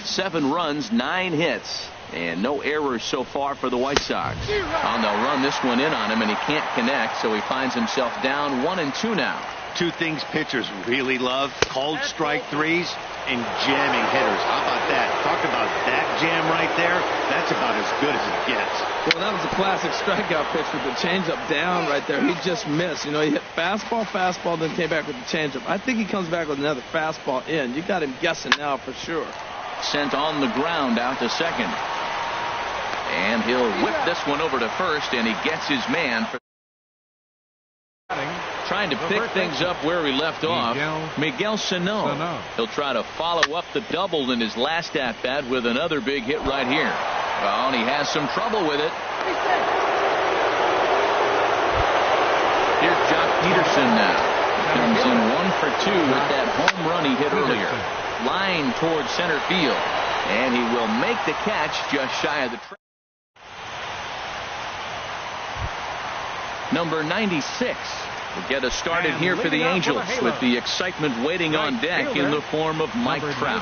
7 runs, 9 hits, and no errors so far for the White Sox. And they'll run this one in on him, and he can't connect, so he finds himself down 1-2 now. 2 things pitchers really love: called strike threes and jamming hitters. How about that? Talk about that jam right there. That's about as good as it gets. Well, that was a classic strikeout pitch with the changeup down right there. He just missed. You know, he hit fastball, then came back with the changeup. I think he comes back with another fastball in. You got him guessing now for sure. Sent on the ground out to second. And he'll whip this one over to first, and he gets his man. Trying to pick things up where he left off, Miguel Sano. He'll try to follow up the double in his last at-bat with another big hit right here. Well, and he has some trouble with it. Here's Jock Peterson now. Comes in 1 for 2 with that home run he hit earlier. Line towards center field. And he will make the catch just shy of the track. Number 96 will get us started here for the Angels with the excitement waiting on deck in the form of Mike Trout.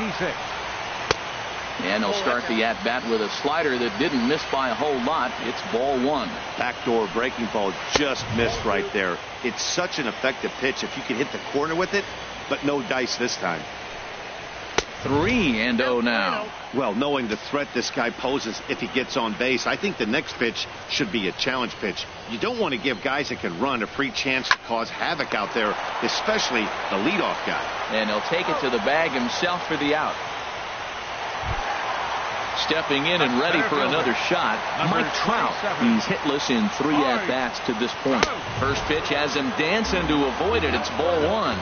And he'll start the at-bat with a slider that didn't miss by a whole lot. It's ball 1. Backdoor breaking ball just missed right there. It's such an effective pitch if you can hit the corner with it, but no dice this time. 3-0 now. Well, knowing the threat this guy poses if he gets on base, I think the next pitch should be a challenge pitch. You don't want to give guys that can run a free chance to cause havoc out there, especially the leadoff guy. And he'll take it to the bag himself for the out. Stepping in and ready for another shot, Mike Trout. He's hitless in 3 at-bats to this point. First pitch has him dancing to avoid it. It's ball 1.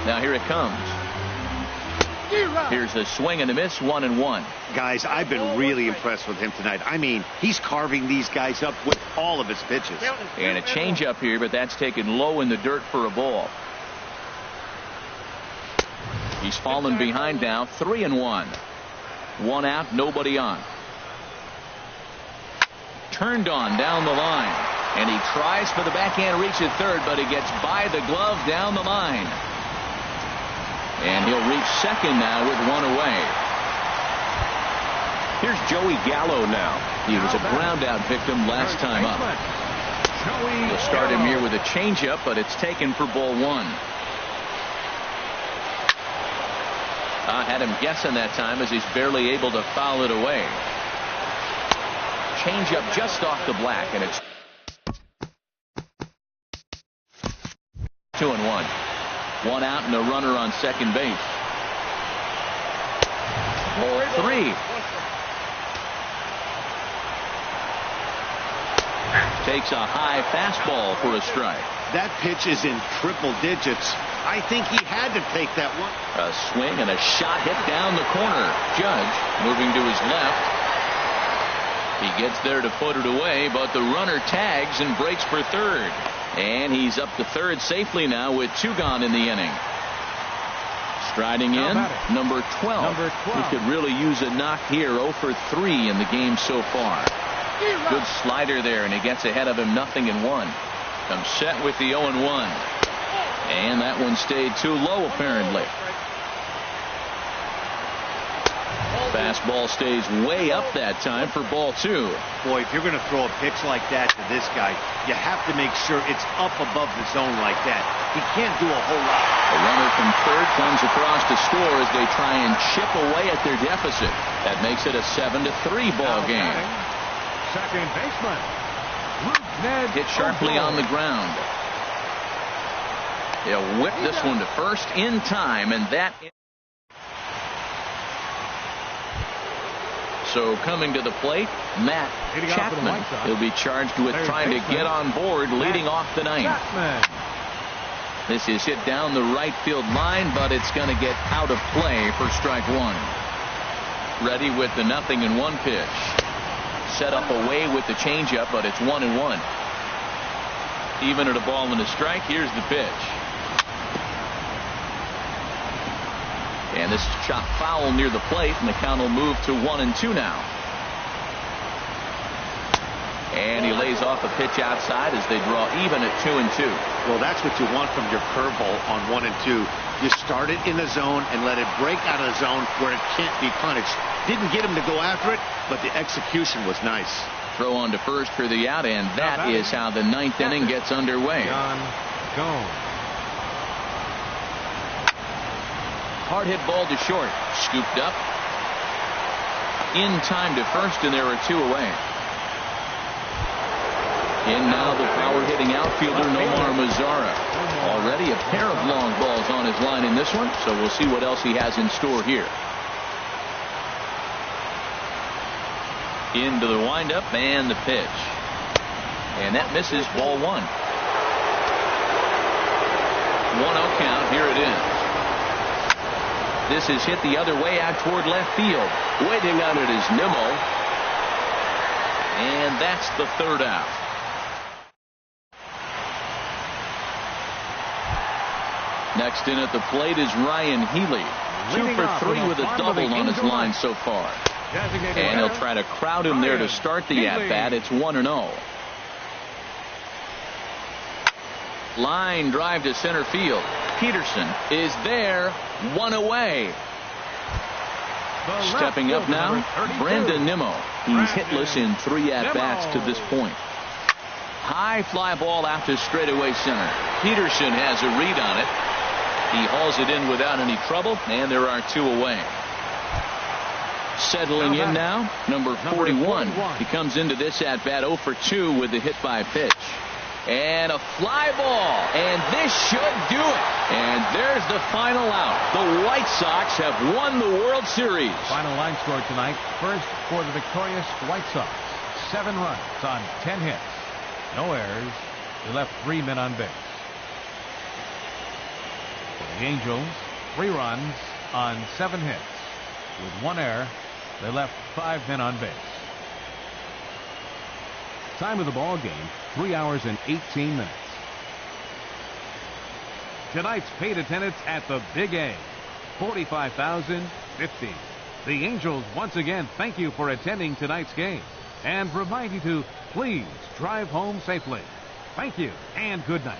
Now here it comes. Here's a swing and a miss, 1-1. Guys, I've been really impressed with him tonight. I mean, he's carving these guys up with all of his pitches. And a changeup here, but that's taken low in the dirt for a ball. He's fallen behind now, 3-1. 1 out, nobody on. Turned on down the line. And he tries for the backhand reach at third, but he gets by the glove down the line. And he'll reach second now with 1 away. Here's Joey Gallo now. He was a ground out victim last time up. He'll start him here with a changeup, but it's taken for ball 1. Had him guessing that time as he's barely able to foul it away. Changeup just off the black, and it's 2-1. 1 out and a runner on second base. 3. Takes a high fastball for a strike. That pitch is in triple digits. I think he had to take that one. A swing and a shot hit down the corner. Judge moving to his left. He gets there to put it away, but the runner tags and breaks for third. And he's up to third safely now with 2 gone in the inning. Striding in, number 12. He could really use a knock here. 0 for 3 in the game so far. Good slider there, and he gets ahead of him 0-1. Comes set with the 0-1. And that one stayed too low, apparently. Fastball stays way up that time for ball 2. Boy, if you're going to throw a pitch like that to this guy, you have to make sure it's up above the zone like that. He can't do a whole lot. A runner from third comes across to score as they try and chip away at their deficit. That makes it a 7-3 ball game. Second baseman. Hit sharply on the ground. He'll whip this one to first in time, and that. So coming to the plate, Matt Chapman. He'll be charged with trying to get on board leading off the ninth. This is hit down the right field line, but it's going to get out of play for strike 1. Ready with the 0-1 pitch. Set up away with the changeup, but it's 1-1. Even at a ball and a strike, here's the pitch. And this is chopped foul near the plate, and the count will move to 1-2 now. And he lays off a pitch outside as they draw even at 2-2. Well, that's what you want from your curveball on 1-2. You start it in the zone and let it break out of the zone where it can't be punished. Didn't get him to go after it, but the execution was nice. Throw on to first for the out, and that is how the 9th inning gets underway. Gone. Hard hit ball to short. Scooped up. In time to first, and there are 2 away. In now the power hitting outfielder Nomar Mazara. Already a pair of long balls on his line in this one, so we'll see what else he has in store here. Into the windup and the pitch. And that misses ball 1. 1-0 count. Here it is. This is hit the other way out toward left field. Waiting on it is Nimmo. And that's the third out. Next in at the plate is Ryan Healy. 2 for 3 with a double on his line so far. And he'll try to crowd him there to start the at-bat. It's 1-0. Line drive to center field. Peterson is there. 1 away. Stepping up now, Brandon Nimmo. He's hitless in 3 at-bats to this point. High fly ball out to straightaway center. Peterson has a read on it. He hauls it in without any trouble, and there are 2 away. Settling in now, number 41. He comes into this at-bat 0 for 2 with the hit by pitch. And a fly ball, and this should do it. And there's the final out. The White Sox have won the World Series. Final line score tonight. First for the victorious White Sox. 7 runs on 10 hits. No errors. They left 3 men on base. For the Angels, 3 runs on 7 hits. With 1 error, they left 5 men on base. Time of the ball game, 3 hours and 18 minutes. Tonight's paid attendance at the Big A, 45,050. The Angels once again thank you for attending tonight's game and remind you to please drive home safely. Thank you and good night.